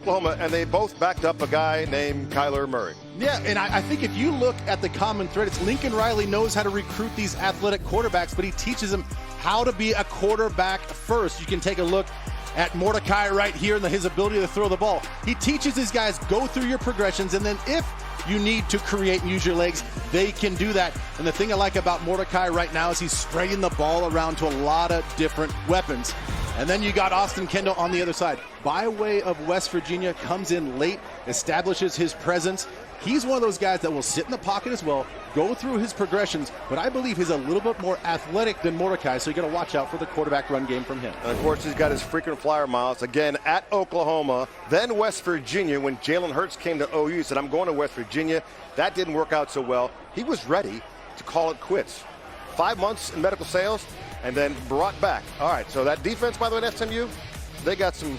Oklahoma, and they both backed up a guy named Kyler Murray. Yeah, and I think if you look at the common thread, it's Lincoln Riley knows how to recruit these athletic quarterbacks, but he teaches them how to be a quarterback first. You can take a look at Mordecai right here and his ability to throw the ball. He teaches these guys, go through your progressions, and then if you need to create and use your legs, they can do that. And the thing I like about Mordecai right now is he's spraying the ball around to a lot of different weapons. And then you got Austin Kendall on the other side. By way of West Virginia, comes in late, establishes his presence. He's one of those guys that will sit in the pocket as well, go through his progressions, but I believe he's a little bit more athletic than Mordecai, so you got to watch out for the quarterback run game from him. And of course, he's got his frequent flyer miles, again, at Oklahoma, then West Virginia. When Jalen Hurts came to OU, he said, I'm going to West Virginia. That didn't work out so well. He was ready to call it quits. 5 months in medical sales, and then brought back. All right, so that defense, by the way, at SMU, they got some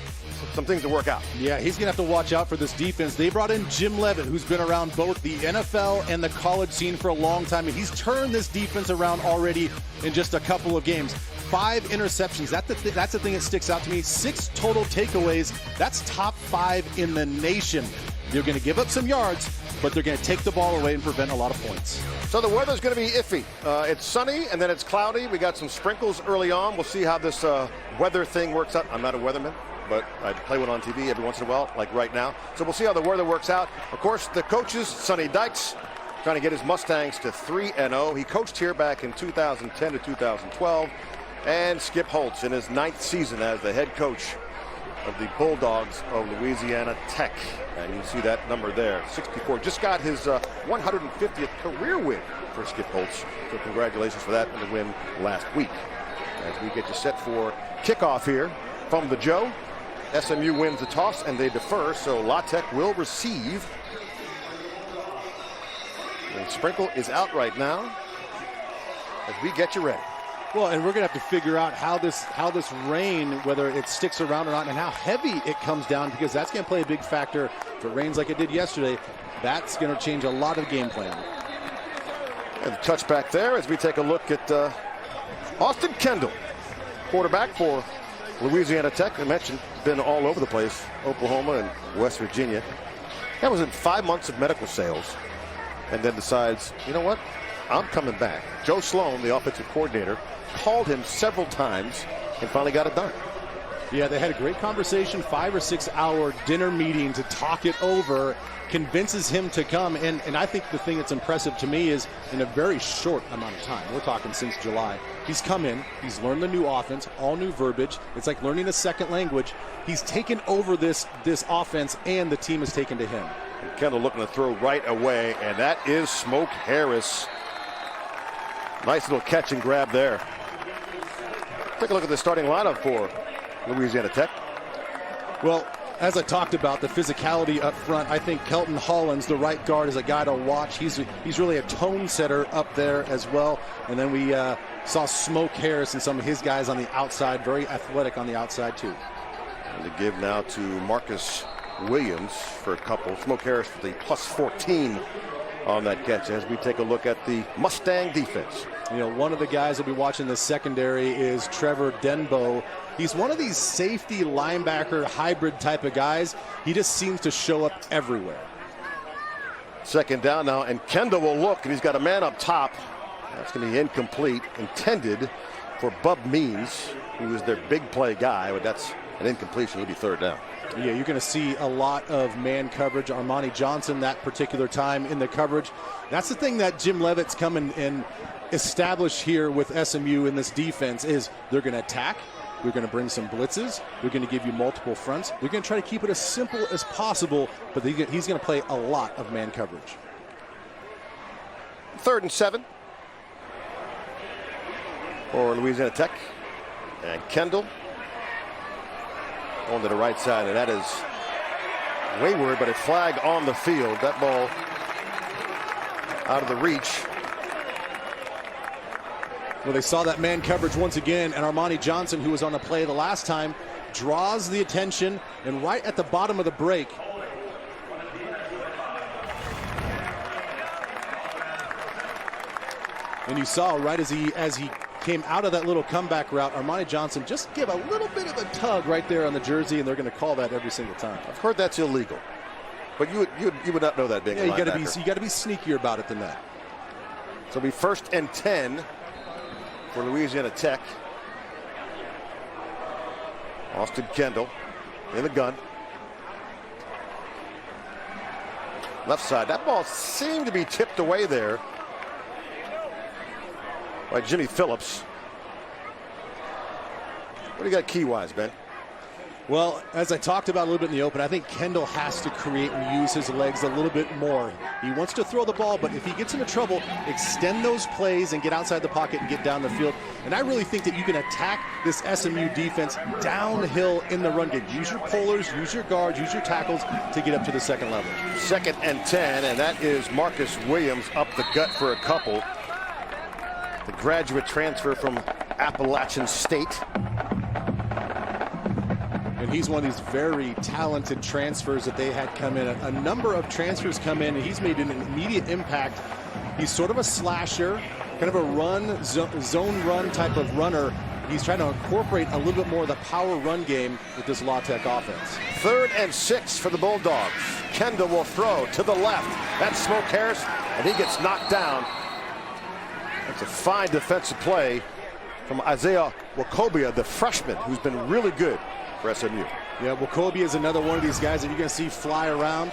things to work out. Yeah, he's going to have to watch out for this defense. They brought in Jim Leavitt, who's been around both the NFL and the college scene for a long time, and he's turned this defense around already in just a couple of games. 5 interceptions. That's the thing that sticks out to me. 6 total takeaways. That's top 5 in the nation. They're going to give up some yards, but they're going to take the ball away and prevent a lot of points. So the weather's going to be iffy. It's sunny, and then it's cloudy. We got some sprinkles early on. We'll see how this weather thing works out. I'm not a weatherman, but I play one on TV every once in a while, like right now. So we'll see how the weather works out. Of course, the coaches, Sonny Dykes, trying to get his Mustangs to 3-0. He coached here back in 2010 to 2012. And Skip Holtz in his 9th season as the head coach of the Bulldogs of Louisiana Tech. And you see that number there, 64. Just got his 150th career win for Skip Holtz. So congratulations for that and the win last week. As we get you set for kickoff here from the Joe. SMU wins the toss and they defer, so La Tech will receive. And Sprinkle is out right now as we get you ready. Well, and we're going to have to figure out how this rain, whether it sticks around or not, and how heavy it comes down, because that's going to play a big factor. If it rains like it did yesterday, that's going to change a lot of the game plan. And the touchback there as we take a look at Austin Kendall, quarterback for Louisiana Tech. I mentioned been all over the place, Oklahoma and West Virginia. That was in 5 months of medical sales, and then decides, you know what, I'm coming back. Joe Sloan, the offensive coordinator, called him several times and finally got it done. Yeah, they had a great conversation, 5 or 6 hour dinner meeting to talk it over, convinces him to come. And I think the thing that's impressive to me is in a very short amount of time, we're talking since July, he's come in, he's learned the new offense, all new verbiage. It's like learning a second language. He's taken over this offense, and the team has taken to him. And Kendall looking to throw right away, and that is Smoke Harris. Nice little catch and grab there. Take a look at the starting lineup for Louisiana Tech. Well, as I talked about, the physicality up front, I think Kelton Hollins, the right guard, is a guy to watch. He's really a tone setter up there as well. And then we saw Smoke Harris and some of his guys on the outside, very athletic on the outside too. And to give now to Marcus Williams for a couple. Smoke Harris for the +14 on that catch as we take a look at the Mustang defense. You know, one of the guys that we watch in the secondary is Trevor Denbo. He's one of these safety linebacker hybrid type of guys. He just seems to show up everywhere. Second down now, and Kendall will look, and he's got a man up top. That's going to be incomplete, intended for Bub Means, who is their big play guy, but that's an incompletion. It'll be third down. Yeah, you're going to see a lot of man coverage. Armani Johnson that particular time in the coverage. That's the thing that Jim Leavitt's come and established here with SMU in this defense is they're going to attack. They're going to bring some blitzes. They're going to give you multiple fronts. They're going to try to keep it as simple as possible, but he's going to play a lot of man coverage. 3rd and 7 for Louisiana Tech. And Kendall on to the right side, and that is wayward, but a flag on the field. That ball out of the reach. Well, they saw that man coverage once again, and Armani Johnson, who was on the play the last time, draws the attention, and right at the bottom of the break, and you saw right as he came out of that little comeback route, Armani Johnson just give a little bit of a tug right there on the jersey, and they're going to call that every single time. I've heard that's illegal, but you would not know that being a linebacker. You got to be sneakier about it than that. So it'll be 1st and 10 for Louisiana Tech. Austin Kendall in the gun. Left side. That ball seemed to be tipped away there by Jimmy Phillips. What do you got key-wise, Ben? Well, as I talked about a little bit in the open, I think Kendall has to create and use his legs a little bit more. He wants to throw the ball, but if he gets into trouble, extend those plays and get outside the pocket and get down the field. And I really think that you can attack this SMU defense downhill in the run game. Use your pullers, use your guards, use your tackles to get up to the second level. 2nd and 10, and that is Marcus Williams up the gut for a couple. The graduate transfer from Appalachian State. And he's one of these very talented transfers that they had come in. A number of transfers come in, and he's made an immediate impact. He's sort of a slasher, kind of a run, zone run type of runner. He's trying to incorporate a little bit more of the power run game with this La Tech offense. 3rd and 6 for the Bulldogs. Kendall will throw to the left. That's Smoke Harris, and he gets knocked down. That's a fine defensive play from Isaiah Wacobia, the freshman, who's been really good for SMU. Yeah, Wacobia is another one of these guys that you're going to see fly around.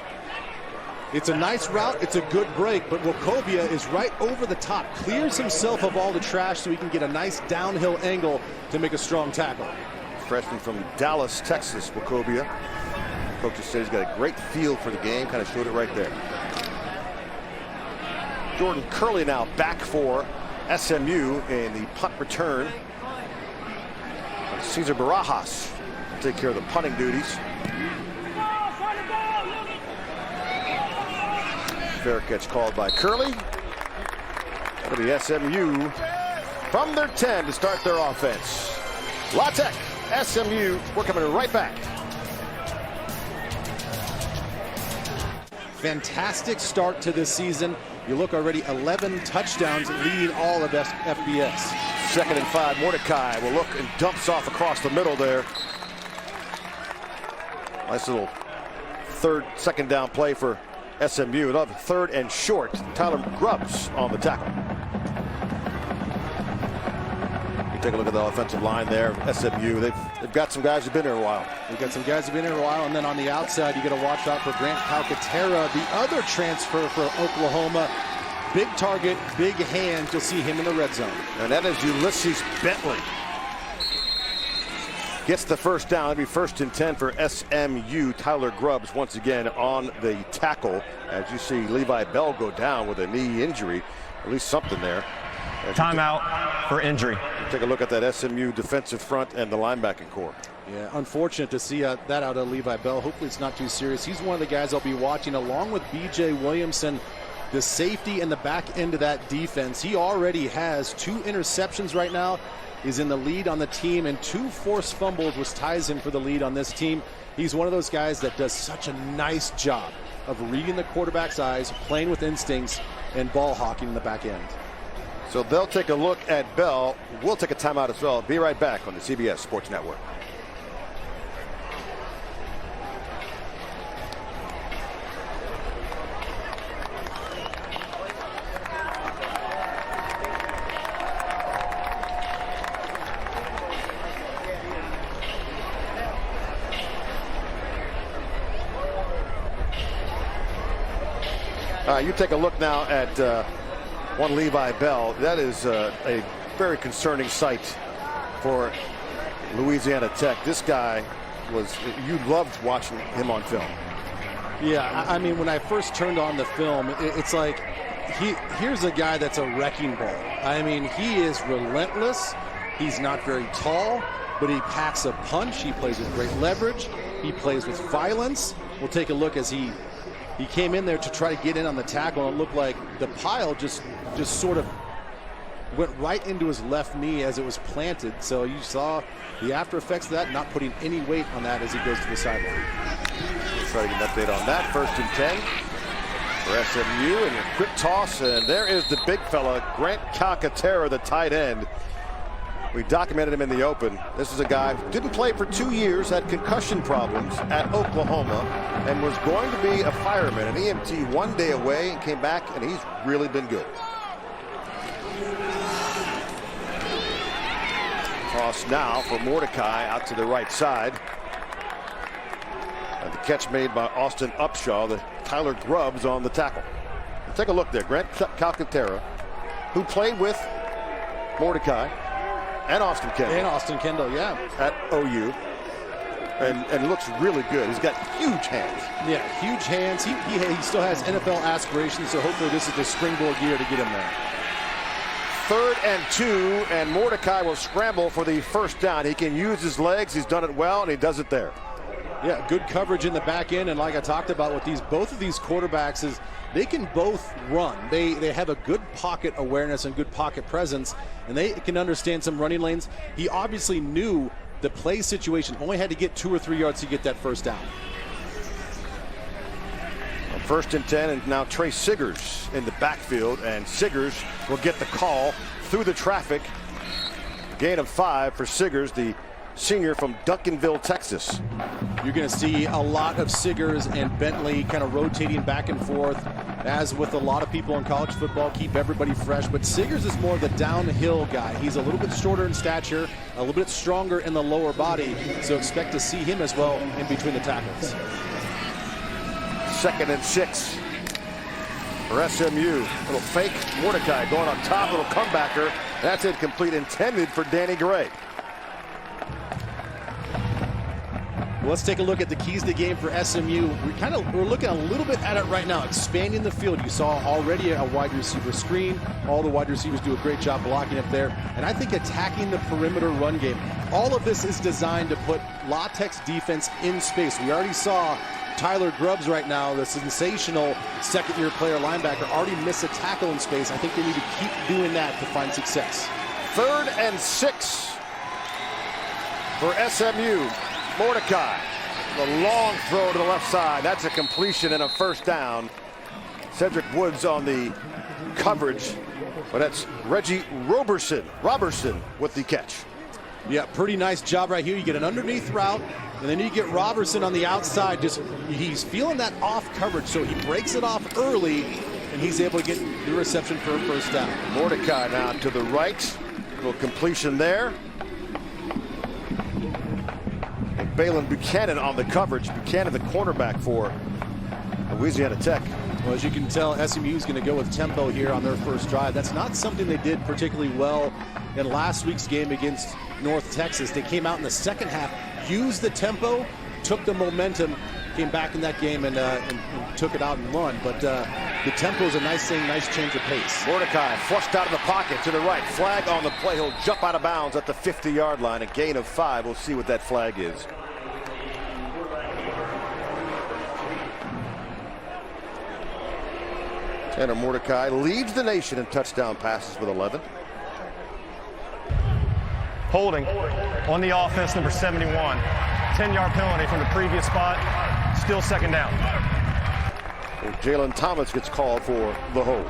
It's a nice route. It's a good break, but Wacobia is right over the top, clears himself of all the trash so he can get a nice downhill angle to make a strong tackle. Freshman from Dallas, Texas, Wacobia. Coach said he's got a great feel for the game, kind of showed it right there. Jordan Curley now back for SMU in the punt return. And Cesar Barajas will take care of the punting duties. Fair catch called by Curley. That'll be SMU from their 10 to start their offense. La Tech, SMU, we're coming right back. Fantastic start to this season. You look already 11 touchdowns leading all of FBS. 2nd and 5, Mordecai will look and dumps off across the middle there. Nice little second down play for SMU. Another 3rd and short. Tyler Grubbs on the tackle. You take a look at the offensive line there. SMU, they've got some guys who've been here a while. We've got some guys who've been here a while, and then on the outside, you got to watch out for Grant Calcaterra, the other transfer for Oklahoma. Big target, big hand. You'll see him in the red zone. And that is Ulysses Bentley. Gets the first down. It'll be 1st and 10 for SMU. Tyler Grubbs once again on the tackle. As you see Levi Bell go down with a knee injury. At least something there. Timeout for injury. Take a look at that SMU defensive front and the linebacking core. Yeah, unfortunate to see that out of Levi Bell. Hopefully it's not too serious. He's one of the guys I'll be watching along with B.J. Williamson, the safety and the back end of that defense. He already has 2 interceptions right now. He's in the lead on the team, and 2 forced fumbles, which ties him for the lead on this team. He's one of those guys that does such a nice job of reading the quarterback's eyes, playing with instincts, and ball hawking in the back end. So they'll take a look at Bell. We'll take a timeout as well. Be right back on the CBS Sports Network. All right, you take a look now at one Levi Bell. That is a very concerning sight for Louisiana Tech. This guy you loved watching him on film. Yeah, I mean, when I first turned on the film, it's like, here's a guy that's a wrecking ball. I mean, he is relentless. He's not very tall, but he packs a punch. He plays with great leverage. He plays with violence. We'll take a look as he came in there to try to get in on the tackle, and it looked like the pile just sort of went right into his left knee as it was planted. So you saw the after effects of that, not putting any weight on that as he goes to the sideline. We'll try to get an update on that. 1st and 10 for SMU, and a quick toss, and there is the big fella, Grant Calcaterra, the tight end. We documented him in the open. This is a guy who didn't play for 2 years, had concussion problems at Oklahoma, and was going to be a fireman, an EMT, 1 day away, and came back, and he's really been good. Toss now for Mordecai out to the right side. And the catch made by Austin Upshaw. The Tyler Grubbs on the tackle. Take a look there. Grant Calcaterra, who played with Mordecai and Austin Kendall. Yeah. At OU. And looks really good. He's got huge hands. Yeah, huge hands. He still has NFL aspirations, so hopefully this is the springboard year to get him there. 3rd and 2, and Mordecai will scramble for the first down. He can use his legs. He's done it well, and he does it there. Yeah, good coverage in the back end, and like I talked about with both of these quarterbacks is they can both run. They have a good pocket awareness and good pocket presence, and they can understand some running lanes. He obviously knew the play situation, only had to get 2 or 3 yards to get that first down. 1st and 10, and now Trey Siggers in the backfield, and Siggers will get the call through the traffic. Gain of 5 for Siggers, the senior from Duncanville, Texas. You're going to see a lot of Siggers and Bentley kind of rotating back and forth, as with a lot of people in college football, keep everybody fresh. But Siggers is more the downhill guy. He's a little bit shorter in stature, a little bit stronger in the lower body, so expect to see him as well in between the tackles. 2nd and 6 for SMU. Little fake. Mordecai going on top. Little comebacker. That's incomplete. Intended for Danny Gray. Let's take a look at the keys to the game for SMU. We're looking a little bit at it right now, expanding the field. You saw already a wide receiver screen. All the wide receivers do a great job blocking up there. And I think attacking the perimeter run game. All of this is designed to put La-Tex defense in space. We already saw Tyler Grubbs right now, the sensational second-year player linebacker, already miss a tackle in space. I think they need to keep doing that to find success. 3rd and 6 for SMU. Mordecai, the long throw to the left side. That's a completion and a first down. Cedric Woods on the coverage, but that's Reggie Roberson with the catch. Yeah, pretty nice job right here. You get an underneath route, and then you get Roberson on the outside. He's feeling that off coverage, so he breaks it off early, and he's able to get the reception for a first down. Mordecai now to the right. Little completion there. And Balin Buchanan on the coverage. Buchanan, the cornerback for Louisiana Tech. Well, as you can tell, SMU is going to go with tempo here on their first drive. That's not something they did particularly well in last week's game against North Texas. They came out in the second half, used the tempo, took the momentum, came back in that game and took it out and won. But the tempo is a nice thing, nice change of pace. Mordecai flushed out of the pocket to the right. Flag on the play. He'll jump out of bounds at the 50-yard line. A gain of 5. We'll see what that flag is. Tanner Mordecai leads the nation in touchdown passes with 11. Holding on the offense, number 71. 10-yard penalty from the previous spot. Still second down. Well, Jalen Thomas gets called for the hold.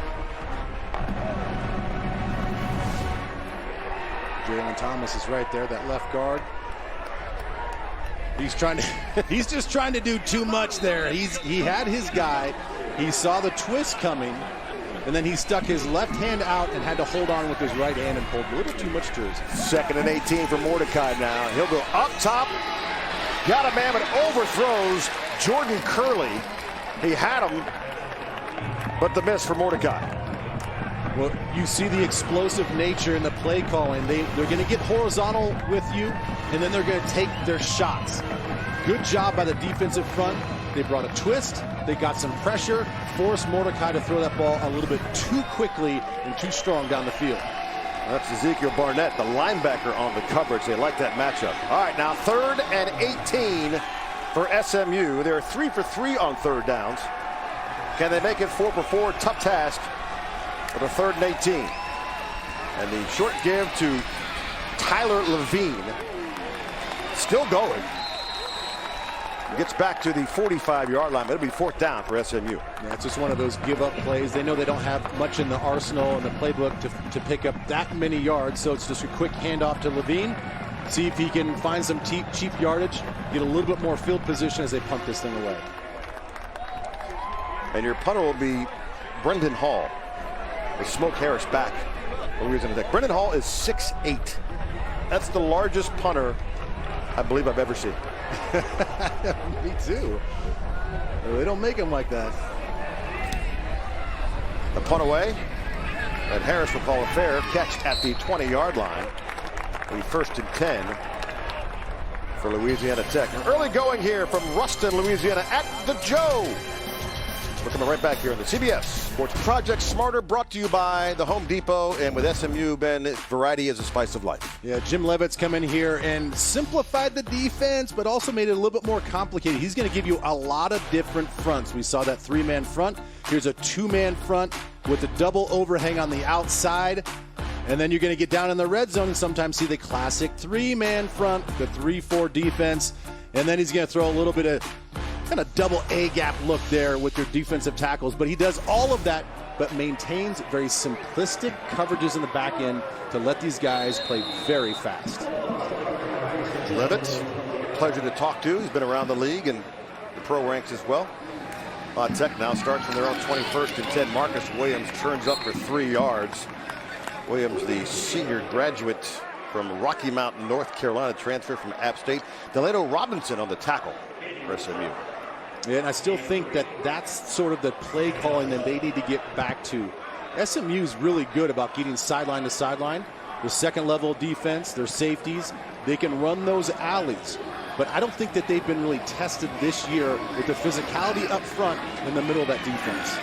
Jalen Thomas is right there, that left guard. He's just trying to do too much there. He had his guy. He saw the twist coming, and then he stuck his left hand out and had to hold on with his right hand and pulled a little too much jersey. 2nd and 18 for Mordecai now. He'll go up top. Got a man, but overthrows Jordan Curley. He had him, but the miss for Mordecai. Well, you see the explosive nature in the play calling. They're going to get horizontal with you, and then they're going to take their shots. Good job by the defensive front. They brought a twist. They got some pressure, forced Mordecai to throw that ball a little bit too quickly and too strong down the field. That's Ezekiel Barnett, the linebacker on the coverage. They like that matchup. All right, now 3rd and 18 for SMU. They're 3 for 3 on 3rd downs. Can they make it 4 for 4? Tough task for the 3rd and 18. And the short give to Tyler Levine. Still going. Gets back to the 45-yard line. It'll be 4th down for SMU. Yeah, it's just one of those give-up plays. They know they don't have much in the arsenal and the playbook to pick up that many yards, so it's just a quick handoff to Levine. See if he can find some cheap yardage, get a little bit more field position as they punt this thing away. And your punter will be Brendan Hall. With Smoke Harris back. Louisiana Tech. Brendan Hall is 6'8". That's the largest punter I believe I've ever seen. Me too. They don't make him like that. The punt away. And Harris will call a fair catch at the 20-yard line. The 1st and 10 for Louisiana Tech. Early going here from Ruston, Louisiana at the Joe. We're coming right back here on the CBS Sports Project Smarter, brought to you by the Home Depot, and with SMU, Ben, variety is a spice of life. Yeah, Jim Leavitt's come in here and simplified the defense, but also made it a little bit more complicated. He's going to give you a lot of different fronts. We saw that 3-man front. Here's a 2-man front with a double overhang on the outside. And then you're going to get down in the red zone and sometimes see the classic 3-man front, the 3-4 defense. And then he's going to throw a little bit of kind of double A-gap look there with your defensive tackles. But he does all of that, but maintains very simplistic coverages in the back end to let these guys play very fast. Leavitt, pleasure to talk to. He's been around the league and the pro ranks as well. Tech now starts from their own 21st and 10. Marcus Williams turns up for 3 yards. Williams, the senior graduate from Rocky Mount, North Carolina, transfer from App State. Delano Robinson on the tackle for SMU. Yeah, and I still think that that's sort of the play calling that they need to get back to. SMU is really good about getting sideline to sideline. The second level defense, their safeties, they can run those alleys. But I don't think that they've been really tested this year with the physicality up front in the middle of that defense.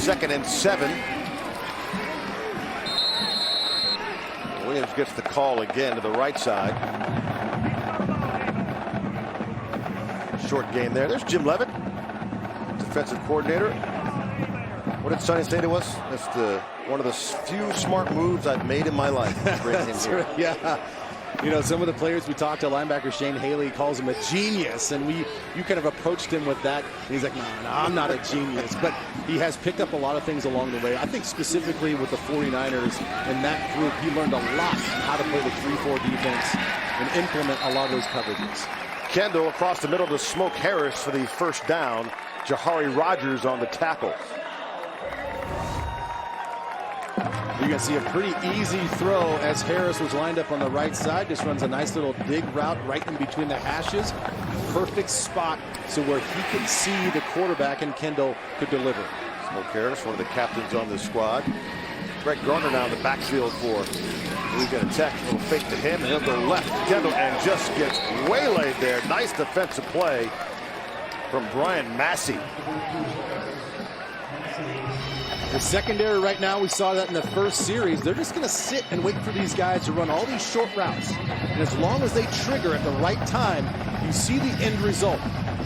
2nd and 7. Williams gets the call again to the right side. Short gain there. There's Jim Leavitt, defensive coordinator. What did Sonny say to us? That's one of the few smart moves I've made in my life. Yeah. You know, some of the players we talked to, linebacker Shane Haley calls him a genius, and you kind of approached him with that. And he's like, no, I'm not a genius. But he has picked up a lot of things along the way. I think specifically with the 49ers and that group, he learned a lot how to play the 3-4 defense and implement a lot of those coverages. Kendall across the middle to Smoke Harris for the 1st down. Jahari Rogers on the tackle. You're going to see a pretty easy throw as Harris was lined up on the right side. Just runs a nice little dig route right in between the hashes. Perfect spot so where he could see the quarterback and Kendall could deliver. Smoke Harris, one of the captains on the squad. Greg Garner now in the backfield for Louisiana Tech. A little fake to him, and he'll go left. Kendall and just gets waylaid there. Nice defensive play from Brian Massey. The secondary right now, we saw that in the first series. They're just going to sit and wait for these guys to run all these short routes. And as long as they trigger at the right time, you see the end result.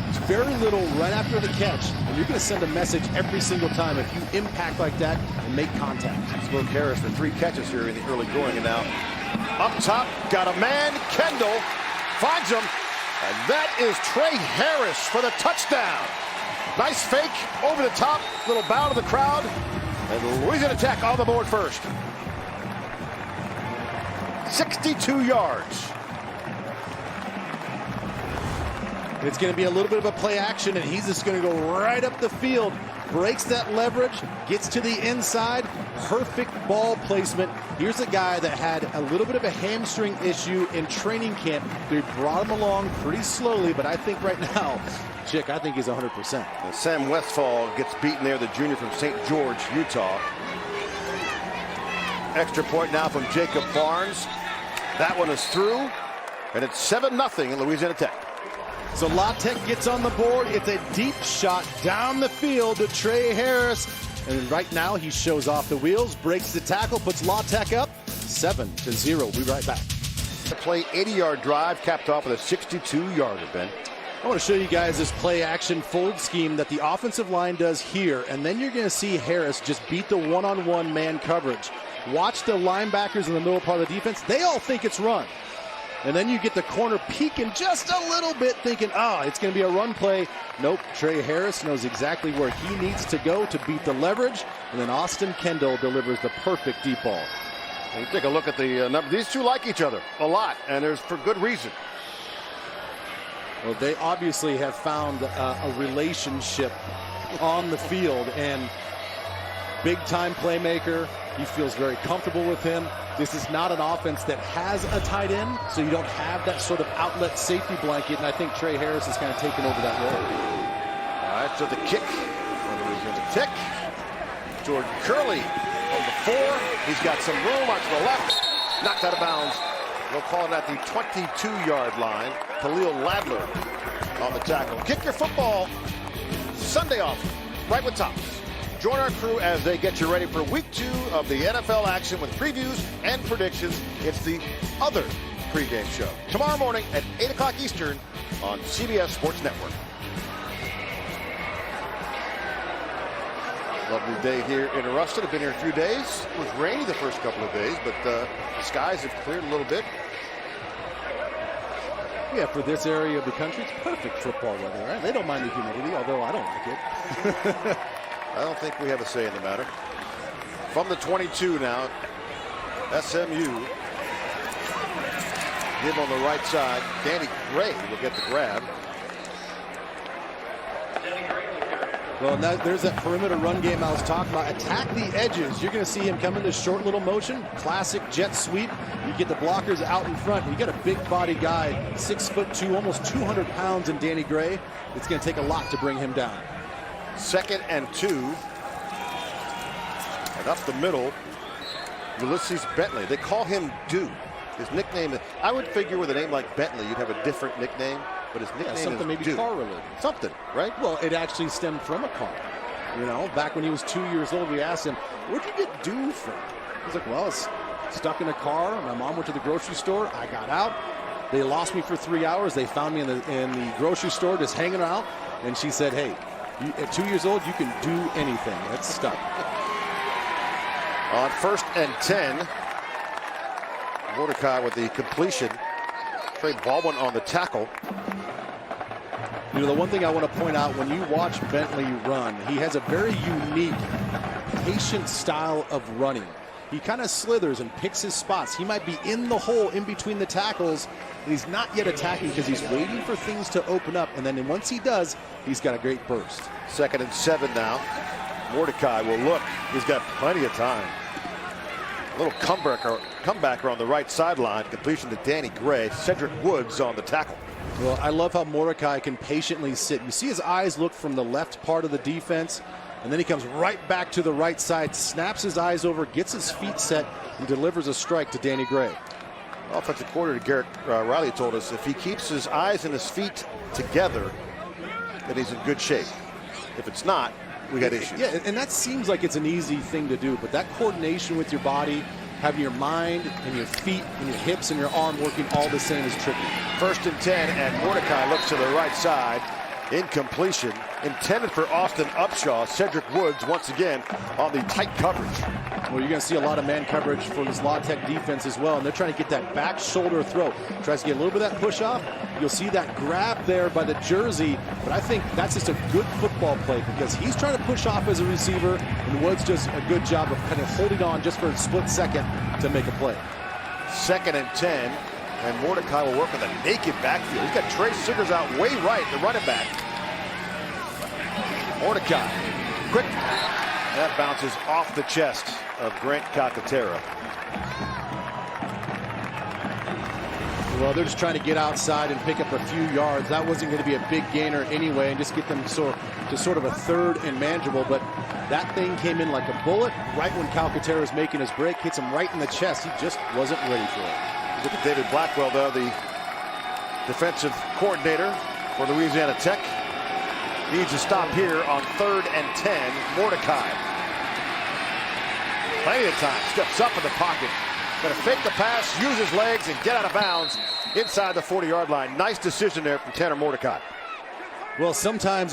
It's very little right after the catch, and you're going to send a message every single time if you impact like that and make contact. Smoke Harris for 3 catches here in the early going, and now up top, got a man. Kendall finds him, and that is Trey Harris for the touchdown. Nice fake over the top, little bow to the crowd, and Louisiana Tech on the board first. 62 yards. It's going to be a little bit of a play action, and he's just going to go right up the field, breaks that leverage, gets to the inside, perfect ball placement. Here's a guy that had a little bit of a hamstring issue in training camp. They brought him along pretty slowly, but I think right now, Chick, I think he's 100%. And Sam Westfall gets beaten there, the junior from St. George, Utah. Extra point now from Jacob Barnes. That one is through, and it's 7-0 in Louisiana Tech. So La Tech gets on the board. It's a deep shot down the field to Trey Harris. And right now he shows off the wheels, breaks the tackle, puts La Tech up 7-0. We'll be right back. The play 80-yard drive capped off with a 62-yarder, Ben. I want to show you guys this play action fold scheme that the offensive line does here. And then you're going to see Harris just beat the one-on-one man coverage. Watch the linebackers in the middle part of the defense. They all think it's run. And then you get the corner peeking just a little bit, thinking, oh, it's going to be a run play. Nope, Trey Harris knows exactly where he needs to go to beat the leverage. And then Austin Kendall delivers the perfect deep ball. And take a look at the number. These two like each other a lot, and there's for good reason. Well, they obviously have found a relationship on the field, and big-time playmaker. He feels very comfortable with him. This is not an offense that has a tight end, so you don't have that sort of outlet safety blanket, and I think Trey Harris is kind of taking over that role. All right, so the kick from the Louisiana Tech. Jordan Curley on the 4. He's got some room on to the left. Knocked out of bounds. We'll call it at the 22-yard line. Khalil Ladler on the tackle. Kick your football Sunday off, right with Tops. Join our crew as they get you ready for week 2 of the NFL action with previews and predictions. It's the other pregame show tomorrow morning at 8 o'clock Eastern on CBS Sports Network. Lovely day here in Ruston. I've been here a few days. It was rainy the first couple of days, but the skies have cleared a little bit. Yeah, for this area of the country, it's perfect football weather, right? They don't mind the humidity, although I don't like it. I don't think we have a say in the matter. From the 22 now, SMU. Give on the right side. Danny Gray will get the grab. Well, now there's that perimeter run game I was talking about. Attack the edges. You're going to see him come in this short little motion. Classic jet sweep. You get the blockers out in front. You got a big body guy, 6'2", almost 200 pounds in Danny Gray. It's going to take a lot to bring him down. 2nd and 2. And up the middle, Ulysses Bentley. They call him Dude. His nickname, I would figure with a name like Bentley, you'd have a different nickname. But his nickname something is maybe Dude. car related. Something, right? Well, it actually stemmed from a car. You know, back when he was 2 years old, we asked him, where'd you get Dude from? He's like, well, it's stuck in a car. My mom went to the grocery store. I got out. They lost me for 3 hours. They found me in the grocery store just hanging out. And she said, hey, at 2 years old, you can do anything. That's stuck. On 1st and 10, Mordecai with the completion. Trey Baldwin on the tackle. You know, the one thing I want to point out, when you watch Bentley run, he has a very unique, patient style of running. He kind of slithers and picks his spots. He might be in the hole in between the tackles, and he's not yet attacking because he's waiting for things to open up. And then once he does, he's got a great burst. 2nd and 7 now. Mordecai will look. He's got plenty of time. A little comebacker on the right sideline. Completion to Danny Gray. Cedric Woods on the tackle. Well, I love how Mordecai can patiently sit. You see his eyes look from the left part of the defense, and then he comes right back to the right side, snaps his eyes over, gets his feet set, and delivers a strike to Danny Gray. Offensive coordinator Garrett Riley told us if he keeps his eyes and his feet together, then he's in good shape. If it's not, we got issues. Yeah, and that seems like it's an easy thing to do, but that coordination with your body, having your mind and your feet and your hips and your arm working all the same is tricky. 1st and 10, and Mordecai looks to the right side. Incompletion. Intended for Austin Upshaw. Cedric Woods once again on the tight coverage. Well, you're going to see a lot of man coverage for this La Tech defense as well, and they're trying to get that back shoulder throw. Tries to get a little bit of that push off. You'll see that grab there by the jersey, but I think that's just a good football play because he's trying to push off as a receiver, and Woods does a good job of kind of holding on just for a split second to make a play. 2nd and 10, and Mordecai will work with a naked backfield. He's got Trey Siggers out way right, the running back. Mordecai, quick. That bounces off the chest of Grant Cacatera. Well, they're just trying to get outside and pick up a few yards. That wasn't going to be a big gainer anyway, and just get them to sort of a 3rd and manageable. But that thing came in like a bullet right when Calcaterra is making his break, hits him right in the chest. He just wasn't ready for it. Look at David Blackwell, though, the defensive coordinator for Louisiana Tech. Needs to stop here on 3rd and 10. Mordecai. Plenty of time. Steps up in the pocket. Going to fake the pass, use his legs, and get out of bounds inside the 40-yard line. Nice decision there from Tanner Mordecai. Well, sometimes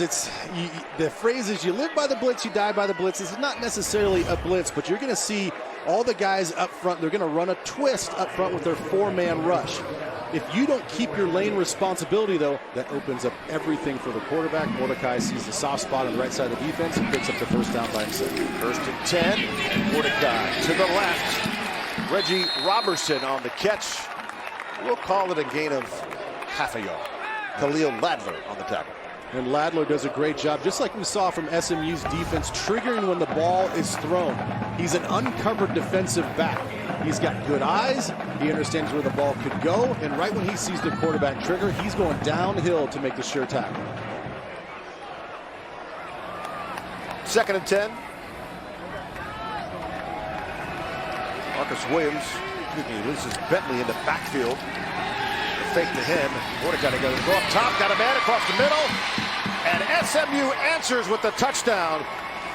the phrase is you live by the blitz, you die by the blitz. This is not necessarily a blitz, but you're going to see all the guys up front. They're going to run a twist up front with their 4-man rush. If you don't keep your lane responsibility, though, that opens up everything for the quarterback. Mordecai sees the soft spot on the right side of the defense and picks up the first down by himself. First and 10, and Mordecai to the left. Reggie Robertson on the catch. We'll call it a gain of half a yard. Khalil Ladler on the tackle. And Ladler does a great job, just like we saw from SMU's defense, triggering when the ball is thrown. He's an uncovered defensive back. He's got good eyes. He understands where the ball could go. And right when he sees the quarterback trigger, he's going downhill to make the sure tackle. Second and 10. Marcus Williams, releases Bentley in the backfield. The fake to him. Mordecai to go up top, got a man across the middle. And SMU answers with the touchdown.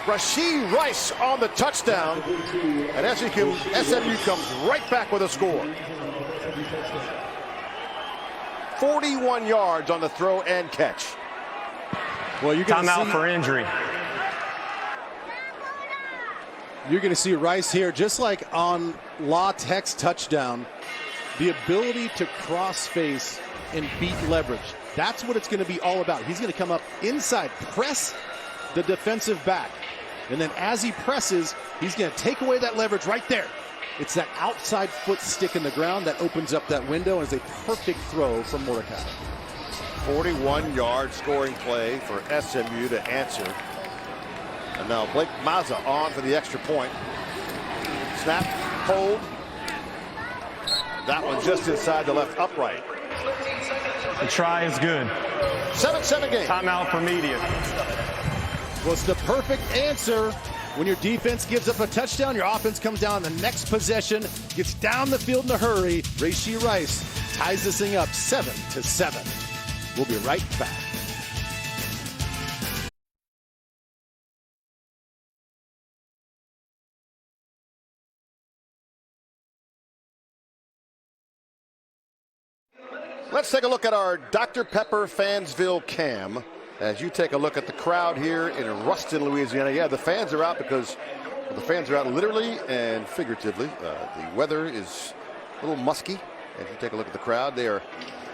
Rashee Rice on the touchdown. And SMU comes right back with a score. 41 yards on the throw and catch. Well, you're going Timeout for injury. You're going to see Rice here, just like on La Tech's touchdown, the ability to cross-face and beat leverage. That's what it's going to be all about. He's going to come up inside, press the defensive back. And then as he presses, he's going to take away that leverage right there. It's that outside foot stick in the ground that opens up that window and is a perfect throw from Mordecai. 41-yard scoring play for SMU to answer. And now Blake Mazza on for the extra point. Snap, hold. That one just inside the left upright. The try is good. 7-7 game. Timeout for media. Well, it's the perfect answer. When your defense gives up a touchdown, your offense comes down the next possession, gets down the field in a hurry. Rashee Rice ties this thing up 7-7. We'll be right back. Let's take a look at our Dr. Pepper Fansville cam as you take a look at the crowd here in Ruston, Louisiana. Yeah, the fans are out because the fans are out literally and figuratively. The weather is a little musky. As you take a look at the crowd, they are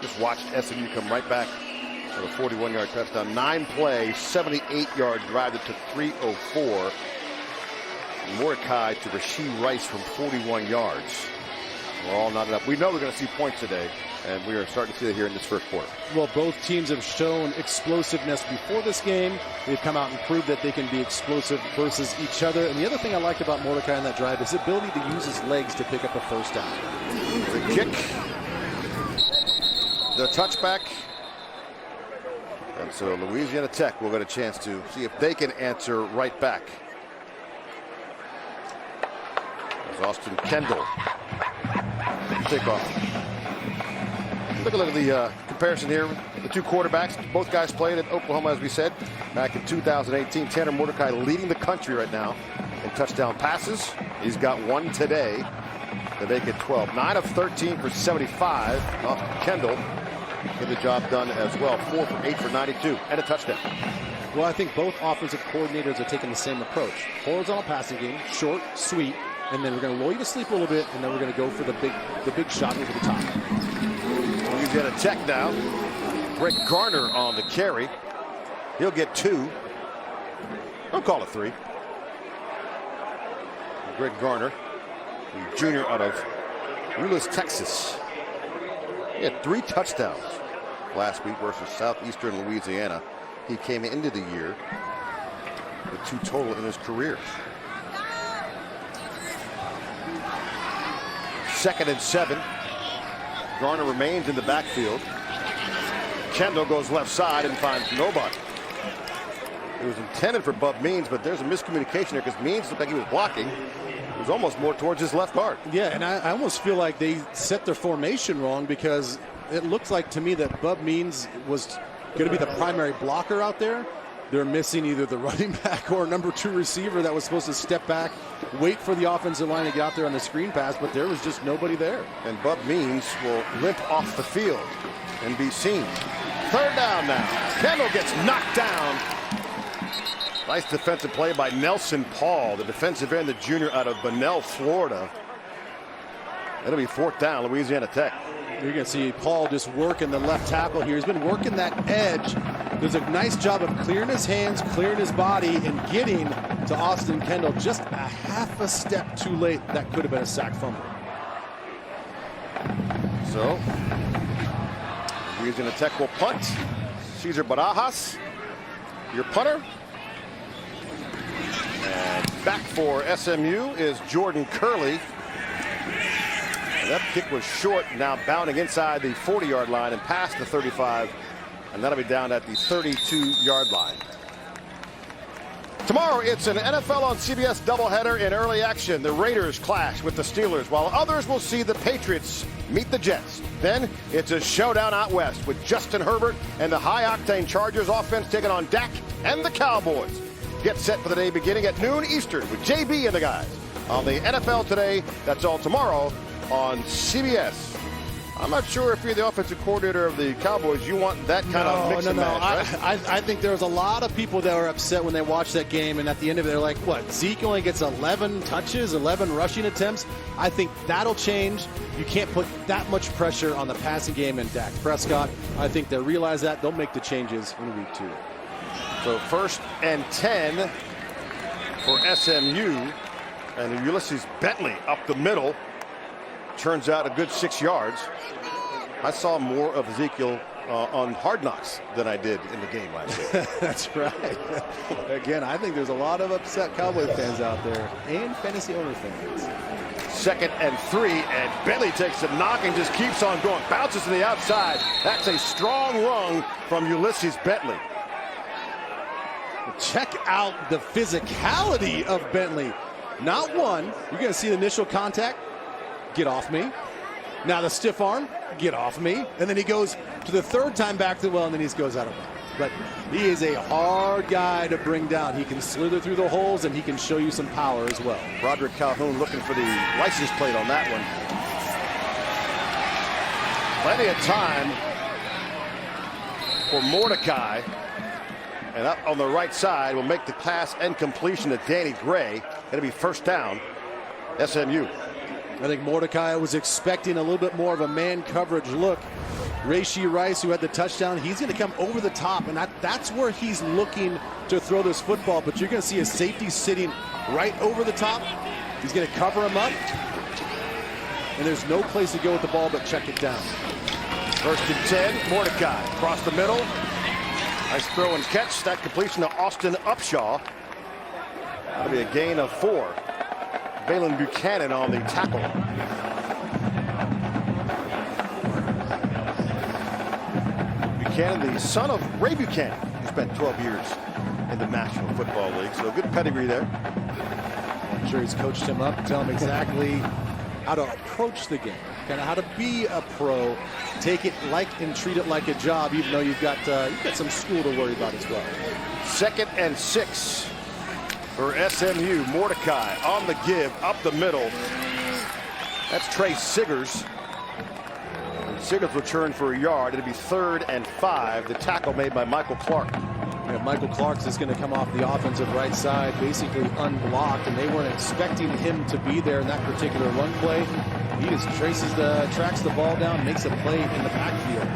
just watched SMU come right back for a 41-yard touchdown. 9-play, 78-yard drive that took 3:04. Mordecai to Rashee Rice from 41 yards. We're all knotted up. We know we're going to see points today, and we are starting to see it here in this first quarter. Well, both teams have shown explosiveness before this game. They've come out and proved that they can be explosive versus each other. And the other thing I liked about Mordecai in that drive is his ability to use his legs to pick up a first down. The kick, the touchback. And so Louisiana Tech will get a chance to see if they can answer right back. There's Austin Kendall. Kickoff. Look at the comparison here. The two quarterbacks, both guys played at Oklahoma, as we said, back in 2018. Tanner Mordecai leading the country right now in touchdown passes. He's got one today to make it 12. 9 of 13 for 75. Austin Kendall get the job done as well. 4 for 8 for 92 and a touchdown. Well, I think both offensive coordinators are taking the same approach. Horizontal passing game, short, sweet, and then we're going to lull you to sleep a little bit, and then we're going to go for the big shot over the top. Louisiana Tech now. Greg Garner on the carry. He'll get 2. Don't call it 3. Greg Garner, the junior out of Euless, Texas. He had 3 touchdowns last week versus Southeastern Louisiana. He came into the year with 2 total in his career. 2nd and 7. Garner remains in the backfield. Kendall goes left side and finds nobody. It was intended for Bub Means, but there's a miscommunication there because Means looked like he was blocking. It was almost more towards his left guard. Yeah, and I almost feel like they set their formation wrong because it looks like to me that Bub Means was going to be the primary blocker out there. They're missing either the running back or number 2 receiver that was supposed to step back, wait for the offensive line to get out there on the screen pass, but there was just nobody there. And Bub Means will limp off the field and be seen. 3rd down now. Kendall gets knocked down. Nice defensive play by Nelson Paul, the defensive end, the junior out of Bunnell, Florida. It'll be 4th down, Louisiana Tech. You're going to see Paul just working the left tackle here. He's been working that edge. Does a nice job of clearing his hands, clearing his body, and getting to Austin Kendall just a half a step too late. That could have been a sack fumble. So, Louisiana Tech will punt. Cesar Barajas, your punter. And back for SMU is Jordan Curley. And that kick was short, now bounding inside the 40-yard line and past the 35. And that'll be down at the 32-yard line. Tomorrow, it's an NFL on CBS doubleheader in early action. The Raiders clash with the Steelers, while others will see the Patriots meet the Jets. Then, it's a showdown out west with Justin Herbert and the high-octane Chargers offense taking on Dak and the Cowboys. Get set for the day beginning at noon Eastern with JB and the guys on the NFL Today. That's all tomorrow on CBS. I'm not sure if you're the offensive coordinator of the Cowboys, you want that kind of mix and match, right? I think there was a lot of people that were upset when they watched that game, and at the end of it, they're like, what, Zeke only gets 11 touches, 11 rushing attempts? I think that'll change. You can't put that much pressure on the passing game in Dak Prescott. I think they realize that. They'll make the changes in week 2. So 1st and 10 for SMU, and Ulysses Bentley up the middle. Turns out a good 6 yards. I saw more of Ezekiel on Hard Knocks than I did in the game last year. That's right. Again, I think there's a lot of upset Cowboy fans out there and fantasy owner fans. 2nd and 3, and Bentley takes a knock and just keeps on going. Bounces to the outside. That's a strong run from Ulysses Bentley. Check out the physicality of Bentley. Not one. You're going to see the initial contact. Get off me. Now the stiff arm, get off me. And then he goes to the 3rd time back to the well, and then he goes out of bounds. But he is a hard guy to bring down. He can slither through the holes, and he can show you some power as well. Roderick Calhoun looking for the license plate on that one. Plenty of time for Mordecai. And up on the right side will make the pass and completion to Danny Gray. It'll be 1st down, SMU. I think Mordecai was expecting a little bit more of a man coverage look. Rashee Rice, who had the touchdown, he's going to come over the top, and that's where he's looking to throw this football. But you're going to see a safety sitting right over the top. He's going to cover him up, and there's no place to go with the ball but check it down. 1st and 10, Mordecai across the middle. Nice throw and catch. That completion to Austin Upshaw. That'll be a gain of 4. Balin Buchanan on the tackle. Buchanan, the son of Ray Buchanan, who spent 12 years in the National Football League. So good pedigree there. I'm sure he's coached him up, tell him exactly how to approach the game, kind of how to be a pro, take it like and treat it like a job, even though you've got some school to worry about as well. 2nd and 6. For SMU, Mordecai on the give, up the middle. That's Trey Siggers. And Siggers will turn for a yard. It'll be 3rd and 5. The tackle made by Michael Clark. Yeah, Michael Clark is going to come off the offensive right side, basically unblocked, and they weren't expecting him to be there in that particular run play. He just tracks the ball down, makes a play in the backfield.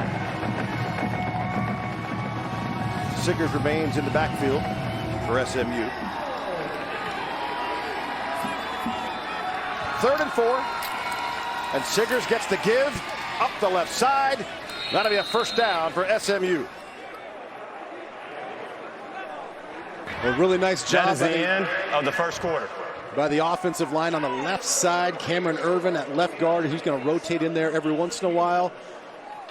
Siggers remains in the backfield for SMU. 3rd and 4, and Siggers gets the give up the left side. That'll be a 1st down for SMU. A really nice job. That is the end of the 1st quarter. By the offensive line on the left side, Cameron Irvin at left guard, who's going to rotate in there every once in a while.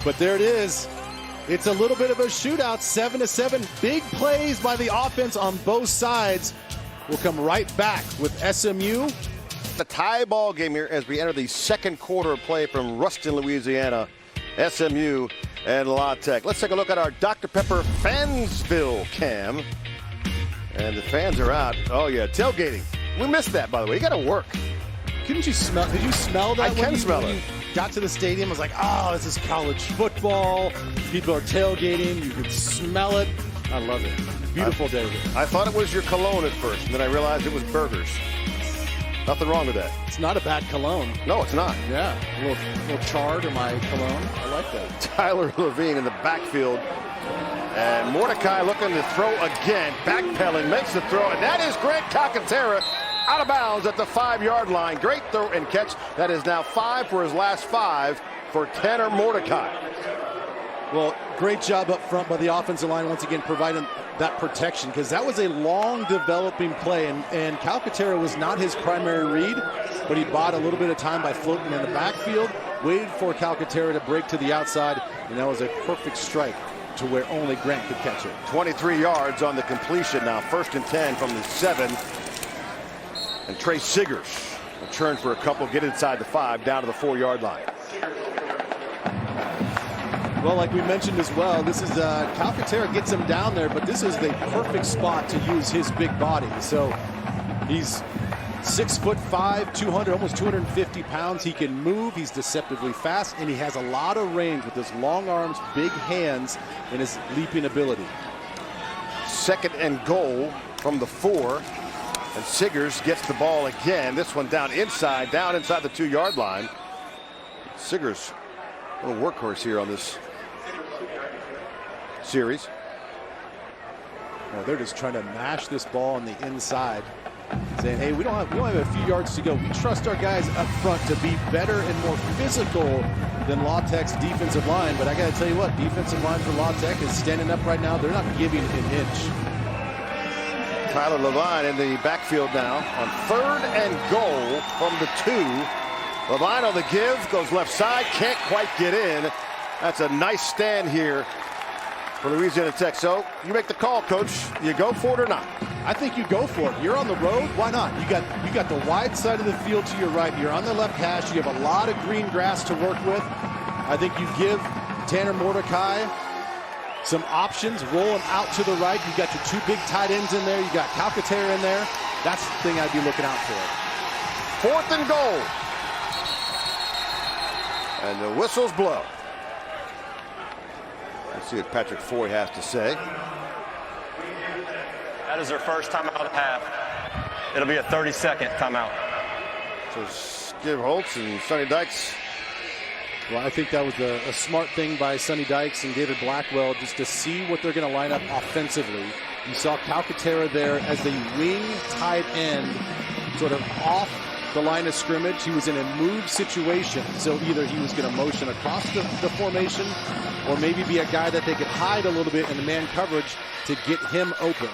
But there it is. It's a little bit of a shootout, 7-7. Big plays by the offense on both sides. We'll come right back with SMU. The tie ball game here as we enter the 2nd quarter of play from Ruston, Louisiana, SMU and La Tech. Let's take a look at our Dr. Pepper Fansville cam. And the fans are out. Oh yeah, tailgating. We missed that, by the way. You got to work. Did you smell that? I can smell it. Got to the stadium, I was like, oh, this is college football. People are tailgating. You could smell it. I love it. Beautiful day here. I thought it was your cologne at first, and then I realized it was burgers. Nothing wrong with that. It's not a bad cologne. No, it's not. Yeah, a little char to my cologne. I like that. Tyler Levine in the backfield. And Mordecai looking to throw again. Backpedaling, makes the throw. And that is Grant Calcaterra out of bounds at the 5-yard line. Great throw and catch. That is now 5 for his last 5 for Tanner Mordecai. Well, great job up front by the offensive line once again providing that protection, because that was a long developing play, and Calcaterra was not his primary read, but he bought a little bit of time by floating in the backfield, waited for Calcaterra to break to the outside, and that was a perfect strike to where only Grant could catch it. 23 yards on the completion now. 1st and 10 from the 7. And Trey Siggers will turn for a couple, get inside the 5, down to the 4-yard line. Well, like we mentioned as well, this is Calcaterra gets him down there, but this is the perfect spot to use his big body. So he's 6'5", 200, almost 250 pounds. He can move. He's deceptively fast, and he has a lot of range with his long arms, big hands, and his leaping ability. 2nd and goal from the 4. And Siggers gets the ball again. This one down inside the 2-yard line. Siggers, a little workhorse here on this series. Well, they're just trying to mash this ball on the inside, saying, hey, we don't have a few yards to go. We trust our guys up front to be better and more physical than La Tech's defensive line. But I got to tell you what, defensive line for La Tech is standing up right now. They're not giving an inch. Tyler Levine in the backfield now on 3rd and goal from the 2. Levine on the give, goes left side, can't quite get in. That's a nice stand here for Louisiana Tech. So you make the call, Coach. You go for it or not? I think you go for it. You're on the road. Why not? You got the wide side of the field to your right. You're on the left hash. You have a lot of green grass to work with. I think you give Tanner Mordecai some options, roll him out to the right. You got your 2 big tight ends in there. You got Calcaterra in there. That's the thing I'd be looking out for. 4th and goal. And the whistles blow. Let's see what Patrick Foy has to say. That is their first timeout of the half. It'll be a 30-second timeout. So Skip Holtz and Sonny Dykes. Well, I think that was a smart thing by Sonny Dykes and David Blackwell, just to see what they're going to line up offensively. You saw Calcaterra there as the wing tight end, sort of off the line of scrimmage. He was in a move situation, so either he was going to motion across the formation, or maybe be a guy that they could hide a little bit in the man coverage to get him open.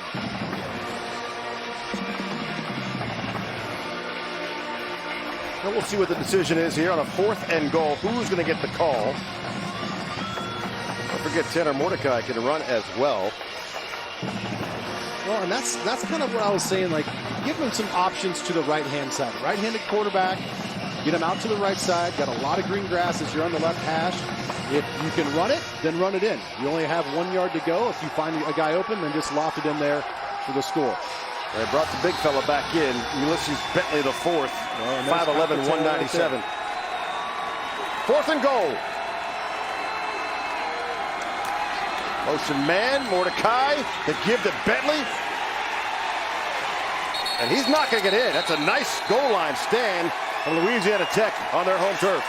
And we'll see what the decision is here on a 4th and goal. Who's going to get the call? Don't forget Tanner Mordecai can run as well. Well, and that's kind of what I was saying. Like, give him some options to the right-hand side. Right-handed quarterback, get him out to the right side. Got a lot of green grass as you're on the left hash. If you can run it, then run it in. You only have 1 yard to go. If you find a guy open, then just loft it in there for the score. They brought the big fella back in. Ulysses Bentley the 4th. 5'11", 197. 4th and goal. Motion man, Mordecai, the give to Bentley. And he's not going to get in. That's a nice goal line stand from Louisiana Tech on their home turf.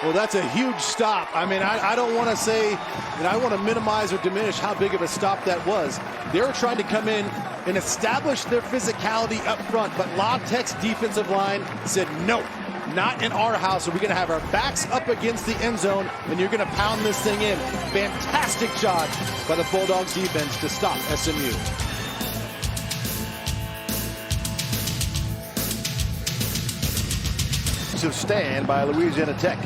Well, that's a huge stop. I mean, I don't want to say, and I want to minimize or diminish how big of a stop that was. They were trying to come in and establish their physicality up front, but La Tech's defensive line said, no, not in our house. So we're going to have our backs up against the end zone, and you're going to pound this thing in. Fantastic job by the Bulldogs defense to stop SMU. Stand by Louisiana Tech.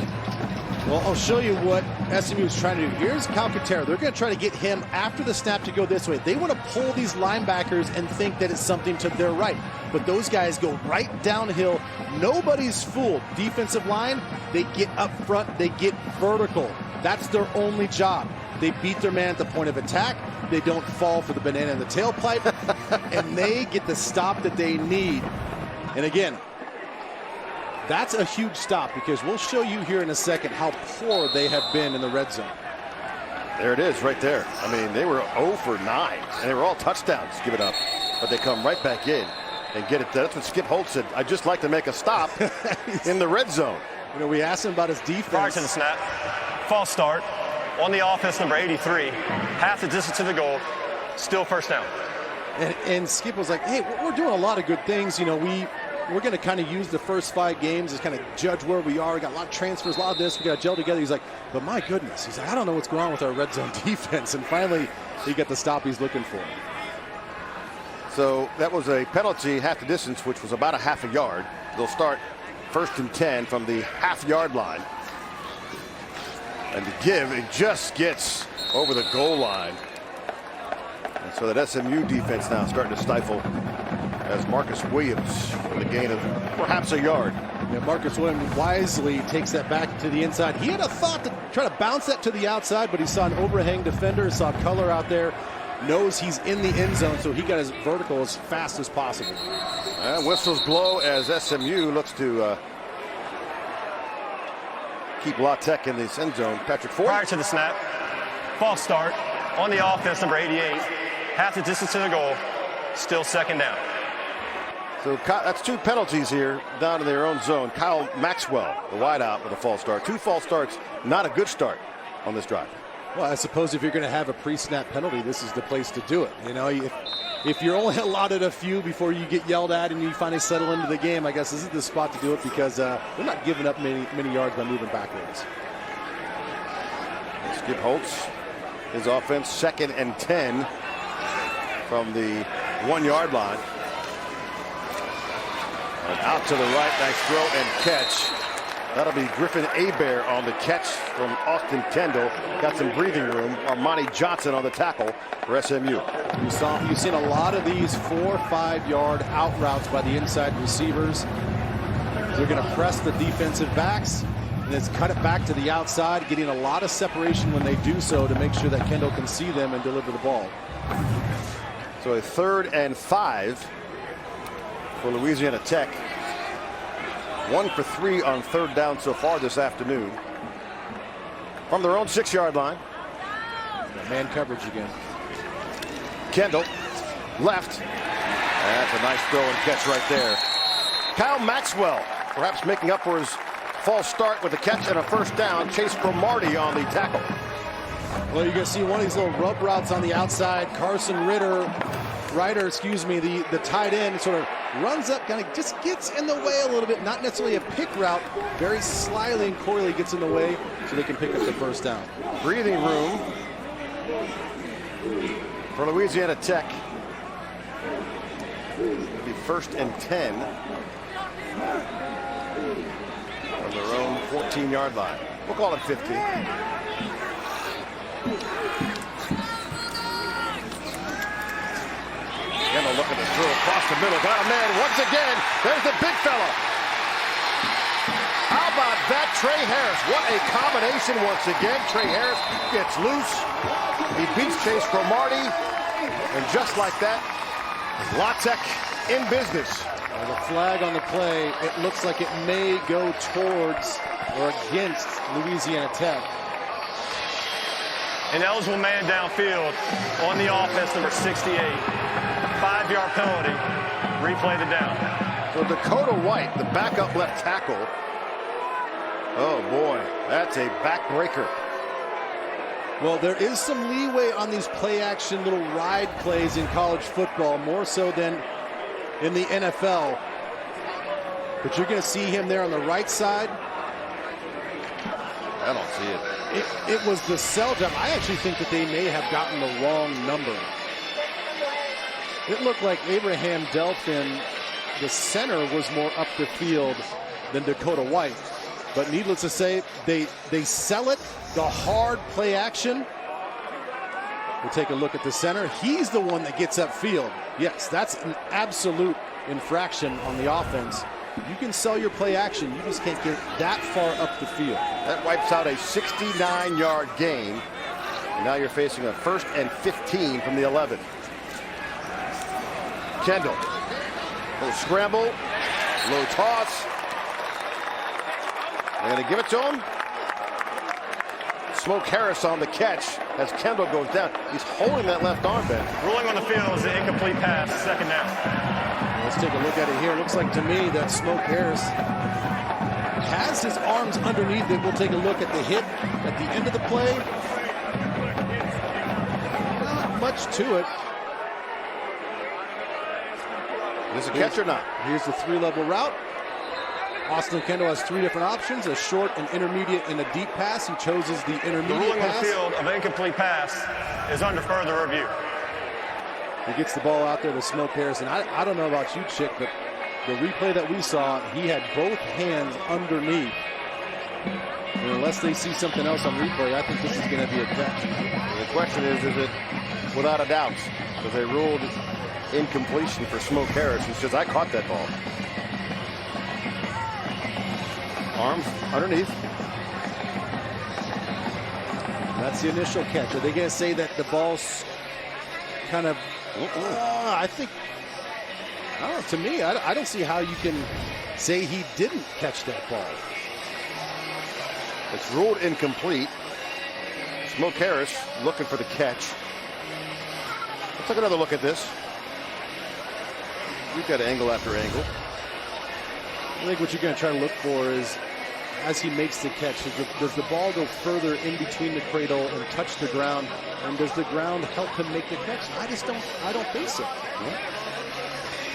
Well, I'll show you what SMU is trying to do. Here's Calcaterra. They're going to try to get him after the snap to go this way. They want to pull these linebackers and think that it's something to their right. But those guys go right downhill. Nobody's fooled. Defensive line, they get up front. They get vertical. That's their only job. They beat their man at the point of attack. They don't fall for the banana in the tailpipe. And they get the stop that they need. And again, that's a huge stop, because we'll show you here in a second how poor they have been in the red zone. There it is right there. I mean, they were 0 for 9, and they were all touchdowns given up but they come right back in and get it done. That's what Skip Holtz said. I'd just like to make a stop in the red zone. You know, we asked him about his defense. Prior to the snap, false start on the offense, number 83, half the distance to the goal, still first down. And Skip was like, hey, we're doing a lot of good things. You know, we're going to kind of use the first 5 games to kind of judge where we are. We got a lot of transfers, a lot of this. We got to gel together. He's like, but my goodness. He's like, I don't know what's going on with our red zone defense. And finally, he got the stop he's looking for. So that was a penalty half the distance, which was about a half a yard. They'll start 1st and 10 from the half-yard line. And the give, it just gets over the goal line. And so that SMU defense now starting to stifle as Marcus Williams for the gain of perhaps a yard. Yeah, Marcus Williams wisely takes that back to the inside. He had a thought to try to bounce that to the outside, but he saw an overhang defender, saw color out there, knows he's in the end zone, so he got his vertical as fast as possible. And whistles blow as SMU looks to keep La Tech in this end zone. Patrick Ford. Prior to the snap, false start on the offense, number 88, half the distance to the goal, still second down. So that's 2 penalties here down in their own zone. Kyle Maxwell, the wideout, with a false start. 2 false starts, not a good start on this drive. Well, I suppose if you're going to have a pre-snap penalty, this is the place to do it. You know, if you're only allotted a few before you get yelled at and you finally settle into the game, I guess this is the spot to do it because they're not giving up many yards by moving backwards. Skip Holtz, his offense, 2nd and 10 from the 1-yard line. And out to the right, nice throw and catch. That'll be Griffin Hebert on the catch from Austin Kendall. Got some breathing room. Armani Johnson on the tackle for SMU. You've seen a lot of these 4 or 5 yard out routes by the inside receivers. They're going to press the defensive backs and then cut it back to the outside, getting a lot of separation when they do so to make sure that Kendall can see them and deliver the ball. So a 3rd and 5 for Louisiana Tech. 1 for 3 on 3rd down so far this afternoon. From their own 6-yard line. Man coverage again. Kendall, left. That's a nice throw and catch right there. Kyle Maxwell, perhaps making up for his false start with a catch and a first down. Chase Cromartie on the tackle. Well, you're going to see one of these little rub routes on the outside. Carson Ryder, the tight end, sort of runs up, kind of just gets in the way a little bit. Not necessarily a pick route, very slyly and coyly gets in the way so they can pick up the first down. Breathing room for Louisiana Tech. It'll be 1st and 10 on their own 14-yard line. We'll call it 15. Kendall looking to throw across the middle. Got a man once again. There's the big fella. How about that, Trey Harris? What a combination once again. Trey Harris gets loose. He beats Chase Cromartie. And just like that, La Tech in business. The flag on the play, it looks like it may go towards or against Louisiana Tech. An eligible man downfield on the offense, number 68. 5-yard penalty. Replay the down. So Dakota White, the backup left tackle. Oh boy, that's a backbreaker. Well, there is some leeway on these play-action little ride plays in college football, more so than in the NFL. But you're going to see him there on the right side. I don't see it. It was the cell jump. I actually think that they may have gotten the wrong number. It looked like Abraham Delphin, the center, was more up the field than Dakota White. But needless to say, they sell it, the hard play action. We'll take a look at the center. He's the one that gets upfield. Yes, that's an absolute infraction on the offense. You can sell your play action. You just can't get that far up the field. That wipes out a 69-yard gain. And now you're facing a 1st and 15 from the 11. Kendall. Little scramble. Low toss. They're going to give it to him. Smoke Harris on the catch. as Kendall goes down. He's holding that left arm, Ben. Ruling on the field is an incomplete pass, second down. Let's take a look at it here. It looks like to me that Smoke Harris has his arms underneath it. We'll take a look at the hit at the end of the play. Not much to it. Is it a catch or not? Here's the three-level route. Austin Kendall has three different options: a short, an intermediate, and a deep pass. He chooses the intermediate The ruling pass. on the field of an incomplete pass is under further review. He gets the ball out there to Smoke Harris. And I don't know about you, Chick, but the replay that we saw, he had both hands underneath. And unless they see something else on replay, I think this is going to be a catch. And the question is it without a doubt? Because they ruled incompletion for Smoke Harris. He says, I caught that ball. Arms underneath. That's the initial catch. Are they going to say that the ball's kind of... I think... I don't know, to me, I don't see how you can say he didn't catch that ball. It's ruled incomplete. Smoke Harris looking for the catch. Let's take another look at this. We've got angle after angle. I think what you're going to try to look for is, as he makes the catch, does the ball go further in between the cradle and touch the ground? And does the ground help him make the catch? I don't think so. Yeah.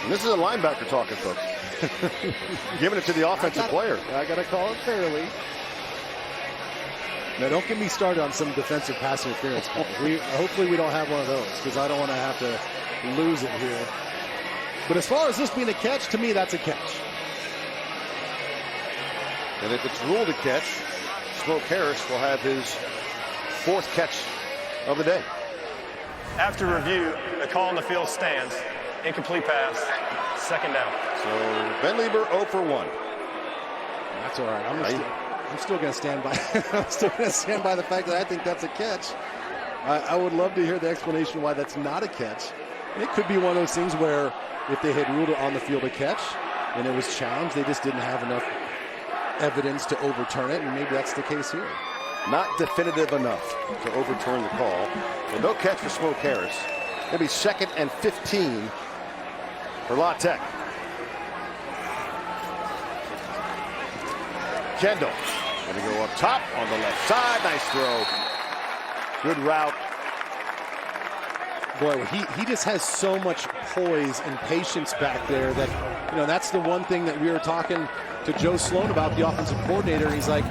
And this is a linebacker talking, folks. Giving it to the offensive player. I got to call it fairly. Now, don't get me started on some defensive pass interference. Hopefully we don't have one of those, because I don't want to have to lose it here. But as far as this being a catch, to me, that's a catch. And if it's ruled a catch, Smoke Harris will have his fourth catch of the day. After review, the call on the field stands. Incomplete pass, second down. So Ben Lieber 0 for 1. That's all right. I'm still going to stand by. I'm still going to stand by the fact that I think that's a catch. I would love to hear the explanation why that's not a catch. And it could be one of those things where if they had ruled it on the field a catch and it was challenged, they just didn't have enough evidence to overturn it, and maybe that's the case here. Not definitive enough to overturn the call. Well, no catch for Smoke Harris. It'll be 2nd and 15 for La Tech. Kendall going to go up top on the left side. Nice throw. Good route. Boy, he just has so much poise and patience back there that, that's the one thing that we were talking to Joe Sloan about, the offensive coordinator. And he's like,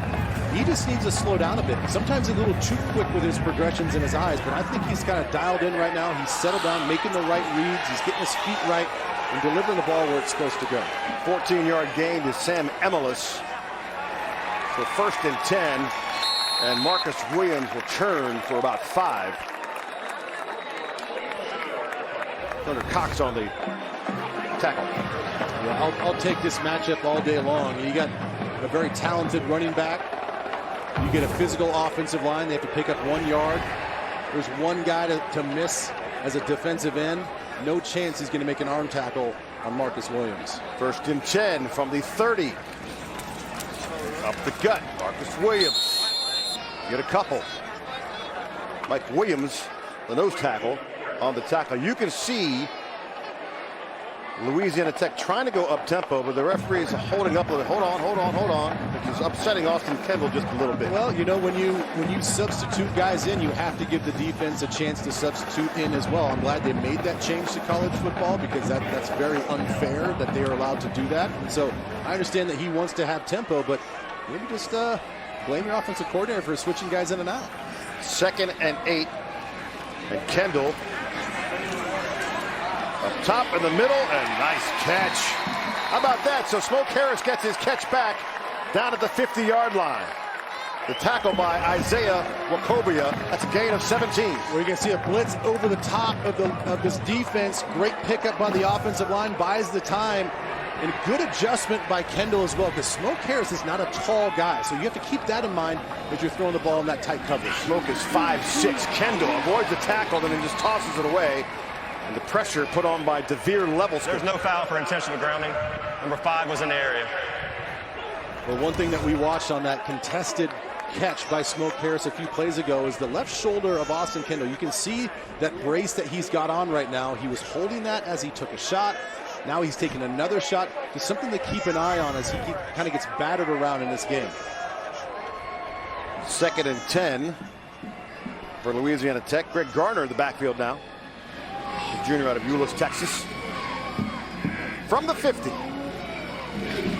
he just needs to slow down a bit. Sometimes he's a little too quick with his progressions in his eyes, but I think he's kind of dialed in right now. He's settled down, making the right reads. He's getting his feet right and delivering the ball where it's supposed to go. 14-yard gain to Sam Emilus for 1st and 10, and Marcus Williams will churn for about 5. Under Cox on the tackle. Yeah, I'll take this matchup all day long. You got a very talented running back. You get a physical offensive line. They have to pick up 1 yard. There's one guy to miss as a defensive end. No chance he's going to make an arm tackle on Marcus Williams. 1st and 10 from the 30. Up the gut, Marcus Williams. Get a couple. Mike Williams, the nose tackle, on the tackle. You can see Louisiana Tech trying to go up tempo, but the referee is holding up with it. Hold on, which is upsetting Austin Kendall just a little bit. Well, when you substitute guys in, you have to give the defense a chance to substitute in as well. I'm glad they made that change to college football, because that's very unfair that they are allowed to do that. And so I understand that he wants to have tempo, but maybe just blame your offensive coordinator for switching guys in and out. 2nd and 8, and Kendall up top in the middle, and nice catch. How about that? So Smoke Harris gets his catch back down at the 50-yard line. The tackle by Isaiah Wacobia. That's a gain of 17. We're going to see a blitz over the top of this defense. Great pickup by the offensive line, buys the time, and good adjustment by Kendall as well, because Smoke Harris is not a tall guy, so you have to keep that in mind as you're throwing the ball in that tight coverage. Smoke is 5'6". Kendall avoids the tackle and then just tosses it away. And the pressure put on by DeVere Levels. There's no foul for intentional grounding. Number 5 was in the area. Well, one thing that we watched on that contested catch by Smoke Harris a few plays ago is the left shoulder of Austin Kendall. You can see that brace that he's got on right now. He was holding that as he took a shot. Now he's taking another shot. Just something to keep an eye on as he kind of gets battered around in this game. 2nd and 10 for Louisiana Tech. Greg Garner in the backfield now. The junior out of Euless, Texas. From the 50.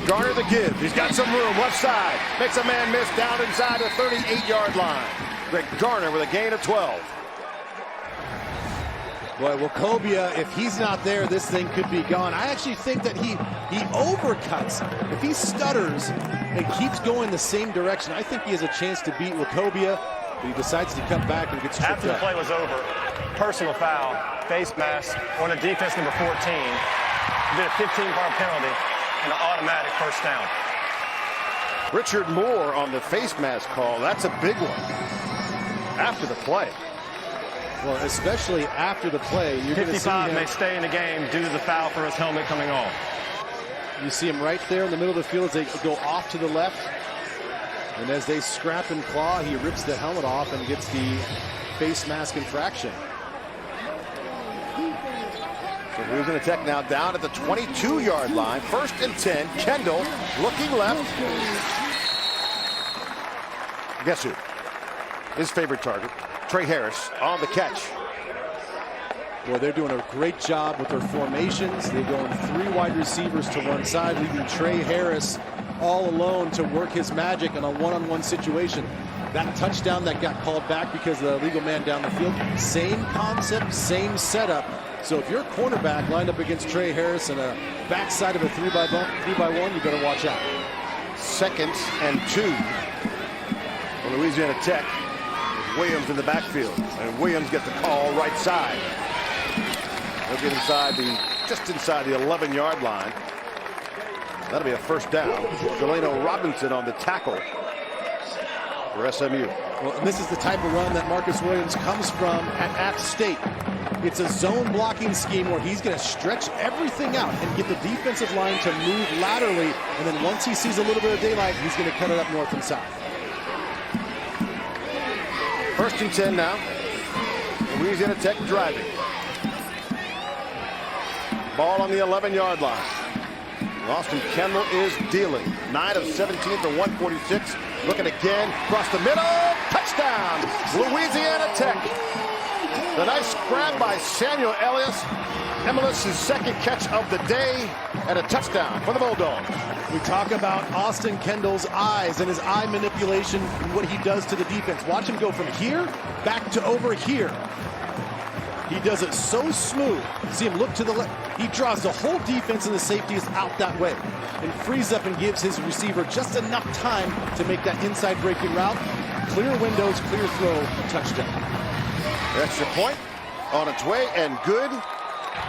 Garner the give. He's got some room. Left side. Makes a man miss down inside the 38-yard line. Greg Garner with a gain of 12. Boy, Wachovia, if he's not there, this thing could be gone. I actually think that he overcuts. If he stutters and keeps going the same direction, I think he has a chance to beat Wachovia. But he decides to cut back and gets tripped After the up. play was over, personal foul, face mask on the defense number 14. Did a 15-yard penalty and an automatic first down. Richard Moore on the face mask call. That's a big one. After the play. Well, especially after the play, you're going to see 55 him. may stay in the game due to the foul for his helmet coming off. You see him right there in the middle of the field as they go off to the left. And as they scrap and claw, he rips the helmet off and gets the face mask infraction. So Louisiana Tech now down at the 22-yard line. 1st and 10. Kendall looking left. Guess who? His favorite target. Trey Harris on the catch. Well, they're doing a great job with their formations. They're going 3 wide receivers to one side, leaving Trey Harris all alone to work his magic in a one-on-one situation. That touchdown that got called back because of the illegal man down the field, same concept, same setup. So if you're a cornerback lined up against Trey Harris and a backside of a 3-by-1, you better watch out. 2nd and 2 for Louisiana Tech. Williams in the backfield, and Williams gets the call right side. They'll get just inside the 11-yard line. That'll be a first down. Delano Robinson on the tackle for SMU. Well, and this is the type of run that Marcus Williams comes from at App State. It's a zone blocking scheme where he's going to stretch everything out and get the defensive line to move laterally, and then once he sees a little bit of daylight, he's going to cut it up north and south. 1st and 10 now. Louisiana Tech driving. Ball on the 11-yard line. Austin Kendall is dealing. 9 of 17 for 146. Looking again. Across the middle. Touchdown. Louisiana Tech. The nice grab by Samuel Elias. Emilis' 2nd catch of the day and a touchdown for the Bulldogs. We talk about Austin Kendall's eyes and his eye manipulation and what he does to the defense. Watch him go from here back to over here. He does it so smooth. See him look to the left. He draws the whole defense and the safeties out that way and frees up and gives his receiver just enough time to make that inside breaking route. Clear windows, clear throw, touchdown. Extra point on its way and good.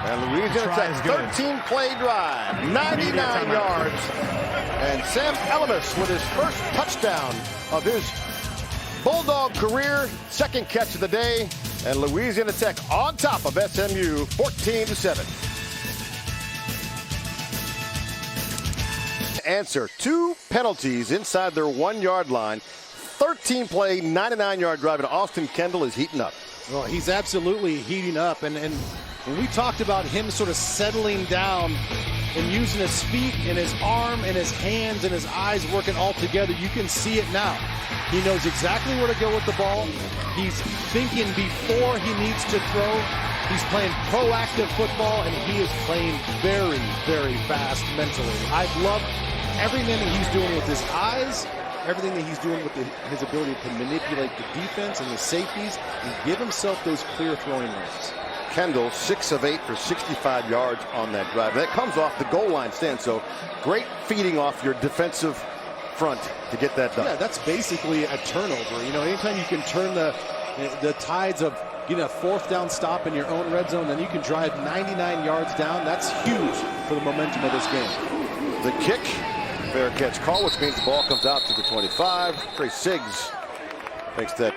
And Louisiana Tech 13-play drive, 99 yards. And Sam Elamis with his first touchdown of his Bulldog career, 2nd catch of the day. And Louisiana Tech on top of SMU, 14-7. Answer 2 penalties inside their 1-yard line. 13-play, 99-yard drive, and Austin Kendall is heating up. Well, he's absolutely heating up, and when we talked about him sort of settling down and using his feet and his arm and his hands and his eyes working all together, you can see it now. He knows exactly where to go with the ball. He's thinking before he needs to throw. He's playing proactive football, and he is playing very, very fast mentally. I've loved everything that he's doing with his eyes, everything that he's doing with his ability to manipulate the defense and the safeties and give himself those clear throwing lanes. Kendall, 6 of 8 for 65 yards on that drive. That comes off the goal line stand, so great feeding off your defensive front to get that done. Yeah, that's basically a turnover. You know, anytime you can turn the tides of getting a 4th down stop in your own red zone, then you can drive 99 yards down. That's huge for the momentum of this game. The kick, fair catch call, which means the ball comes out to the 25. Trey Siggs makes that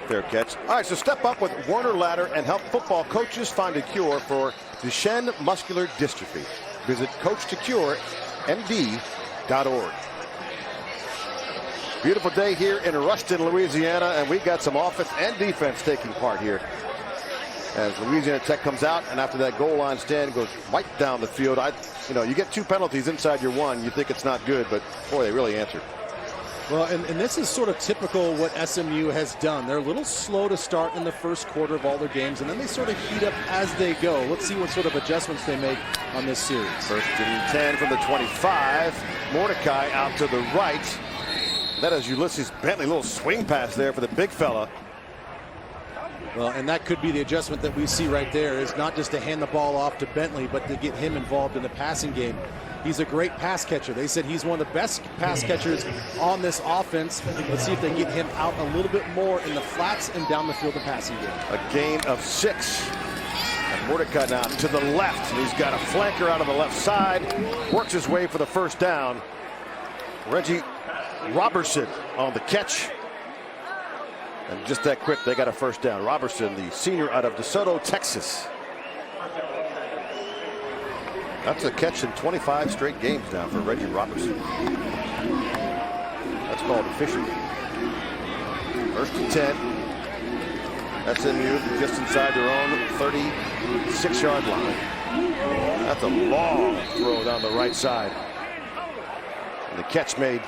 fair catch. All right, so step up with Werner Ladder and help football coaches find a cure for Duchenne muscular dystrophy. Visit CoachToCureMD.org. Beautiful day here in Ruston, Louisiana, and we got some offense and defense taking part here. As Louisiana Tech comes out, and after that goal line stand goes right down the field. You get 2 penalties inside your 1. You think it's not good, but boy, they really answered. Well, and this is sort of typical what SMU has done. They're a little slow to start in the first quarter of all their games, and then they sort of heat up as they go. Let's see what sort of adjustments they make on this series. 1st and 10 from the 25. Mordecai out to the right. That is Ulysses Bentley. A little swing pass there for the big fella. Well, and that could be the adjustment that we see right there, is not just to hand the ball off to Bentley, but to get him involved in the passing game. He's a great pass catcher. They said he's one of the best pass catchers on this offense. Let's see if they get him out a little bit more in the flats and down the field in the passing game. A gain of 6. And Mordecai now to the left. And he's got a flanker out of the left side. Works his way for the first down. Reggie Robertson on the catch. And just that quick, they got a first down. Robertson, the senior out of DeSoto, Texas. That's a catch in 25 straight games now for Reggie Robertson. That's called efficient. 1st and 10. SMU just inside their own 36-yard line. That's a long throw down the right side. And the catch made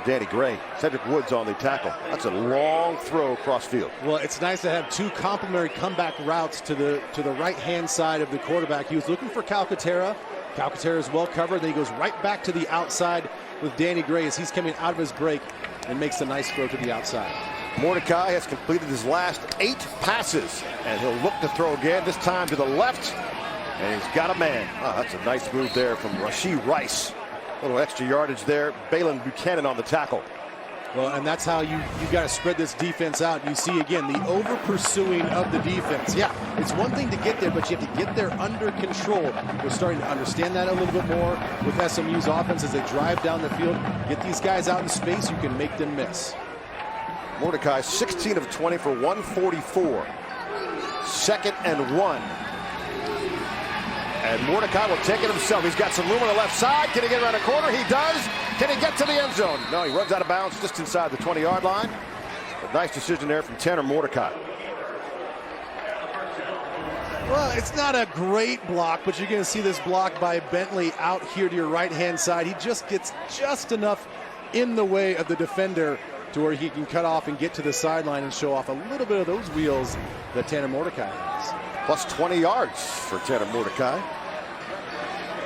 Danny Gray. Cedric Woods on the tackle. That's a long throw across field. Well, it's nice to have 2 complementary comeback routes to the right-hand side of the quarterback. He was looking for Calcaterra. Calcaterra is well covered. Then he goes right back to the outside with Danny Gray as he's coming out of his break and makes a nice throw to the outside. Mordecai has completed his last 8 passes, and he'll look to throw again, this time to the left, and he's got a man. Oh, that's a nice move there from Rashee Rice. A little extra yardage there. Balin Buchanan on the tackle. Well, and that's how you got to spread this defense out. You see, again, the over-pursuing of the defense. Yeah, it's one thing to get there, but you have to get there under control. We're starting to understand that a little bit more with SMU's offense as they drive down the field. Get these guys out in space, you can make them miss. Mordecai 16 of 20 for 144. 2nd and 1. And Mordecai will take it himself. He's got some room on the left side. Can he get around the corner? He does. Can he get to the end zone? No, he runs out of bounds just inside the 20-yard line. A nice decision there from Tanner Mordecai. Well, it's not a great block, but you're going to see this block by Bentley out here to your right-hand side. He just gets just enough in the way of the defender to where he can cut off and get to the sideline and show off a little bit of those wheels that Tanner Mordecai has. Plus 20 yards for Tanner Mordecai.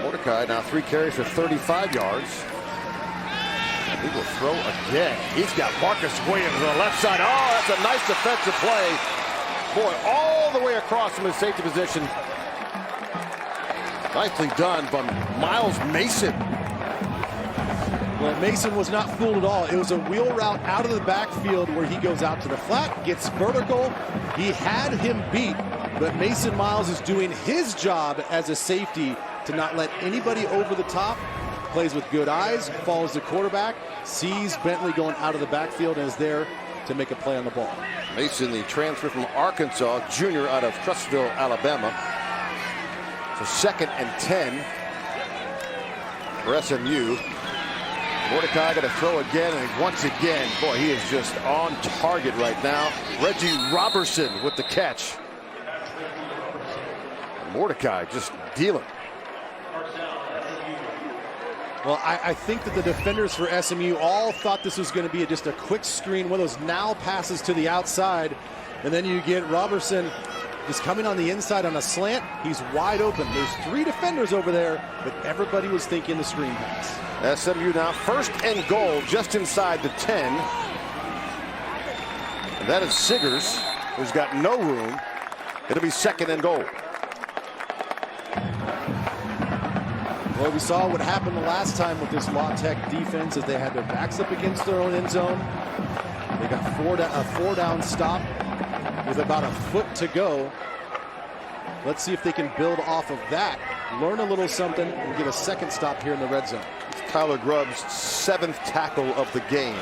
Mordecai now 3 carries for 35 yards. And he will throw again. He's got Marcus Williams on the left side. Oh, that's a nice defensive play. Boy, all the way across from his safety position. Nicely done from Miles Mason. Well, Mason was not fooled at all. It was a wheel route out of the backfield where he goes out to the flat, gets vertical. He had him beat, but Mason Miles is doing his job as a safety to not let anybody over the top. Plays with good eyes, follows the quarterback, sees Bentley going out of the backfield and is there to make a play on the ball. Mason, the transfer from Arkansas, junior out of Trussville, Alabama. So 2nd and 10 for SMU. Mordecai got to throw again, and once again, boy, he is just on target right now. Reggie Robertson with the catch. Mordecai just dealing. Well, I think that the defenders for SMU all thought this was going to be just a quick screen, one of those now passes to the outside, and then you get Robertson just coming on the inside on a slant. He's wide open. There's 3 defenders over there, but everybody was thinking the screen pass. SMU now 1st and goal just inside the 10. And that is Siggers, who's got no room. It'll be 2nd and goal. Well, we saw what happened the last time with this La Tech defense as they had their backs up against their own end zone. They got a 4-down stop with about a foot to go. Let's see if they can build off of that, learn a little something, and get a 2nd stop here in the red zone. Tyler Grubb's 7th tackle of the game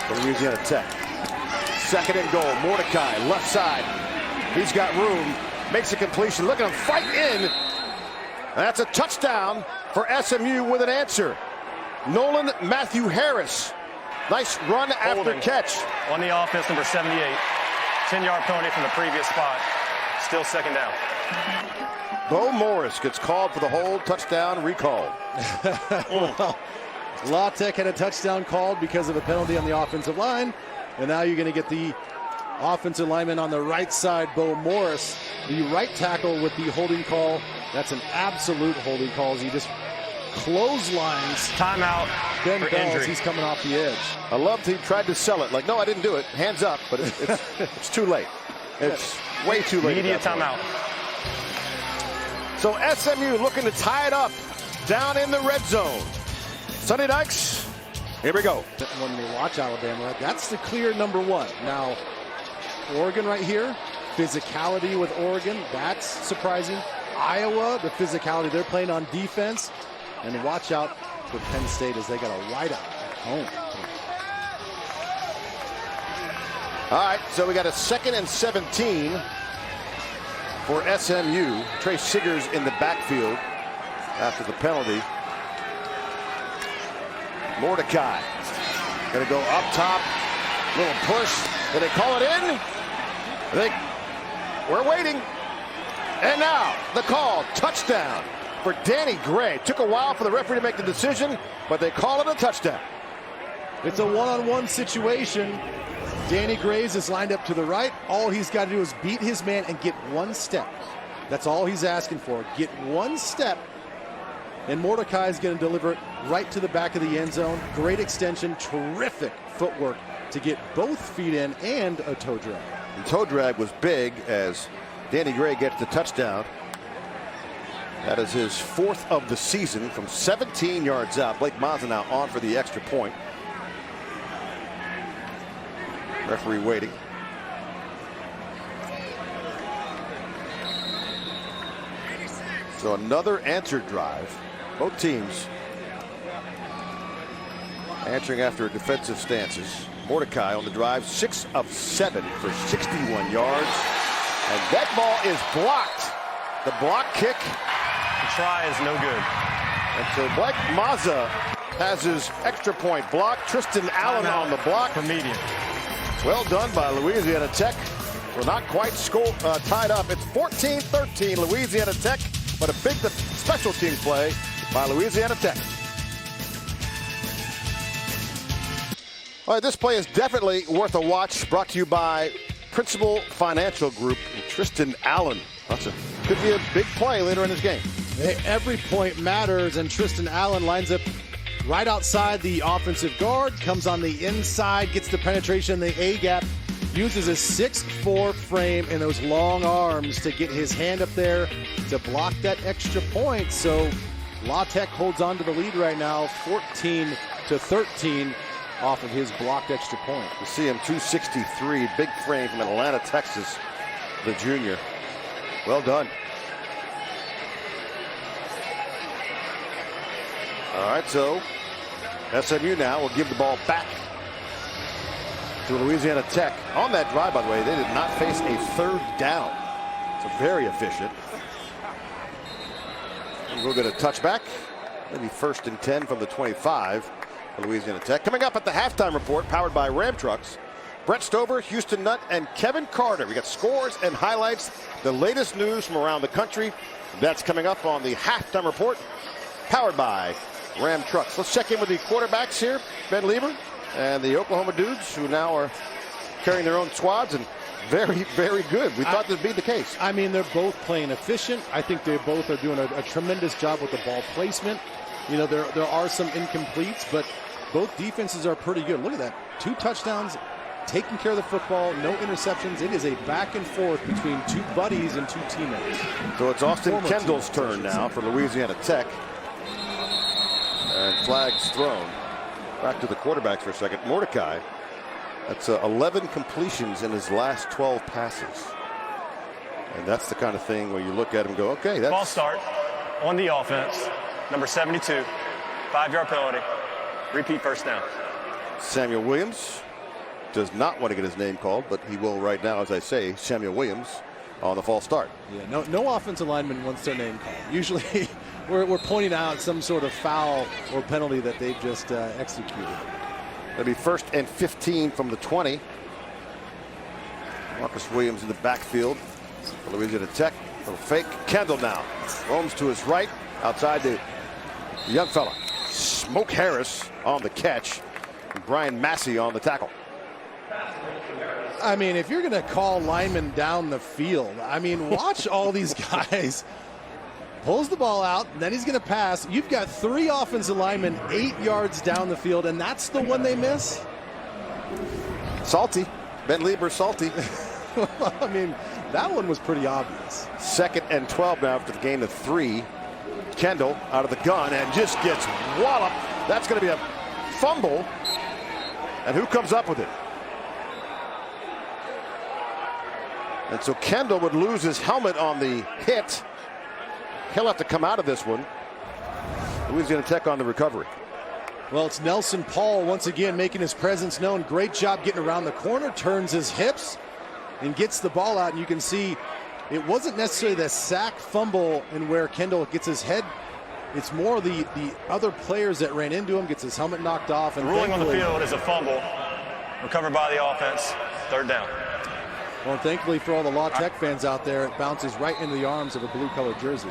for Louisiana Tech. 2nd and goal. Mordecai, left side. He's got room. Makes a completion. Look at him fight in. That's a touchdown for SMU with an answer. Nolan Matthew Harris Nice run after catch. On the offense, number 78. 10-yard penalty from the previous spot. Still second down. Bo Morris gets called for the hold. Touchdown recalled. Well, La Tech had a touchdown called because of a penalty on the offensive line. And now you're going to get the offensive lineman on the right side, Bo Morris, the right tackle with the holding call. That's an absolute holding call as he just clotheslines. Timeout Ben for Bells, injury. he's coming off the edge. I loved he tried to sell it. Like, no, I didn't do it. Hands up. But it's too late. It's way too late. Immediate timeout. So SMU looking to tie it up down in the red zone. Sonny Dykes, here we go. When we watch Alabama, that's the clear number one. Now, Oregon right here, physicality with Oregon, that's surprising. Iowa, the physicality, they're playing on defense. And watch out for Penn State as they got a wideout at home. All right, so we got a 2nd and 17 for SMU. Trey Siggers in the backfield after the penalty. Mordecai going to go up top. Little push. Did they call it in? We're waiting. And now the call. Touchdown for Danny Gray. Took a while for the referee to make the decision, but they call it a touchdown. It's a one-on-one situation. Danny Graves is lined up to the right. All he's got to do is beat his man and get one step. That's all he's asking for. Get one step. And Mordecai is going to deliver it right to the back of the end zone. Great extension, terrific footwork to get both feet in and a toe drag. The toe drag was big as Danny Gray gets the touchdown. That is his 4th of the season from 17 yards out. Blake Mazza now on for the extra point. Referee waiting. So another answered drive. Both teams answering after defensive stances. Mordecai on the drive, 6 of 7 for 61 yards. And that ball is blocked. The block kick. The try is no good. And so Blake Mazza has his extra point block. Tristan Allen on the block. For medium. Well done by Louisiana Tech. We're not quite tied up. It's 14-13 Louisiana Tech, but a big special teams play by Louisiana Tech. All right, this play is definitely worth a watch. Brought to you by Principal Financial Group and Tristan Allen. Could be a big play later in this game. Every point matters, and Tristan Allen lines up right outside the offensive guard, comes on the inside, gets the penetration in the A-gap, uses his 6'4" frame and those long arms to get his hand up there to block that extra point. So La Tech holds on to the lead right now, 14-13 off of his blocked extra point. You see him 263, big frame from Atlanta, Texas, the junior. Well done. All right, so SMU now will give the ball back to Louisiana Tech. On that drive, by the way, they did not face a 3rd down. So very efficient. And we'll get a touchback. Maybe 1st and 10 from the 25 for Louisiana Tech. Coming up at the halftime report, powered by Ram Trucks, Brett Stover, Houston Nutt, and Kevin Carter. We got scores and highlights, the latest news from around the country. That's coming up on the halftime report, powered by Ram Trucks. Let's check in with the quarterbacks here, Ben Lieber and the Oklahoma dudes, who now are carrying their own squads and very, very good. We thought this would be the case. I mean, they're both playing efficient. I think they both are doing a tremendous job with the ball placement. You know, there are some incompletes, but both defenses are pretty good. Look at that. 2 touchdowns, taking care of the football, no interceptions. It is a back and forth between 2 buddies and 2 teammates. So it's Austin Kendall's turn now for Louisiana Tech. And flags thrown. Back to the quarterbacks for a second. Mordecai, that's 11 completions in his last 12 passes. And that's the kind of thing where you look at him and go, okay, that's... Ball start on the offense. Number 72, 5-yard penalty. Repeat 1st down. Samuel Williams does not want to get his name called, but he will right now, as I say. Samuel Williams on the false start. Yeah, no offensive lineman wants their name called. Usually we're pointing out some sort of foul or penalty that they've just executed. It'll be 1st and 15 from the 20. Marcus Williams in the backfield for Louisiana Tech. Little fake. Kendall now roams to his right, outside the young fella. Smoke Harris on the catch. And Brian Massey on the tackle. I mean, if you're going to call linemen down the field, I mean, watch all these guys. Pulls the ball out, and then he's going to pass. You've got 3 offensive linemen 8 yards down the field, and that's the one they miss? Salty. Ben Lieber salty. I mean, that one was pretty obvious. 2nd and 12 now after the gain of 3. Kendall out of the gun and just gets walloped. That's going to be a fumble. And who comes up with it? And so Kendall would lose his helmet on the hit. He'll have to come out of this one. Louisiana Tech on the recovery. Well, it's Nelson Paul once again making his presence known. Great job getting around the corner, turns his hips, and gets the ball out. And you can see it wasn't necessarily the sack fumble and where Kendall gets his head. It's more the other players that ran into him, gets his helmet knocked off. And the ruling on the field is a fumble, recovered by the offense, 3rd down. Well, thankfully for all the Law Tech fans out there, it bounces right into the arms of a blue-colored jersey.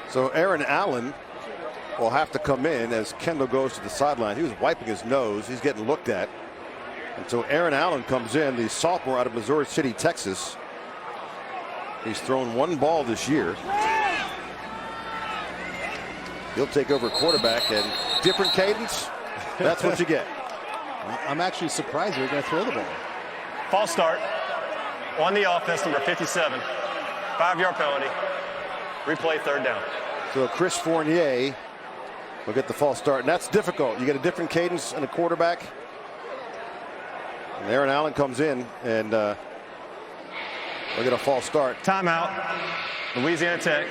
So Aaron Allen will have to come in as Kendall goes to the sideline. He was wiping his nose. He's getting looked at. And so Aaron Allen comes in, the sophomore out of Missouri City, Texas. He's thrown 1 ball this year. He'll take over quarterback, and different cadence. That's what you get. I'm actually surprised they're going to throw the ball. False start on the offense, number 57. 5-yard penalty. Replay, 3rd down. So Chris Fournier will get the false start, and that's difficult. You get a different cadence and a quarterback. And Aaron Allen comes in, and they'll get a false start. Timeout. Louisiana Tech.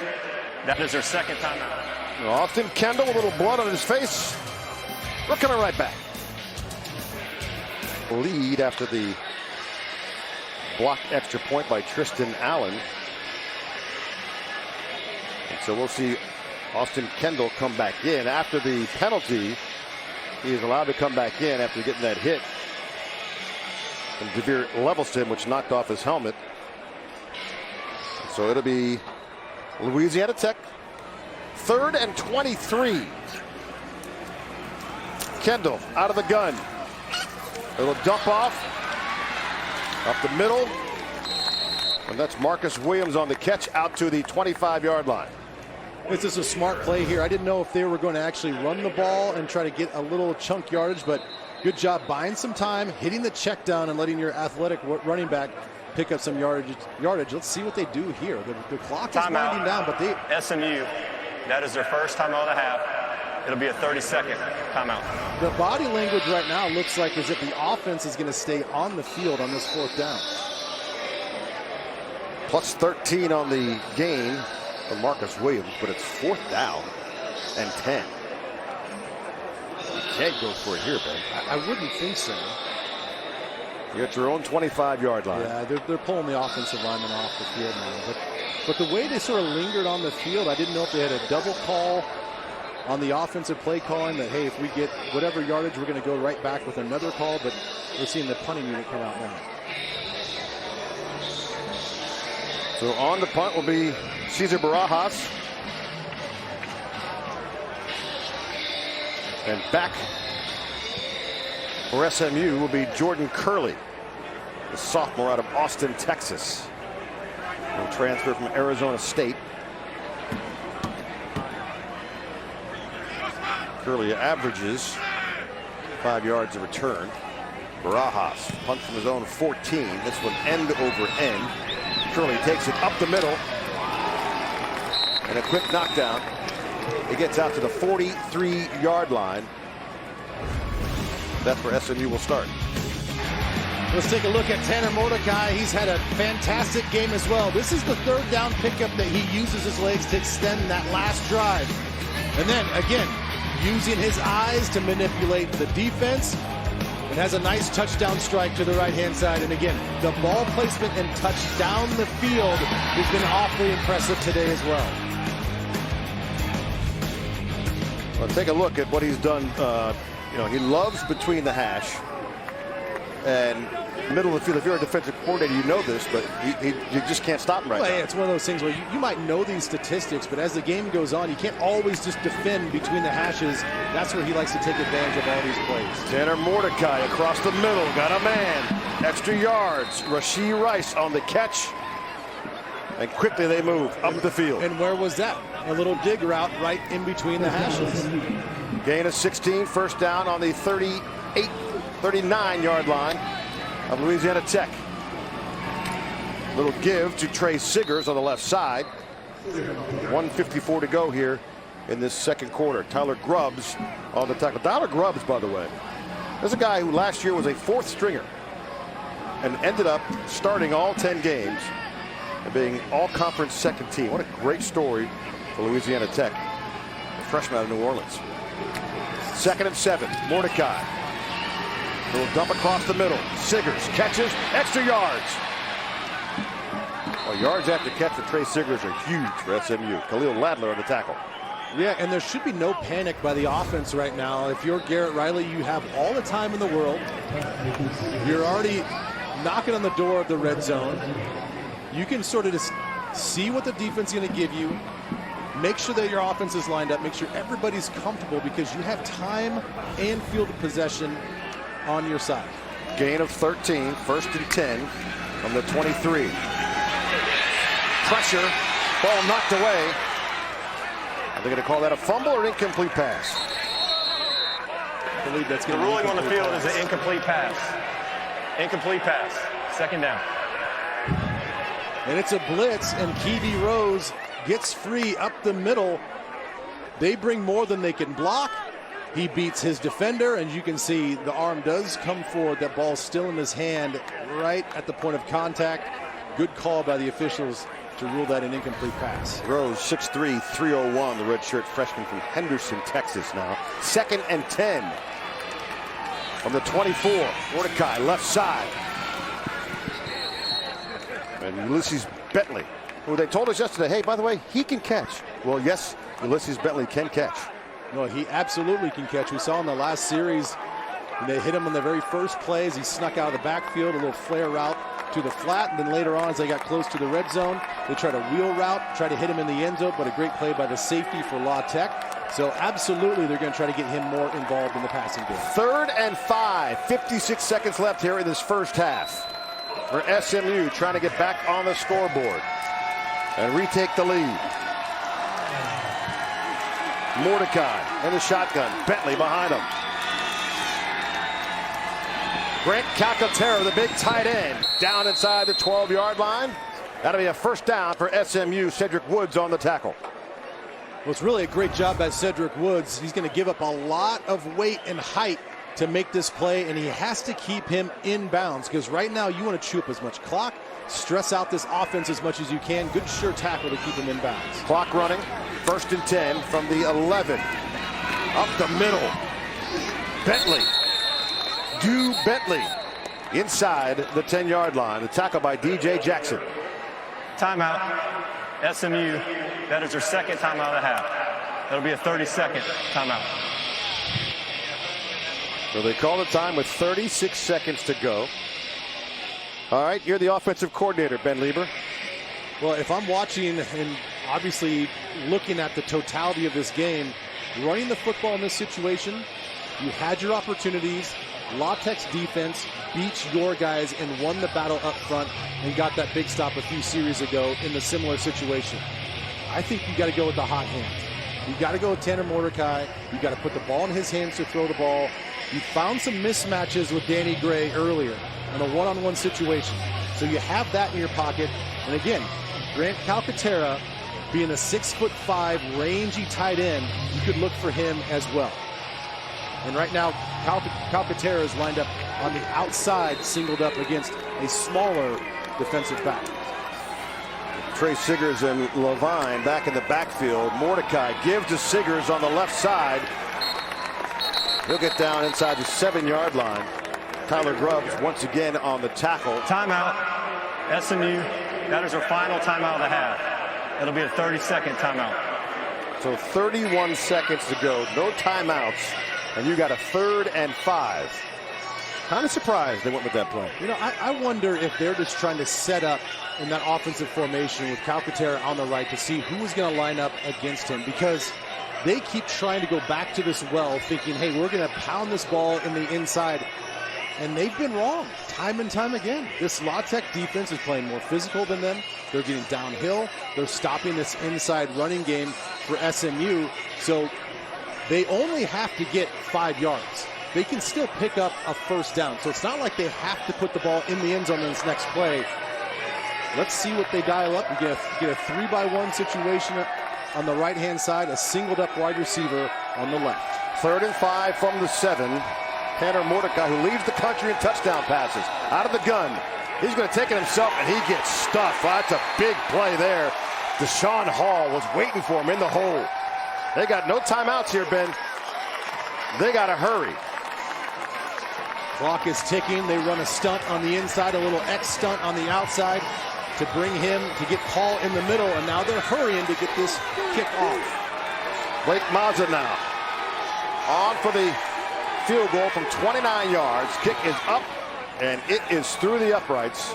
That is their 2nd timeout. Austin Kendall, a little blood on his face. We're coming right back. Lead after the blocked extra point by Tristan Allen. And so we'll see Austin Kendall come back in. After the penalty, he is allowed to come back in after getting that hit from Devere Levelston, which knocked off his helmet. So it'll be Louisiana Tech, 3rd and 23. Kendall out of the gun. Little dump off up the middle, and that's Marcus Williams on the catch out to the 25-yard line. This is a smart play here. I didn't know if they were going to actually run the ball and try to get a little chunk yardage, but good job buying some time, hitting the check down, and letting your athletic running back pick up some yardage. Let's see what they do here. The clock is winding down, but they... SMU, that is their first timeout of the half. It'll be a 30-second timeout. The body language right now looks like as if the offense is going to stay on the field on this 4th down. Plus 13 on the gain for Marcus Williams, but it's 4th down and 10. You can't go for it here, Ben. I wouldn't think so. You're at your own 25-yard line. Yeah, they're pulling the offensive lineman off the field now. But the way they sort of lingered on the field, I didn't know if they had a double call on the offensive play calling that, hey, if we get whatever yardage, we're going to go right back with another call, but we're seeing the punting unit come out now. So on the punt will be Cesar Barajas. And back for SMU will be Jordan Curley, the sophomore out of Austin, Texas. He'll transfer from Arizona State. Curley averages 5 yards a return. Barajas punts from his own 14. This one end over end. Curley takes it up the middle. And a quick knockdown. He gets out to the 43-yard line. That's where SMU will start. Let's take a look at Tanner Mordecai. He's had a fantastic game as well. This is the 3rd down pickup that he uses his legs to extend that last drive. And then, again, using his eyes to manipulate the defense. It has a nice touchdown strike to the right-hand side. And again, the ball placement and touch down the field has been awfully impressive today as well. Well, take a look at what he's done You know, he loves between the hash and middle of the field. If you're a defensive coordinator, you know this, but you just can't stop him right now. Yeah, it's one of those things where you might know these statistics, but as the game goes on, you can't always just defend between the hashes. That's where he likes to take advantage of all these plays. Tanner Mordecai across the middle, got a man. Extra yards. Rashee Rice on the catch. And quickly they move up the field. And where was that? A little dig route right in between the hashes. Gain of 16, first down on the 39-yard line of Louisiana Tech. Little give to Trey Siggers on the left side. 1:54 to go here in this second quarter. Tyler Grubbs on the tackle. Tyler Grubbs, by the way, there's a guy who last year was a fourth stringer and ended up starting all 10 games and being all-conference second team. What a great story for Louisiana Tech. A freshman out of New Orleans. 2nd and 7. Mordecai. Little dump across the middle. Siggers catches, extra yards. Well, yards after catch for Trey Siggers are huge for SMU. Khalil Ladler on the tackle. Yeah, and there should be no panic by the offense right now. If you're Garrett Riley, you have all the time in the world. You're already knocking on the door of the red zone. You can sort of just see what the defense is going to give you. Make sure that your offense is lined up. Make sure everybody's comfortable because you have time and field of possession on your side. Gain of 13, 1st and 10 from the 23. Pressure, ball knocked away. Are they going to call that a fumble or incomplete pass? I believe that's going The to be ruling on the field pass. is an incomplete pass. Incomplete pass. 2nd down. And it's a blitz, and Keevy Rose gets free up the middle. They bring more than they can block. He beats his defender, and you can see the arm does come forward. That ball's still in his hand right at the point of contact. Good call by the officials to rule that an incomplete pass. Rose, 6'3", 301, the redshirt freshman from Henderson, Texas now. 2nd and 10 from the 24. Mordecai, left side. And Ulysses Bentley, who they told us yesterday, hey, by the way, he can catch. Well, yes, Ulysses Bentley can catch. No, he absolutely can catch. We saw in the last series, they hit him on the very first play as he snuck out of the backfield, a little flare route to the flat, and then later on as they got close to the red zone, they tried a wheel route, tried to hit him in the end zone, but a great play by the safety for La Tech. So absolutely they're going to try to get him more involved in the passing game. 3rd and 5, 56 seconds left here in this first half for SMU, trying to get back on the scoreboard and retake the lead. Mordecai in the shotgun. Bentley behind him. Grant Calcaterra, the big tight end, down inside the 12-yard line. That'll be a first down for SMU. Cedric Woods on the tackle. Well, it's really a great job by Cedric Woods. He's going to give up a lot of weight and height to make this play, and he has to keep him in bounds because right now you want to chew up as much clock, stress out this offense as much as you can. Good sure tackle to keep him in bounds. Clock running. 1st and 10 from the 11. Up the middle. Bentley. Bentley inside the 10-yard line. The tackle by DJ Jackson. Timeout. SMU. That is their 2nd timeout of the half. That'll be a 30-second timeout. So they call the time with 36 seconds to go. All right, you're the offensive coordinator, Ben Lieber. Well, if I'm watching and obviously looking at the totality of this game, running the football in this situation, you had your opportunities. La Tech's defense beat your guys and won the battle up front and got that big stop a few series ago in the similar situation. I think you got to go with the hot hand. You got to go with Tanner Mordecai. You got to put the ball in his hands to throw the ball. You found some mismatches with Danny Gray earlier in a one-on-one situation. So you have that in your pocket. And again, Grant Calcaterra being a 6'5" rangy tight end, you could look for him as well. And right now, Calcaterra is lined up on the outside, singled up against a smaller defensive back. Trey Siggers and Levine back in the backfield. Mordecai gives to Siggers on the left side. He'll get down inside the 7-yard line. Tyler Grubbs once again on the tackle. Timeout. SMU. That is our final timeout of the half. It'll be a 30-second timeout. So 31 seconds to go. No timeouts and you got a 3rd and 5. Kind of surprised they went with that play. You know, I wonder if they're just trying to set up in that offensive formation with Calcaterra on the right to see who is going to line up against him, because they keep trying to go back to this well thinking, hey, we're going to pound this ball in the inside. And they've been wrong time and time again. This La Tech defense is playing more physical than them. They're getting downhill. They're stopping this inside running game for SMU. So they only have to get 5 yards. They can still pick up a 1st down. So it's not like they have to put the ball in the end zone in this next play. Let's see what they dial up. You get a 3-by-1 situation on the right-hand side, a singled-up wide receiver on the left. 3rd and 5 from the 7. Tanner Mordecai, who leads the country in touchdown passes, out of the gun. He's going to take it himself, and he gets stuffed. That's a big play there. Deshaun Hall was waiting for him in the hole. They got no timeouts here, Ben. They got to hurry. Clock is ticking. They run a stunt on the inside, a little X stunt on the outside to bring him to get Paul in the middle, and now they're hurrying to get this kick off. Blake Mazza now on for the field goal from 29 yards. Kick is up, and it is through the uprights.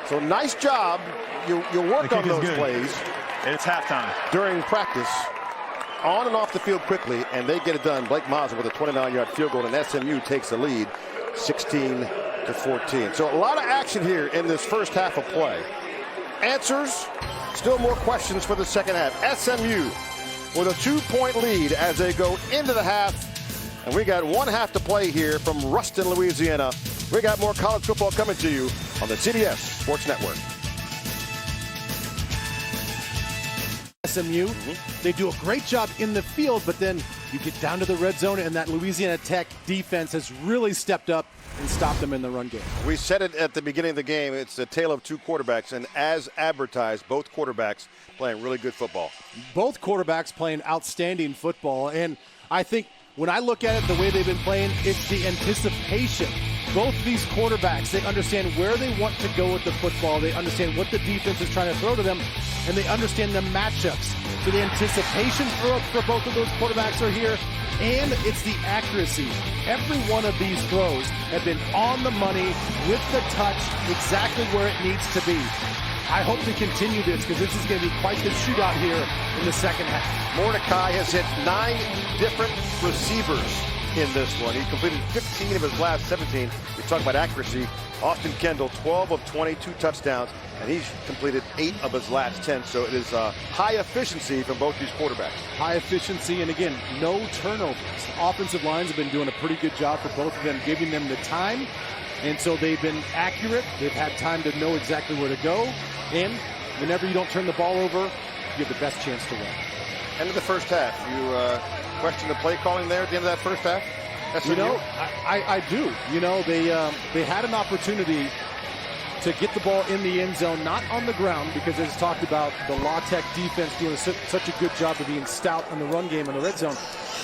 So nice job. You work on those plays. And it's halftime. During practice, on and off the field quickly, and they get it done. Blake Mazza with a 29-yard field goal, and SMU takes the lead 16-14. So a lot of action here in this first half of play. Answers, still more questions for the second half. SMU with a 2-point lead as they go into the half. And we got 1 half to play here from Ruston, Louisiana. We got more college football coming to you on the CBS Sports Network. SMU, they do a great job in the field, but then you get down to the red zone, and that Louisiana Tech defense has really stepped up and stopped them in the run game. We said it at the beginning of the game. It's a tale of 2 quarterbacks, and as advertised, both quarterbacks playing really good football. Both quarterbacks playing outstanding football, and I think when I look at it, the way they've been playing, it's the anticipation. Both these quarterbacks, they understand where they want to go with the football. They understand what the defense is trying to throw to them, and they understand the matchups. So the anticipation for both of those quarterbacks are here, and it's the accuracy. Every one of these throws have been on the money, with the touch, exactly where it needs to be. I hope to continue this, because this is going to be quite the shootout here in the second half. Mordecai has hit 9 different receivers in this one. He completed 15 of his last 17. We talk about accuracy. Austin Kendall, 12 of 22 touchdowns, and he's completed 8 of his last 10. So it is high efficiency from both these quarterbacks. High efficiency, and again, no turnovers. The offensive lines have been doing a pretty good job for both of them, giving them the time. And so they've been accurate. They've had time to know exactly where to go. And whenever you don't turn the ball over, you have the best chance to win. End of the first half. You question the play calling there at the end of that first half? SMU? You know, I do. You know, they had an opportunity to get the ball in the end zone, not on the ground, because as talked about, the La Tech defense doing such a good job of being stout in the run game in the red zone.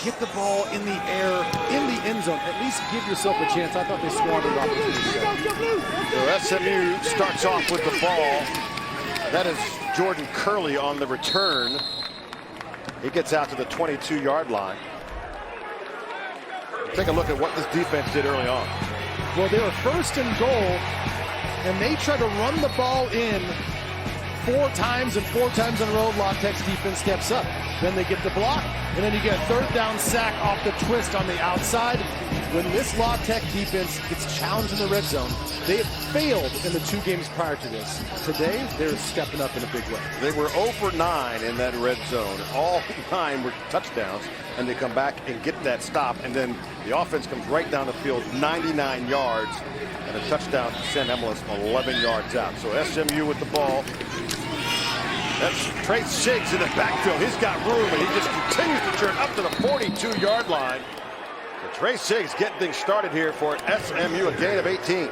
Get the ball in the air, in the end zone. At least give yourself a chance. I thought they squandered opportunities. So SMU starts off with the ball. That is Jordan Curley on the return. He gets out to the 22-yard line. Take a look at what this defense did early on. Well, they were 1st and goal, and they tried to run the ball in 4 times, and 4 times in a row, La Tech's defense steps up. Then they get the block, and then you get a 3rd down sack off the twist on the outside. When this La Tech defense gets challenged in the red zone, they have failed in the 2 games prior to this. Today, they're stepping up in a big way. They were 0 for 9 in that red zone. All 9 were touchdowns, and they come back and get that stop, and then the offense comes right down the field, 99 yards, and a touchdown to send Emilus 11 yards out. So SMU with the ball. That's Trace Shiggs in the backfield. He's got room, and he just continues to turn up to the 42-yard line. So Trace Shiggs getting things started here for SMU, a gain of 18.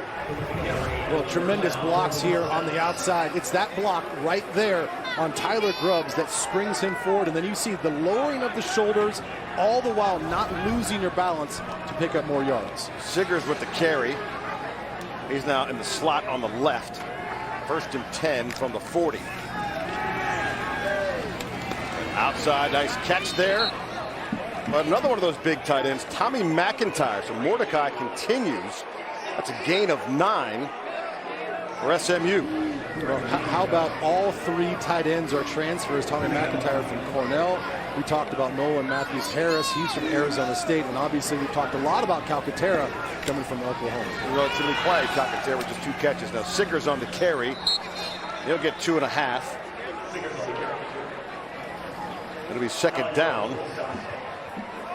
Well, tremendous blocks here on the outside. It's that block right there on Tyler Grubbs that springs him forward, and then you see the lowering of the shoulders, all the while not losing your balance to pick up more yards. Siggers with the carry. He's now in the slot on the left. 1st and 10 from the 40. Outside, nice catch there. Another one of those big tight ends, Tommy McIntyre. So Mordecai continues. That's a gain of 9 for SMU. Well, how about all 3 tight ends are transfers? Tommy McIntyre from Cornell. We talked about Nolan Matthews-Harris. He's from Arizona State. And obviously we talked a lot about Calcaterra coming from Oklahoma. Relatively quiet Calcaterra with just 2 catches. Now Sigger's on the carry. He'll get 2.5. It'll be second down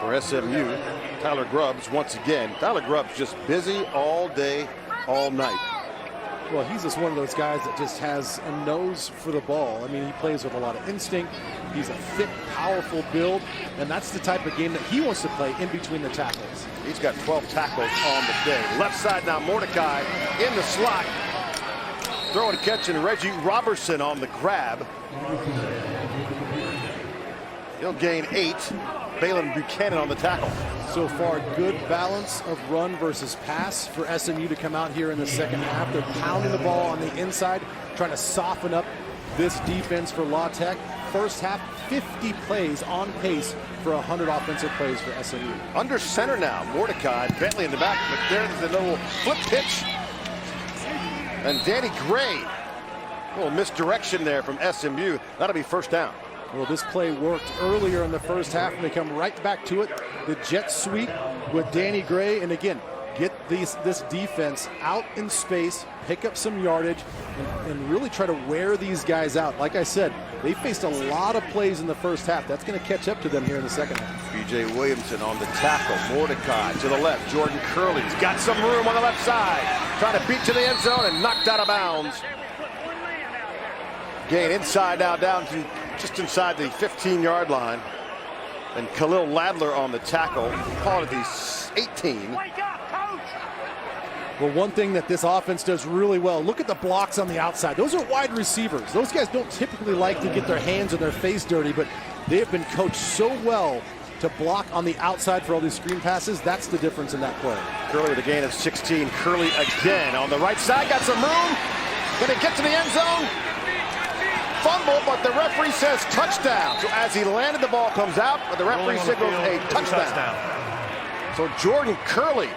for SMU. Tyler Grubbs once again. Tyler Grubbs just busy all day, all night. Well, he's just one of those guys that just has a nose for the ball. I mean, he plays with a lot of instinct. He's a fit, powerful build, and that's the type of game that he wants to play in between the tackles. He's got 12 tackles on the day. Left side now, Mordecai in the slot. Throw and catch, and Reggie Robertson on the grab. He'll gain 8. Balin Buchanan on the tackle. So far, good balance of run versus pass for SMU to come out here in the second half. They're pounding the ball on the inside, trying to soften up this defense for La Tech. First half, 50 plays on pace for 100 offensive plays for SMU. Under center now, Mordecai, Bentley in the back, but there's a little flip pitch. And Danny Gray, a little misdirection there from SMU. That'll be first down. Well, this play worked earlier in the first half, and they come right back to it. The jet sweep with Danny Gray, and again, get this defense out in space, pick up some yardage, and really try to wear these guys out. Like I said, they faced a lot of plays in the first half. That's going to catch up to them here in the second half. B.J. Williamson on the tackle. Mordecai to the left. Jordan Curley's got some room on the left side. Trying to beat to the end zone and knocked out of bounds. Gain inside now, down to just inside the 15-yard line. And Khalil Ladler on the tackle. Call it the 18. Well, one thing that this offense does really well, look at the blocks on the outside. Those are wide receivers. Those guys don't typically like to get their hands or their face dirty, but they have been coached so well to block on the outside for all these screen passes. That's the difference in that play. Curley with a gain of 16. Curley again on the right side. Got some room. Going to get to the end zone. Fumble, but the referee says touchdown. So as he landed, the ball comes out, but the referee signals a touchdown. So Jordan Curley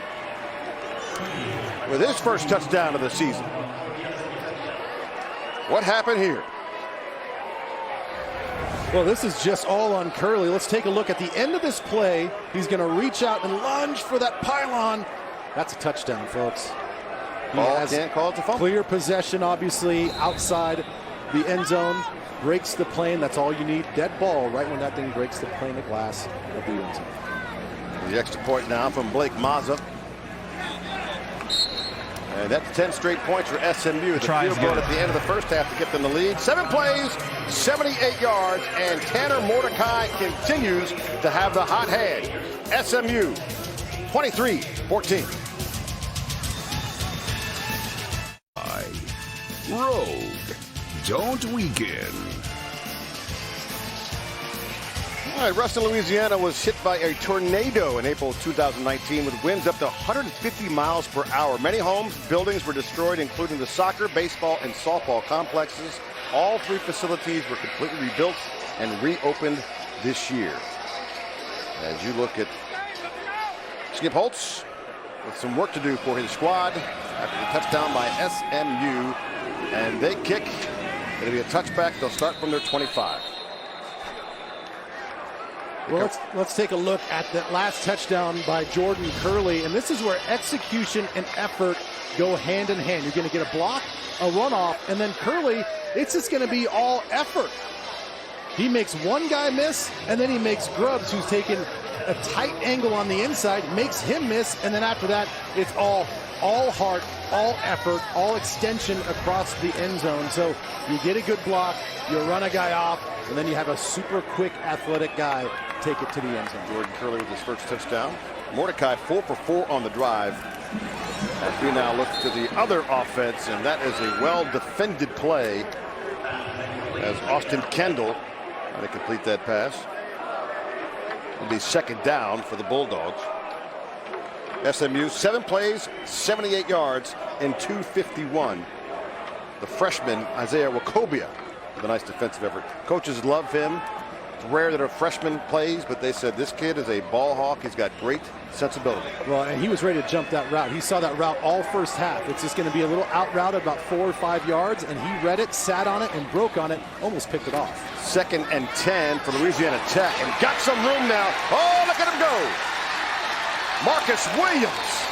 with his first touchdown of the season. What happened here? Well, this is just all on Curley. Let's take a look at the end of this play. He's going to reach out and lunge for that pylon. That's a touchdown, folks. He has can't call it the fumble. Clear possession, obviously, outside the end zone. Breaks the plane. That's all you need. Dead ball right when that thing breaks the plane of glass of the end zone. The extra point now from Blake Mazza. And that's 10 straight points for SMU. The field goal at the end of the first half to get them the lead. 7 plays, 78 yards, and Tanner Mordecai continues to have the hot hand. SMU 23-14. Road. Don't weaken. All right, Ruston, Louisiana was hit by a tornado in April 2019 with winds up to 150 miles per hour. Many homes, buildings were destroyed, including the soccer, baseball, and softball complexes. All 3 facilities were completely rebuilt and reopened this year. As you look at Skip Holtz with some work to do for his squad after the touchdown by SMU, and they kick. It'll be a touchback. They'll start from their 25. Well, let's take a look at that last touchdown by Jordan Curley, and this is where execution and effort go hand in hand. You're going to get a block, a runoff, and then Curley, it's just going to be all effort. He makes one guy miss, and then he makes Grubbs, who's taken a tight angle on the inside, makes him miss, and then after that, it's all heart, all effort, all extension across the end zone. So you get a good block, you run a guy off, and then you have a super quick athletic guy take it to the end zone. Jordan Curley with his first touchdown. Mordecai 4 for 4 on the drive. As we now look to the other offense, and that is a well-defended play as Austin Kendall trying to complete that pass. It'll be second down for the Bulldogs. SMU 7 plays, 78 yards, and 251. The freshman Isaiah Wacobia with a nice defensive effort. Coaches love him. It's rare that a freshman plays, but they said this kid is a ball hawk. He's got great sensibility. Well, and he was ready to jump that route. He saw that route all first half. It's just going to be a little out route about 4 or 5 yards, and he read it, sat on it, and broke on it, almost picked it off. 2nd and 10 for Louisiana Tech, and got some room now. Oh, look at him go. Marcus Williams.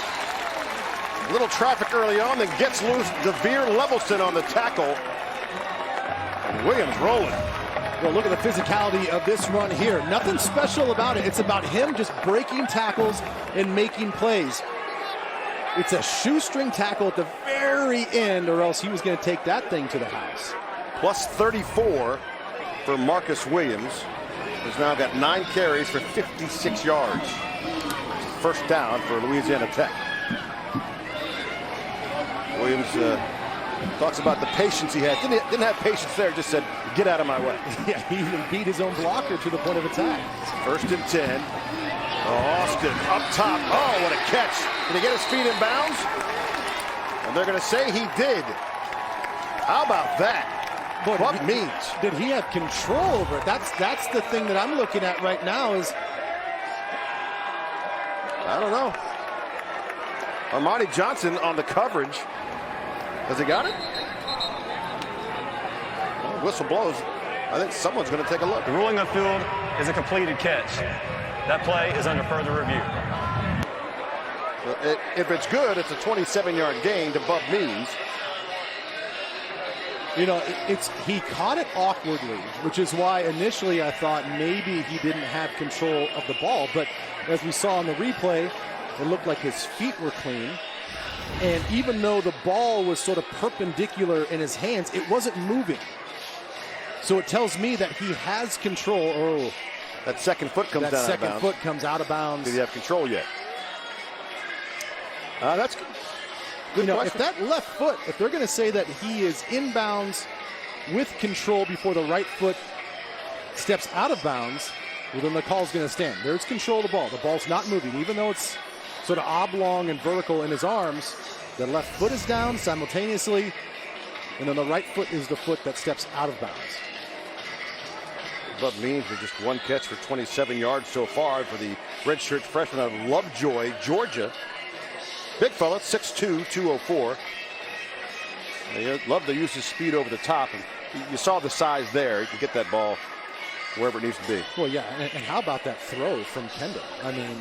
A little traffic early on, then gets loose. DeVere Levelston on the tackle. And Williams rolling. Well, look at the physicality of this run here. Nothing special about it. It's about him just breaking tackles and making plays. It's a shoestring tackle at the very end, or else he was going to take that thing to the house. Plus 34 for Marcus Williams, who's now got 9 carries for 56 yards. First down for Louisiana Tech. Williams talks about the patience he had. Didn't have patience there, just said, get out of my way. Yeah, he even beat his own blocker to the point of attack. 1st and 10. Austin up top. Oh, what a catch. Did he get his feet in bounds? And they're going to say he did. How about that? Boy, what means? Did he have control over it? That's the thing that I'm looking at right now is, I don't know. Armani Johnson on the coverage. Has he got it? Well, whistle blows. I think someone's going to take a look. The ruling on field is a completed catch. That play is under further review. If it's good, it's a 27-yard gain to Bub Means. you know, he caught it awkwardly, which is why initially I thought maybe he didn't have control of the ball. But as we saw on the replay, it looked like his feet were clean. And even though the ball was sort of perpendicular in his hands, it wasn't moving. So it tells me that he has control. Oh, that second foot comes down out of bounds. That second foot comes out of bounds. Did he have control yet? That's good. You know, if that left foot, if they're going to say that he is inbounds with control before the right foot steps out of bounds, well, then the call's going to stand. There's control of the ball. The ball's not moving, even though it's sort of oblong and vertical in his arms. The left foot is down simultaneously, and then the right foot is the foot that steps out of bounds. Bub Means with just one catch for 27 yards so far for the redshirt freshman out of Lovejoy, Georgia. Big fella, 6'2", 204. They love to use his speed over the top. And you saw the size there. He can get that ball wherever it needs to be. Well, yeah, and how about that throw from Kendall? I mean,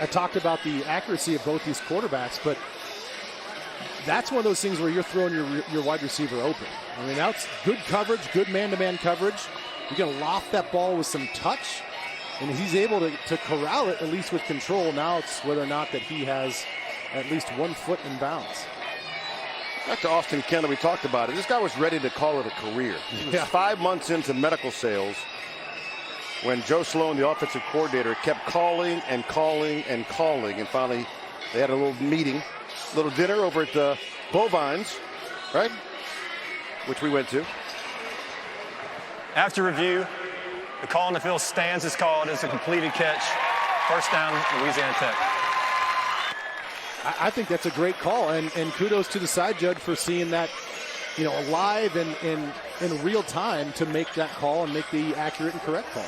I talked about the accuracy of both these quarterbacks, but that's one of those things where you're throwing your wide receiver open. I mean, that's good coverage, good man-to-man coverage. You're going to loft that ball with some touch, and he's able to corral it, at least with control. Now it's whether or not that he has at least 1 foot in bounds. Back to Austin Kendall, we talked about it. This guy was ready to call it a career. He was 5 months into medical sales when Joe Sloan, the offensive coordinator, kept calling and calling and calling, and finally they had a little meeting, a little dinner over at the Bovines, right? Which we went to. After review, the call on the field stands as called. It's a completed catch. First down, Louisiana Tech. I think that's a great call, and kudos to the side judge for seeing that, you know, live and in real time to make that call and make the accurate and correct call.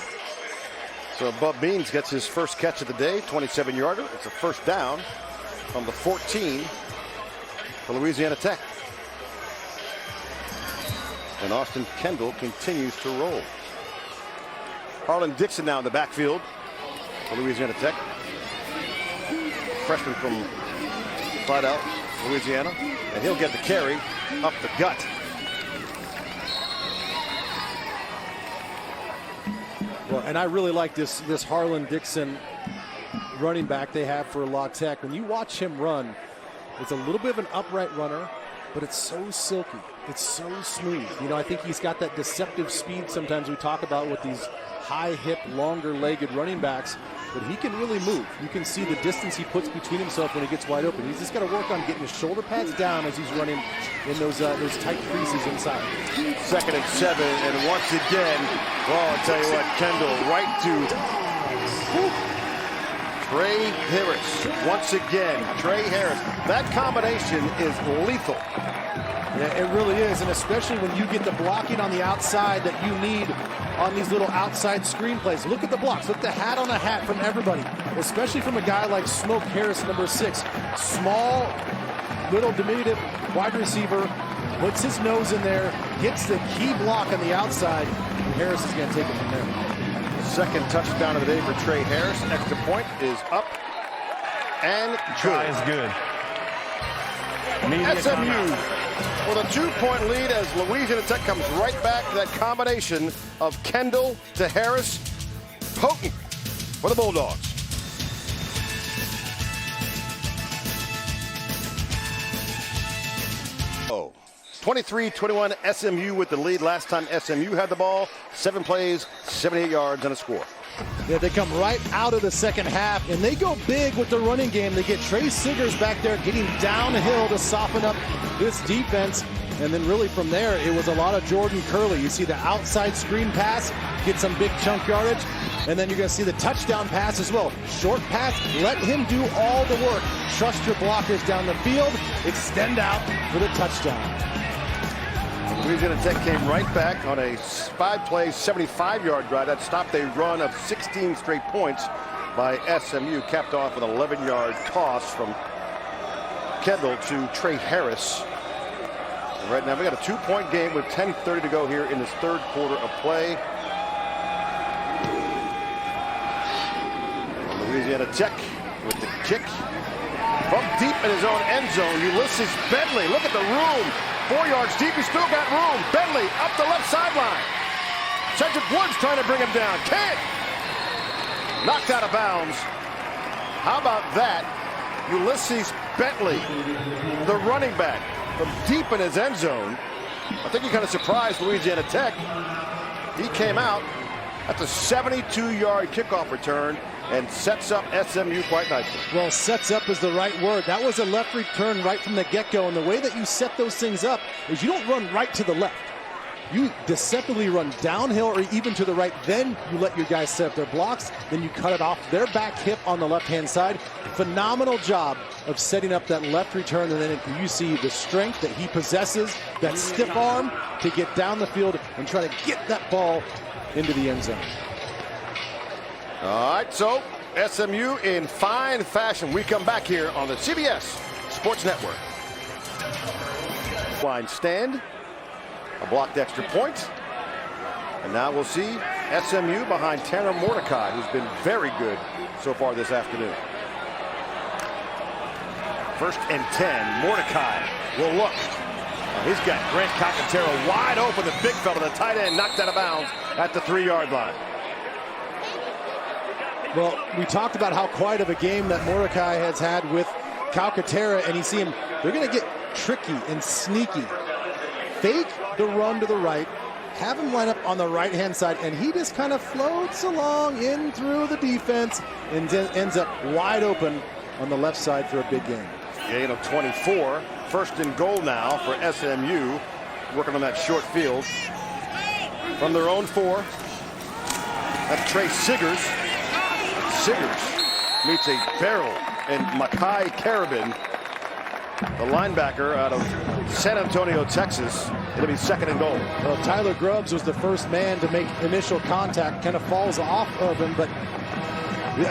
So Bub Means gets his first catch of the day, 27-yarder. It's a first down from the 14 for Louisiana Tech. And Austin Kendall continues to roll. Harlan Dixon now in the backfield for Louisiana Tech. Freshman from Flat Louisiana, and he'll get the carry up the gut. Well, and I really like this Harlan Dixon running back they have for La Tech. When you watch him run, it's a little bit of an upright runner, but it's so silky. It's so smooth. You know, I think he's got that deceptive speed sometimes we talk about with these high hip, longer legged running backs, but he can really move. You can see the distance he puts between himself when he gets wide open. He's just got to work on getting his shoulder pads down as he's running in those tight creases inside. 2nd and 7, and once again, well, I'll tell you what, Kendall right to Trey Harris. Once again, Trey Harris. That combination is lethal. Yeah, it really is, and especially when you get the blocking on the outside that you need on these little outside screen plays. Look at the blocks. Look at the hat on a hat from everybody, especially from a guy like Smoke Harris, number 6. Small, little diminutive wide receiver, puts his nose in there, gets the key block on the outside, and Harris is going to take it from there. Second touchdown of the day for Trey Harris. Extra point is up and Try is good. Immediate SMU timeout. with a 2-point lead as Louisiana Tech comes right back to that combination of Kendall to Harris. Potent for the Bulldogs. Oh, 23-21 SMU with the lead. Last time SMU had the ball, 7 plays, 78 yards and a score. Yeah, they come right out of the second half, and they go big with the running game. They get Trey Siggers back there getting downhill to soften up this defense. And then really from there, it was a lot of Jordan Curley. You see the outside screen pass, get some big chunk yardage, and then you're going to see the touchdown pass as well. Short pass, let him do all the work. Trust your blockers down the field, extend out for the touchdown. Louisiana Tech came right back on a 5-play, 75-yard drive that stopped a run of 16 straight points by SMU, capped off with an 11-yard toss from Kendall to Trey Harris. And right now we got a 2-point game with 10:30 to go here in this third quarter of play. Louisiana Tech with the kick from deep in his own end zone. Ulysses Bentley, look at the room. 4 yards deep, he's still got room. Bentley up the left sideline. Cedric Woods trying to bring him down. Can't. Knocked out of bounds. How about that? Ulysses Bentley, the running back, from deep in his end zone. I think he kind of surprised Louisiana Tech. He came out at the 72-yard kickoff return and sets up SMU quite nicely. Well, sets up is the right word. That was a left return right from the get-go, and the way that you set those things up is you don't run right to the left. You deceptively run downhill or even to the right, then you let your guys set up their blocks, then you cut it off their back hip on the left-hand side. Phenomenal job of setting up that left return, and then you see the strength that he possesses, that stiff arm to get down the field and try to get that ball into the end zone. All right, so SMU in fine fashion. We come back here on the CBS Sports Network. Line stand, a blocked extra point, and now we'll see SMU behind Tanner Mordecai, who's been very good so far this afternoon. 1st and 10. Mordecai will look. He's got Grant Cocatero wide open. The big fella, the tight end, knocked out of bounds at the 3-yard line. Well, we talked about how quiet of a game that Mordecai has had with Calcaterra, and you see him, they're going to get tricky and sneaky. Fake the run to the right, have him line up on the right-hand side, and he just kind of floats along in through the defense and then ends up wide open on the left side for a big game. Gain of 24. 1st and goal now for SMU, working on that short field. From their own 4. That's Trey Siggers. Siggers meets a barrel, and Makai Carabin, the linebacker out of San Antonio, Texas. It'll be 2nd and goal. Well, Tyler Grubbs was the first man to make initial contact, kind of falls off of him, but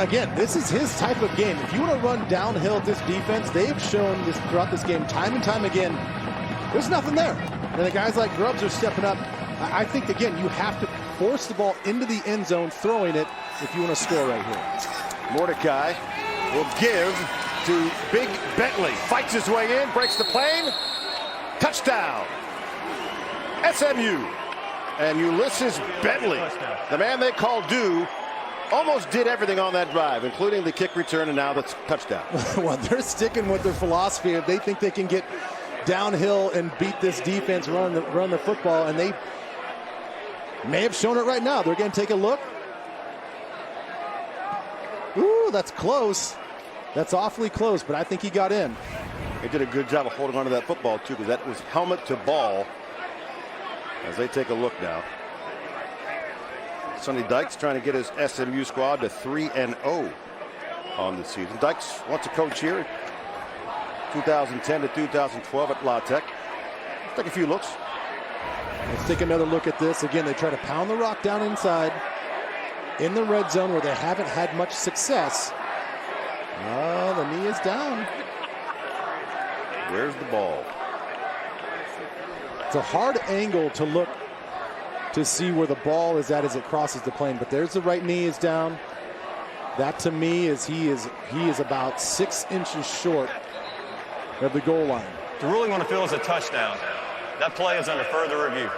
again, this is his type of game. If you want to run downhill at this defense, they've shown this throughout this game time and time again, there's nothing there. And the guys like Grubbs are stepping up. I think, again, you have to force the ball into the end zone, throwing it, if you want to score right here. Mordecai will give to Big Bentley. Fights his way in, breaks the plane. Touchdown. SMU. And Ulysses Bentley, the man they call Dew, almost did everything on that drive, including the kick return and now the touchdown. Well, they're sticking with their philosophy. If they think they can get downhill and beat this defense, run the football, and they may have shown it right now. They're going to take a look. Ooh, that's close. That's awfully close, but I think he got in. They did a good job of holding on to that football, too, because that was helmet to ball. As they take a look now. Sonny Dykes trying to get his SMU squad to 3-0 on the season. Dykes wants to coach here, 2010 to 2012 at La Tech. Take a few looks. Let's take another look at this. Again, they try to pound the rock down inside in the red zone where they haven't had much success. Oh, the knee is down. Where's the ball? It's a hard angle to look to see where the ball is at as it crosses the plane, but there's the right knee is down. That to me is he is about 6 inches short of the goal line. The ruling on the field is a touchdown. That play is under further review.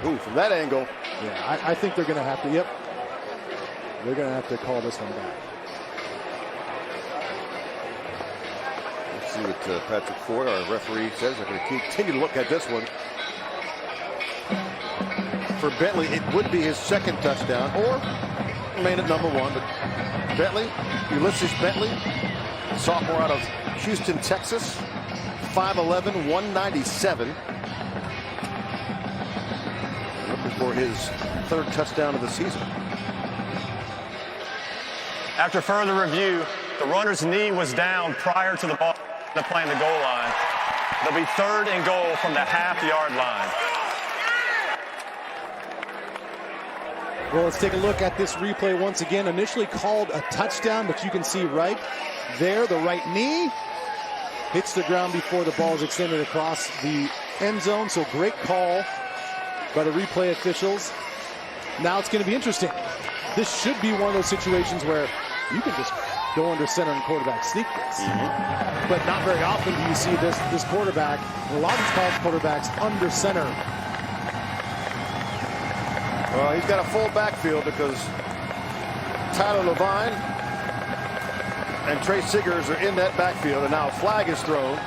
Ooh, from that angle. Yeah, I think they're going to have to, yep. They're going to have to call this one back. Let's see what Patrick Ford, our referee, says. They're going to continue to look at this one. For Bentley, it would be his second touchdown, or remain at number 1. But Bentley, Ulysses Bentley, sophomore out of Houston, Texas, 5'11", 197. Looking for his 3rd touchdown of the season. After further review, the runner's knee was down prior to the ball playing the goal line. They'll be 3rd and goal from the half-yard line. Well, let's take a look at this replay once again. Initially called a touchdown, but you can see right there, the right knee hits the ground before the ball is extended across the end zone. So great call by the replay officials. Now it's going to be interesting. This should be one of those situations where you can just go under center and quarterback sneak this. But not very often do you see this quarterback, a lot of these college quarterbacks, under center. Well, he's got a full backfield because Tyler Levine and Trey Siggers are in that backfield, and now a flag is thrown.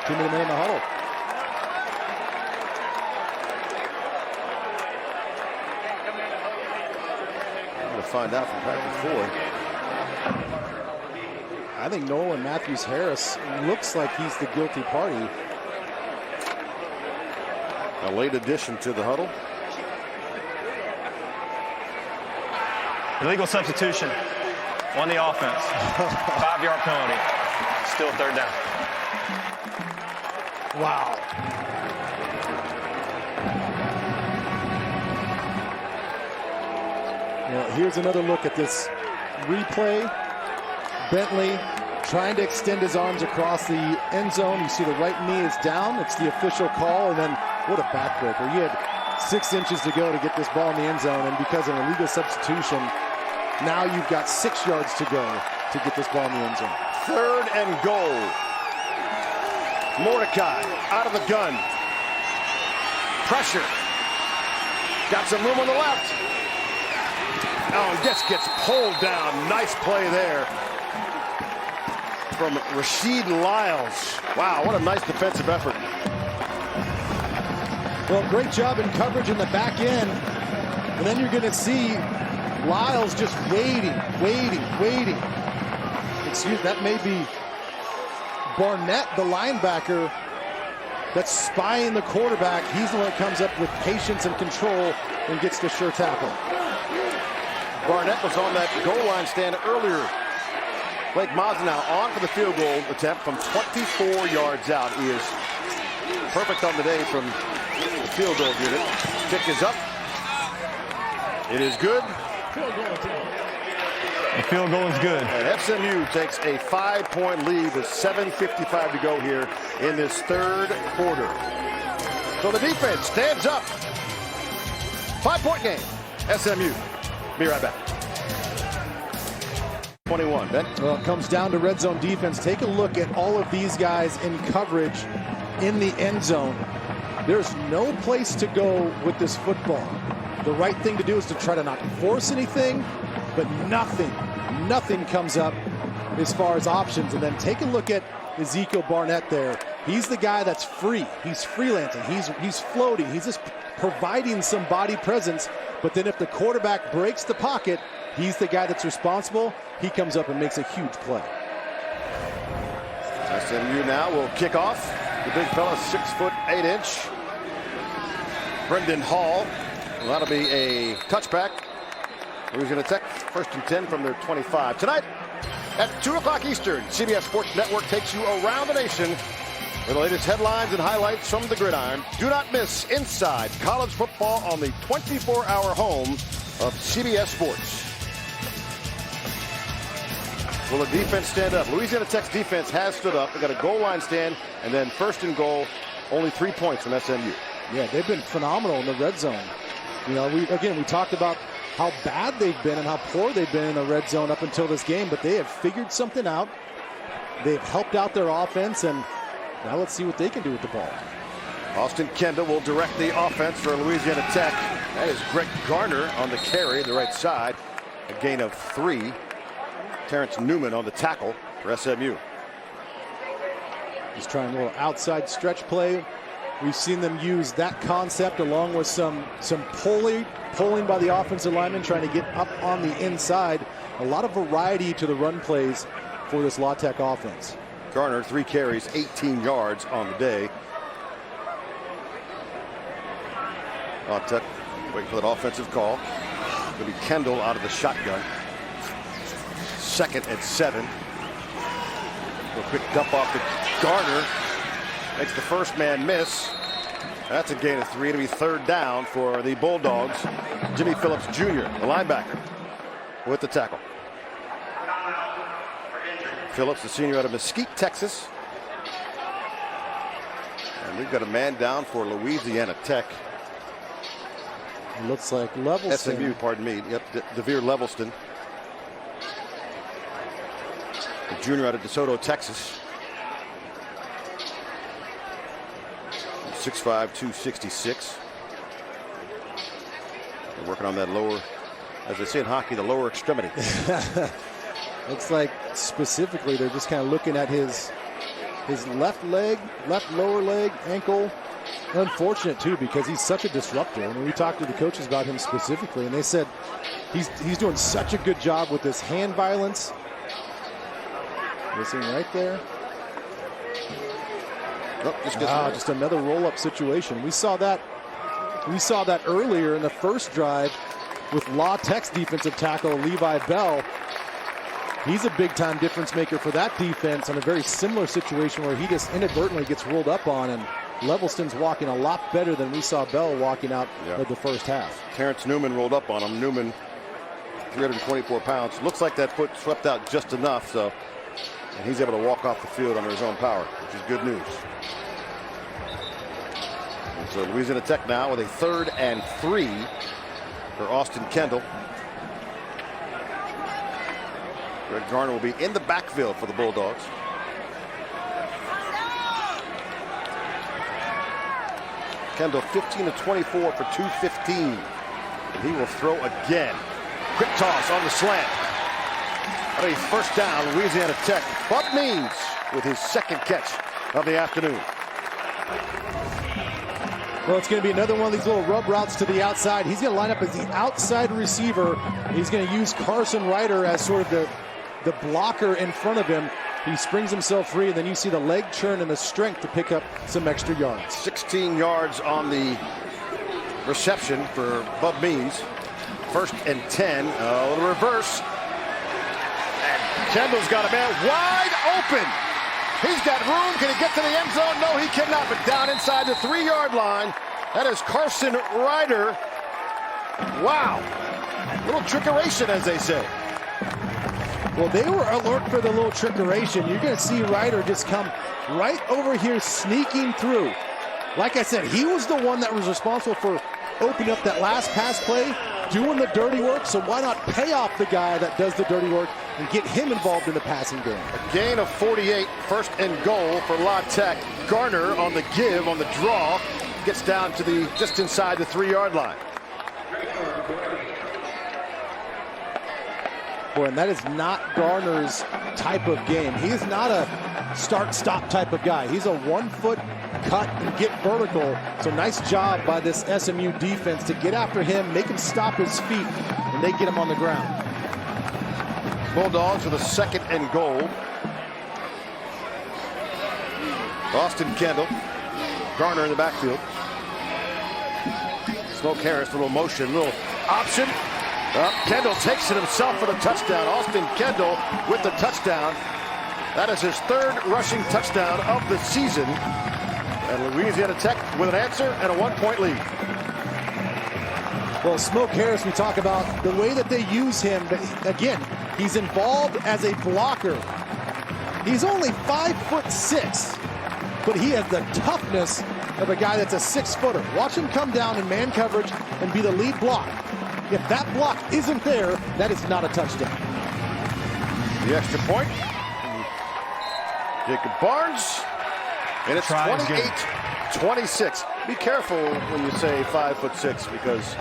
2-minute man in the huddle. I'm going to find out from Patrick Ford. I think Nolan Matthews-Harris looks like he's the guilty party. A late addition to the huddle. Illegal substitution on the offense. 5-yard penalty. Still 3rd down. Wow. Well, here's another look at this replay. Bentley trying to extend his arms across the end zone. You see the right knee is down. It's the official call, and then what a backbreaker. You had 6 inches to go to get this ball in the end zone, and because of an illegal substitution, now you've got 6 yards to go to get this ball in the end zone. 3rd and goal. Mordecai out of the gun. Pressure. Got some room on the left. Oh, and gets pulled down. Nice play there from Rasheed Lyles. Wow, what a nice defensive effort. Well, great job in coverage in the back end. And then you're going to see Lyles just waiting. Excuse me, that may be Barnett, the linebacker, that's spying the quarterback. He's the one that comes up with patience and control and gets the sure tackle. Barnett was on that goal line stand earlier. Blake Mazza now on for the field goal attempt from 24 yards out. He is perfect on the day from the field goal unit. Kick is up. It is good. The field goal is good. And SMU takes a 5-point lead with 7:55 to go here in this 3rd quarter. So the defense stands up. 5-point game. SMU. Be right back. 21. Ben? Well, it comes down to red zone defense. Take a look at all of these guys in coverage in the end zone. There's no place to go with this football. The right thing to do is to try to not force anything, but nothing comes up as far as options. And then take a look at Ezekiel Barnett there. He's the guy that's free. He's freelancing. He's floating. He's just providing some body presence. But then if the quarterback breaks the pocket, he's the guy that's responsible. He comes up and makes a huge play. SMU now will kick off. The big fella, 6'8". Brendan Hall. Well, that'll be a touchback. Louisiana Tech, 1st and 10 from their 25. Tonight at 2 o'clock Eastern, CBS Sports Network takes you around the nation For the latest headlines and highlights from the gridiron, do not miss Inside College Football on the 24-hour home of CBS Sports. Will the defense stand up? Louisiana Tech's defense has stood up. They got a goal line stand, and then first and goal, only 3 points from SMU. Yeah, they've been phenomenal in the red zone. You know, we talked about how bad they've been and how poor they've been in the red zone up until this game, but they have figured something out. They've helped out their offense, and now let's see what they can do with the ball. Austin Kendall will direct the offense for Louisiana Tech. That is Greg Garner on the carry, the right side. A gain of 3. Terrence Newman on the tackle for SMU. He's trying a little outside stretch play. We've seen them use that concept along with some pulling by the offensive lineman, trying to get up on the inside. A lot of variety to the run plays for this La Tech offense. Garner, 3 carries, 18 yards on the day. La Tech waiting for that offensive call. It'll be Kendall out of the shotgun. 2nd and 7. A quick dump off to Garner. Makes the first man miss. That's a gain of 3. It'll be 3rd down for the Bulldogs. Jimmy Phillips Jr., the linebacker, with the tackle. Phillips, the senior out of Mesquite, Texas. And we've got a man down for Louisiana Tech. It looks like Levelston. SMU, pardon me. Yep, Devere Levelston. The junior out of DeSoto, Texas. 6'5", 266. They're working on that lower, as they say in hockey, the lower extremity. Looks like specifically they're just kind of looking at his left leg, left lower leg, ankle. Unfortunate too, because he's such a disruptor. I mean, we talked to the coaches about him specifically, and they said he's doing such a good job with this hand violence. Missing right there. Nope, just another roll-up situation. We saw that earlier in the first drive with La Tech's defensive tackle Levi Bell. He's a big-time difference maker for that defense on a very similar situation where he just inadvertently gets rolled up on, and Levelston's walking a lot better than we saw Bell walking out of the first half. Terrence Newman rolled up on him. Newman, 324 pounds. Looks like that foot swept out just enough, so, and he's able to walk off the field under his own power, which is good news. And so Louisiana Tech now with a 3rd and 3 for Austin Kendall. Greg Garner will be in the backfield for the Bulldogs. Kendall 15 of 24 for 215. And he will throw again. Quick toss on the slant. A 1st down, Louisiana Tech. Bub Means with his 2nd catch of the afternoon. Well, it's going to be another one of these little rub routes to the outside. He's going to line up as the outside receiver. He's going to use Carson Ryder as sort of the blocker in front of him. He springs himself free, and then you see the leg churn and the strength to pick up some extra yards. 16 yards on the reception for Bub Means. 1st and 10. A little reverse. And Kendall's got a man wide open. He's got room. Can he get to the end zone? No, he cannot. But down inside the 3-yard line. That is Carson Ryder. Wow. Little trickeration, as they say. Well, they were alert for the little trickeration. You're going to see Ryder just come right over here, sneaking through. Like I said, he was the one that was responsible for opening up that last pass play, doing the dirty work. So why not pay off the guy that does the dirty work and get him involved in the passing game? A gain of 48, 1st and goal for La Tech. Garner on the give, on the draw, gets down to just inside the 3-yard line. Boy, and that is not Garner's type of game. He is not a start-stop type of guy. He's a 1-foot cut and get vertical. So nice job by this SMU defense to get after him, make him stop his feet, and they get him on the ground. Bulldogs with a 2nd and goal. Austin Kendall. Garner in the backfield. Smoke Harris, a little motion, little option. Kendall takes it himself for the touchdown. Austin Kendall with the touchdown. That is his third rushing touchdown of the season. And Louisiana Tech with an answer and a 1-point lead. Well, Smoke Harris, we talk about the way that they use him. But again, he's involved as a blocker. He's only 5'6", but he has the toughness of a guy that's a 6-footer. Watch him come down in man coverage and be the lead block. If that block isn't there, that is not a touchdown. The extra point. Jacob Barnes. And it's 28-26. Be careful when you say 5'6", because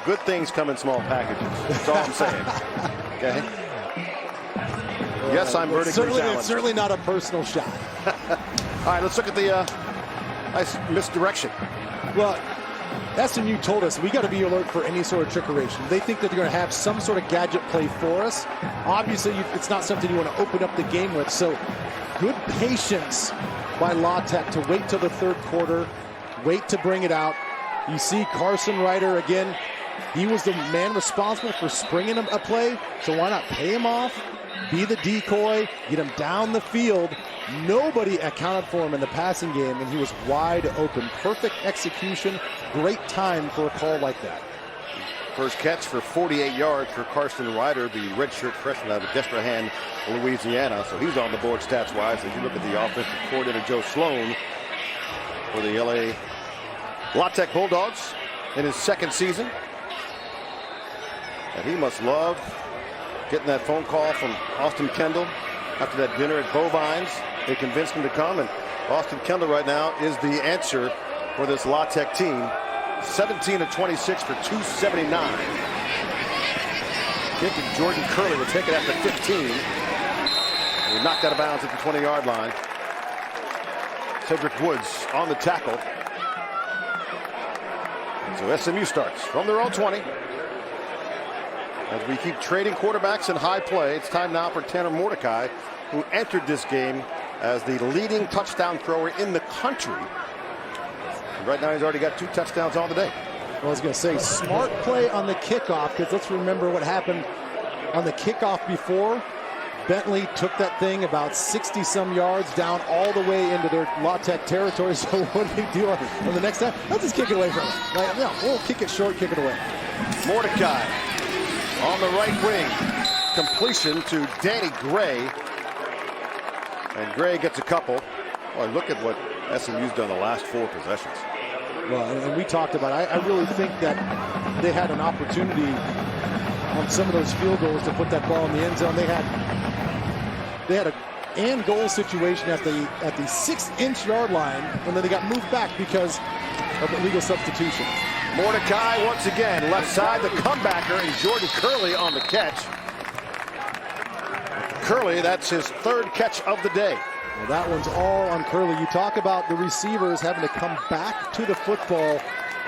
good things come in small packages. That's all I'm saying. Okay. Yes, I'm vertically challenged. It's certainly not a personal shot. All right, let's look at the nice misdirection. Well, SMU told us we got to be alert for any sort of trickeration. They think that they're going to have some sort of gadget play for us. Obviously, it's not something you want to open up the game with. So good patience by La Tech to wait till the third quarter, wait to bring it out. You see Carson Ryder again. He was the man responsible for springing a play, so why not pay him off, be the decoy, get him down the field. Nobody accounted for him in the passing game, and he was wide open. Perfect execution, great time for a call like that. First catch for 48 yards for Carson Ryder, the redshirt freshman out of Destrehan, Louisiana. So he's on the board stats-wise. As you look at the offensive coordinator, Joe Sloan, for the La Tech Bulldogs in his second season. And he must love getting that phone call from Austin Kendall after that dinner at Bovines. They convinced him to come, and Austin Kendall right now is the answer for this La Tech team. 17 of 26 for 279. Kick to Jordan Curley will take it after 15. He knocked out of bounds at the 20-yard line. Cedric Woods on the tackle. And so SMU starts from their own 20. As we keep trading quarterbacks in high play, it's time now for Tanner Mordecai, who entered this game as the leading touchdown thrower in the country. And right now he's already got 2 touchdowns on the day. Well, I was going to say, smart play on the kickoff, because let's remember what happened on the kickoff before. Bentley took that thing about 60-some yards down all the way into their La Tech territory. So what do they do on the next time? Let's just kick it away from them. Like, no, we'll kick it short, kick it away. Mordecai on the right wing. Completion to Danny Gray. And Gray gets a couple. Boy, look at what SMU's done the last 4 possessions. Well, and we talked about it. I really think that they had an opportunity on some of those field goals to put that ball in the end zone. They had a and goal situation at the 6-inch yard line, and then they got moved back because of illegal substitution. Mordecai once again left side, the comebacker, and Jordan Curley on the catch. Curley, that's his 3rd catch of the day. Well, that one's all on Curley. You talk about the receivers having to come back to the football.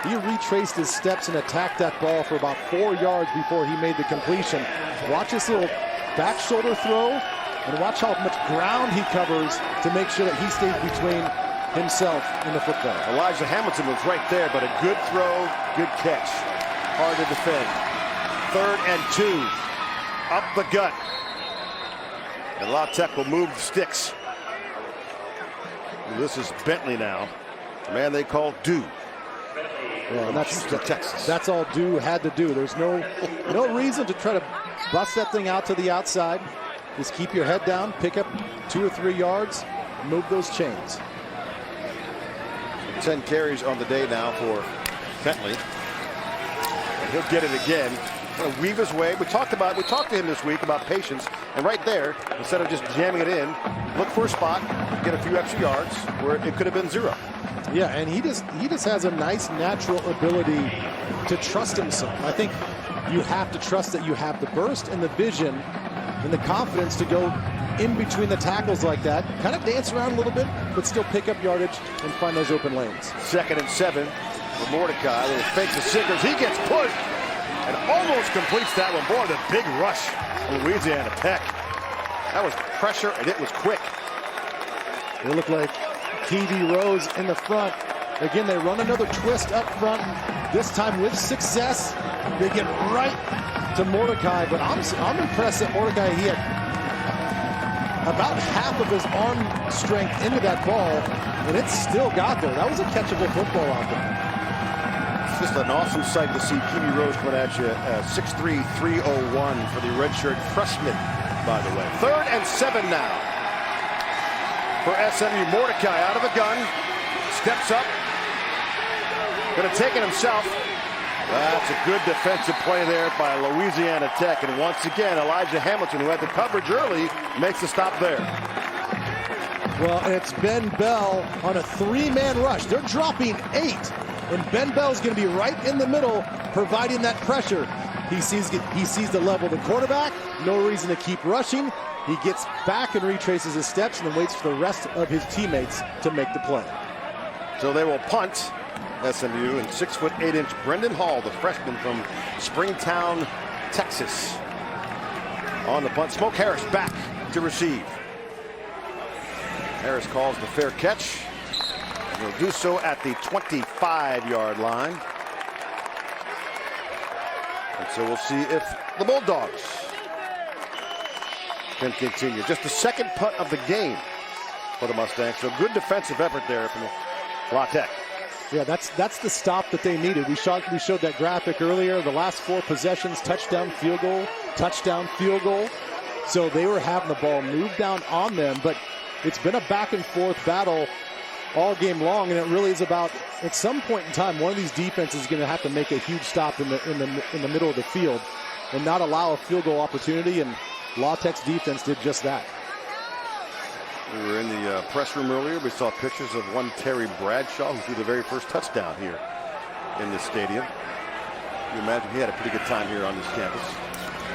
He retraced his steps and attacked that ball for about 4 yards before he made the completion. Watch this little back shoulder throw, and watch how much ground he covers to make sure that he stays between himself and the football. Elijah Hamilton was right there, but a good throw, good catch. Hard to defend. 3rd and 2. Up the gut. And La Tech will move the sticks. And this is Bentley now. The man they call Dew. Well, that's Texas. That's all Dew had to do. There's no reason to try to bust that thing out to the outside. Just keep your head down, pick up 2 or 3 yards, move those chains. 10 carries on the day now for Bentley. And he'll get it again. Going to weave his way. We talked to him this week about patience, and right there, instead of just jamming it in, look for a spot, get a few extra yards where it could have been 0. Yeah, and he just has a nice natural ability to trust himself. I think you have to trust that you have the burst and the vision and the confidence to go in between the tackles like that, kind of dance around a little bit, but still pick up yardage and find those open lanes. 2nd and 7 for Mordecai. Little fake to Sickers. He gets pushed and almost completes that one. Boy, the big rush for Louisiana Tech. That was pressure, and it was quick. It looked like TV Rose in the front. Again, they run another twist up front, this time with success. They get right to Mordecai, but I'm impressed that Mordecai, he had about half of his arm strength into that ball, and it still got there. That was a catchable football out there. It's just an awesome sight to see Kiwi Rose coming at you. 6'3", 301 for the redshirt freshman, by the way. 3rd and 7 now for SMU. Mordecai out of the gun, steps up, going to take it himself. That's a good defensive play there by Louisiana Tech. And once again, Elijah Hamilton, who had the coverage early, makes the stop there. Well, it's Ben Bell on a 3-man rush. They're dropping 8. And Ben Bell's going to be right in the middle, providing that pressure. He sees the level of the quarterback. No reason to keep rushing. He gets back and retraces his steps and then waits for the rest of his teammates to make the play. So they will punt. SMU and 6'8" Brendan Hall, the freshman from Springtown, Texas. On the punt, Smoke Harris back to receive. Harris calls the fair catch. He'll do so at the 25-yard line. And so we'll see if the Bulldogs can continue. Just the second punt of the game for the Mustangs. So good defensive effort there from La Tech. Yeah, that's the stop that they needed. We showed that graphic earlier. The last 4 possessions, touchdown, field goal, touchdown, field goal. So they were having the ball moved down on them, but it's been a back and forth battle all game long, and it really is about, at some point in time, one of these defenses is going to have to make a huge stop in the middle of the field and not allow a field goal opportunity, and La Tech's defense did just that. We were in the press room earlier. We saw pictures of one Terry Bradshaw, who threw the very first touchdown here in this stadium. You imagine he had a pretty good time here on this campus.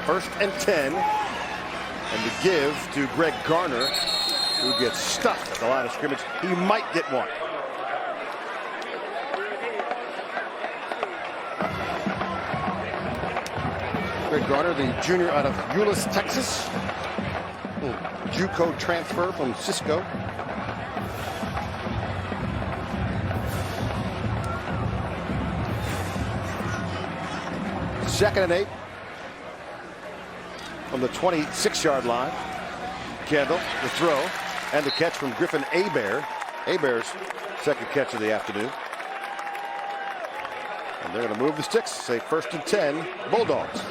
1st and 10. And the give to Greg Garner, who gets stuffed at the line of scrimmage. He might get one. Greg Garner, the junior out of Euless, Texas. JUCO transfer from Cisco. Second and 8 from the 26-yard line. Kendall, the throw, and the catch from Griffin Abair. Abair's second catch of the afternoon. And they're going to move the sticks. Say 1st and 10, Bulldogs.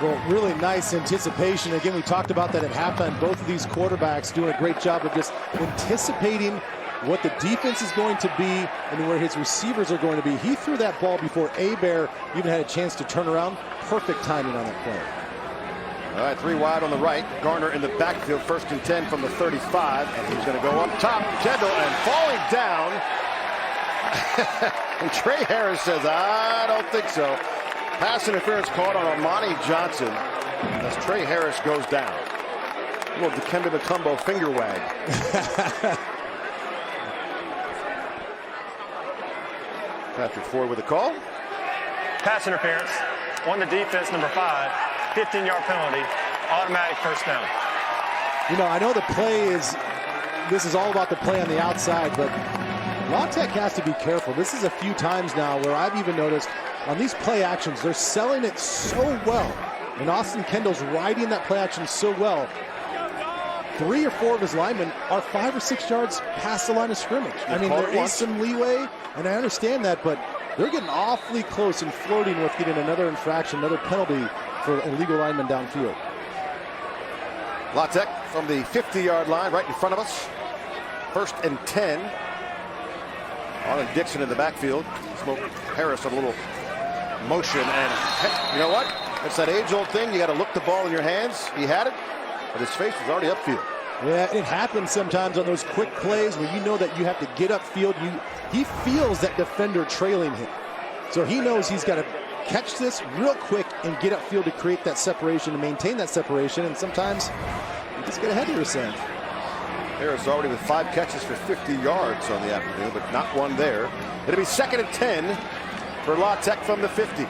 Well, really nice anticipation. Again, we talked about that at halftime. Both of these quarterbacks doing a great job of just anticipating what the defense is going to be and where his receivers are going to be. He threw that ball before Abair even had a chance to turn around. Perfect timing on that play. All right, 3 wide on the right. Garner in the backfield, 1st and 10 from the 35, and he's going to go up top. Kendall, and falling down. And Trey Harris says, I don't think so. Pass interference caught on Armani Johnson as Trey Harris goes down. A little Dikembe Mutombo finger wag. Patrick Ford with a call. Pass interference on the defense, number 5. 15-yard penalty, automatic 1st down. You know, I know the play this is all about the play on the outside, but La Tech has to be careful. This is a few times now where I've even noticed on these play actions, they're selling it so well. And Austin Kendall's riding that play action so well. 3 or 4 of his linemen are 5 or 6 yards past the line of scrimmage. I mean, there is some leeway, and I understand that, but they're getting awfully close and flirting with getting another infraction, another penalty for illegal linemen downfield. La Tech from the 50-yard line right in front of us. 1st and 10. Arlen Dixon in the backfield. Smoke Harris on a little motion, and you know what? It's that age-old thing. You got to look the ball in your hands. He had it, but his face was already upfield. Yeah, it happens sometimes on those quick plays where you know that you have to get upfield. He feels that defender trailing him, so he knows he's got to catch this real quick and get upfield to create that separation and maintain that separation. And sometimes you just get ahead of yourself. Harris already with 5 catches for 50 yards on the afternoon, but not one there. It'll be 2nd and 10 for La Tech from the 50.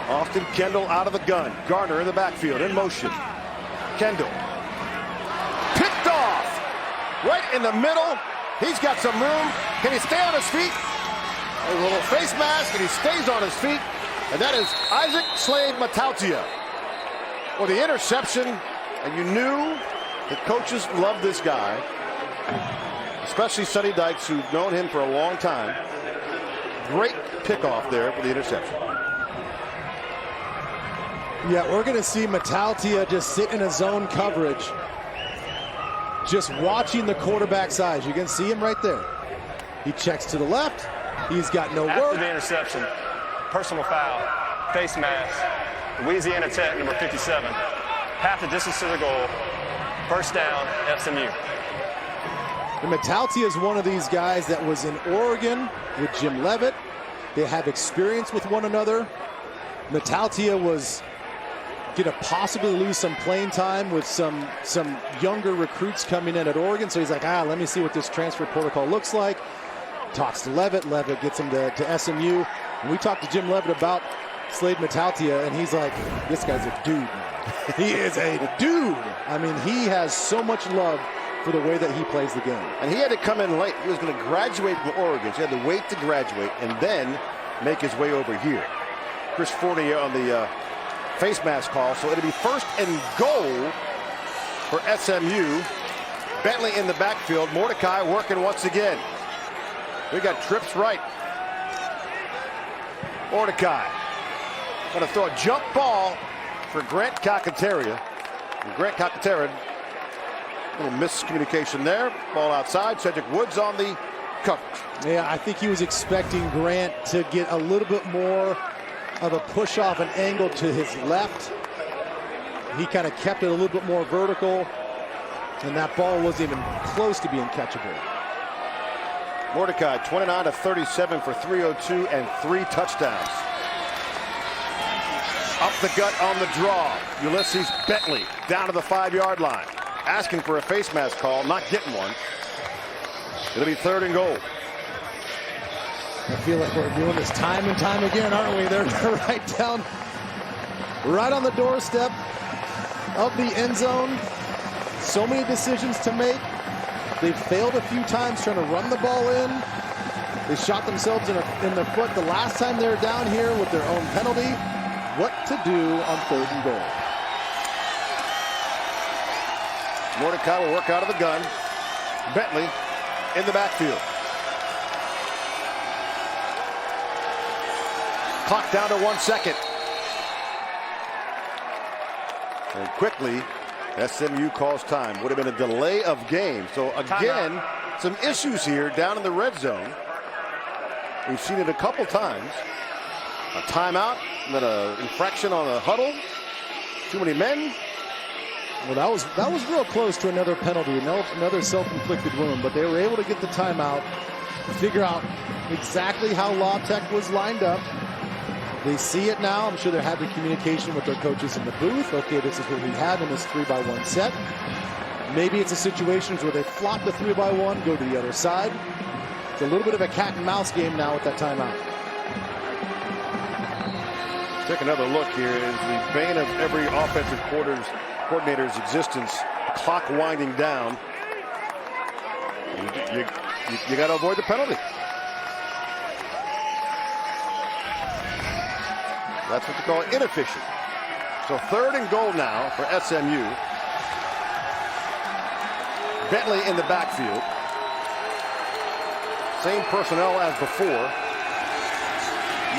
Austin Kendall out of the gun. Garner in the backfield in motion. Kendall picked off right in the middle. He's got some room. Can he stay on his feet? A little face mask, and he stays on his feet. And that is Isaac Slade Matautia. Well, the interception And you knew the coaches loved this guy, especially Sonny Dykes, who've known him for a long time. Great pickoff there for the interception. Yeah, we're going to see Metaltia just sit in a zone coverage, just watching the quarterback's eyes. You can see him right there. He checks to the left. He's got no After work. the interception, personal foul, face mask, Louisiana Tech, number 57. Half the distance to the goal. First down, SMU. And Metaltia is one of these guys that was in Oregon with Jim Leavitt. They have experience with one another. Metaltia was going to possibly lose some playing time with some younger recruits coming in at Oregon. So he's like, let me see what this transfer protocol looks like. Talks to Leavitt. Leavitt gets him to SMU. And we talked to Jim Leavitt about Slade Metaltia, and he's like, this guy's a dude. He is a dude. I mean, he has so much love for the way that he plays the game. And he had to come in late. He was going to graduate from Oregon, so he had to wait to graduate and then make his way over here. Chris Fournier on the face mask call, so it'll be first and goal for SMU. Bentley in the backfield. Mordecai working once again. We got trips right. Mordecai going to throw a jump ball for Grant Calcaterra. And Grant Calcaterra, a little miscommunication there. Ball outside. Cedric Woods on the coverage. Yeah, I think he was expecting Grant to get a little bit more of a push off an angle to his left. He kind of kept it a little bit more vertical, and that ball wasn't even close to being catchable. Mordecai 29 of 37 for 302 and 3 touchdowns. Up the gut on the draw. Ulysses Bentley down to the 5-yard line. Asking for a face mask call, not getting one. It'll be third and goal. I feel like we're doing this time and time again, aren't we? They're right down, right on the doorstep of the end zone. So many decisions to make. They've failed a few times trying to run the ball in. They shot themselves in the foot the last time they were down here with their own penalty. What to do on third and goal? Mordecai will work out of the gun. Bentley in the backfield. Clock down to 1 second. And quickly, SMU calls time. Would have been a delay of game. So again, some issues here down in the red zone. We've seen it a couple times. A timeout, and then an infraction on a huddle. Too many men. Well, that was real close to another penalty, another self-inflicted wound, but they were able to get the timeout, figure out exactly how La Tech was lined up. They see it now. I'm sure they're having communication with their coaches in the booth. Okay, this is what we have in this 3-by-1 set. Maybe it's a situation where they flop the 3-by-1, go to the other side. It's a little bit of a cat and mouse game now with that timeout. Take another look here. Is the bane of every offensive coordinator's existence. Clock winding down. You got to avoid the penalty. That's what you call inefficient. So third and goal now for SMU. Bentley in the backfield. Same personnel as before.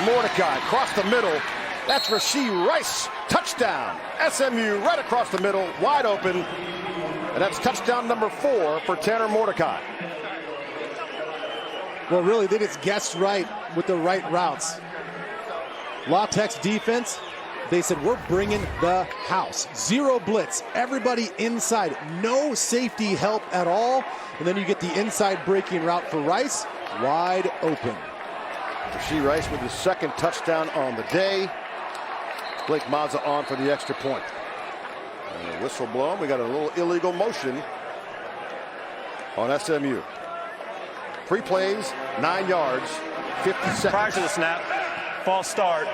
Mordecai across the middle. That's Rasheed Rice. Touchdown. SMU right across the middle, wide open. And that's touchdown number 4 for Tanner Mordecai. Well, really, they just guessed right with the right routes. La Tech's defense, they said, we're bringing the house. 0 blitz, everybody inside, no safety help at all. And then you get the inside breaking route for Rice, wide open. Rasheed Rice with his second touchdown on the day. Blake Mazza on for the extra point. And a whistle blown. We got a little illegal motion on SMU. 3 plays, 9 yards, 50 seconds. Prior to the snap, false start,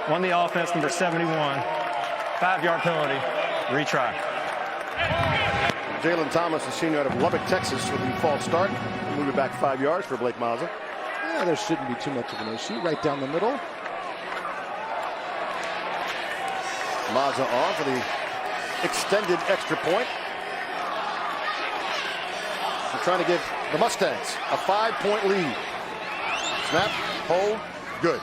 won the offense, number 71. 5-yard penalty, retry. Jalen Thomas, the senior out of Lubbock, Texas, with the false start. Move it back 5 yards for Blake Mazza. Yeah, there shouldn't be too much of an issue. Right down the middle. Mazza on for the extended extra point. We're trying to give the Mustangs a 5-point lead. Snap, hold, good.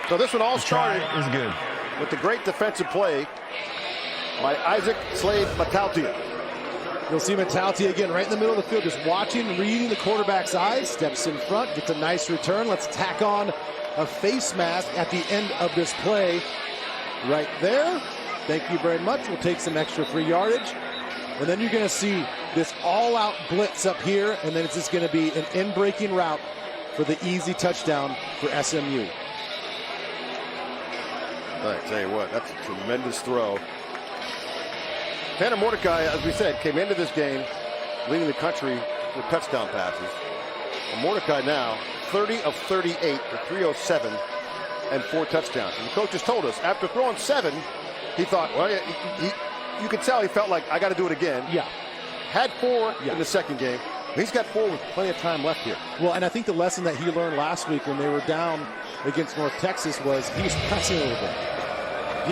So this one all started is good with the great defensive play by Isaac Slade Mataltia. You'll see Mataltia again right in the middle of the field, just watching, reading the quarterback's eyes, steps in front, gets a nice return. Let's tack on a face mask at the end of this play right there. Thank you very much. We'll take some extra free yardage. And then you're going to see this all-out blitz up here, and then it's just going to be an in-breaking route for the easy touchdown for SMU. I tell you what, that's a tremendous throw. Tanner Mordecai, as we said, came into this game leading the country with touchdown passes. Well, Mordecai now 30 of 38 for 307 and 4 touchdowns. And the coaches told us after throwing 7, he thought, well, you could tell he felt like, I got to do it again. Yeah. Had 4 in the second game. He's got 4 with plenty of time left here. Well, and I think the lesson that he learned last week when they were down against North Texas was he was pressing a little bit.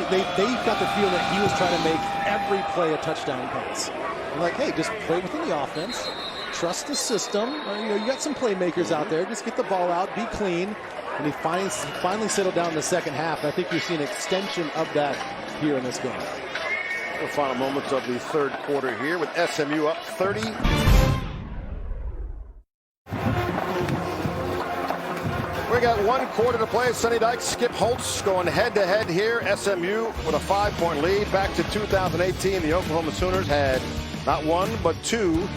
They got the feel that he was trying to make every play a touchdown pass. I'm like, hey, just play within the offense. Trust the system. You got some playmakers out there. Just get the ball out, be clean. And he finally settled down in the second half. I think you're seeing an extension of that here in this game. The final moments of the third quarter here with SMU up 30. We got 1 quarter to play. Sonny Dykes, Skip Holtz going head-to-head here. SMU with a 5-point lead. Back to 2018, the Oklahoma Sooners had not 1 but 2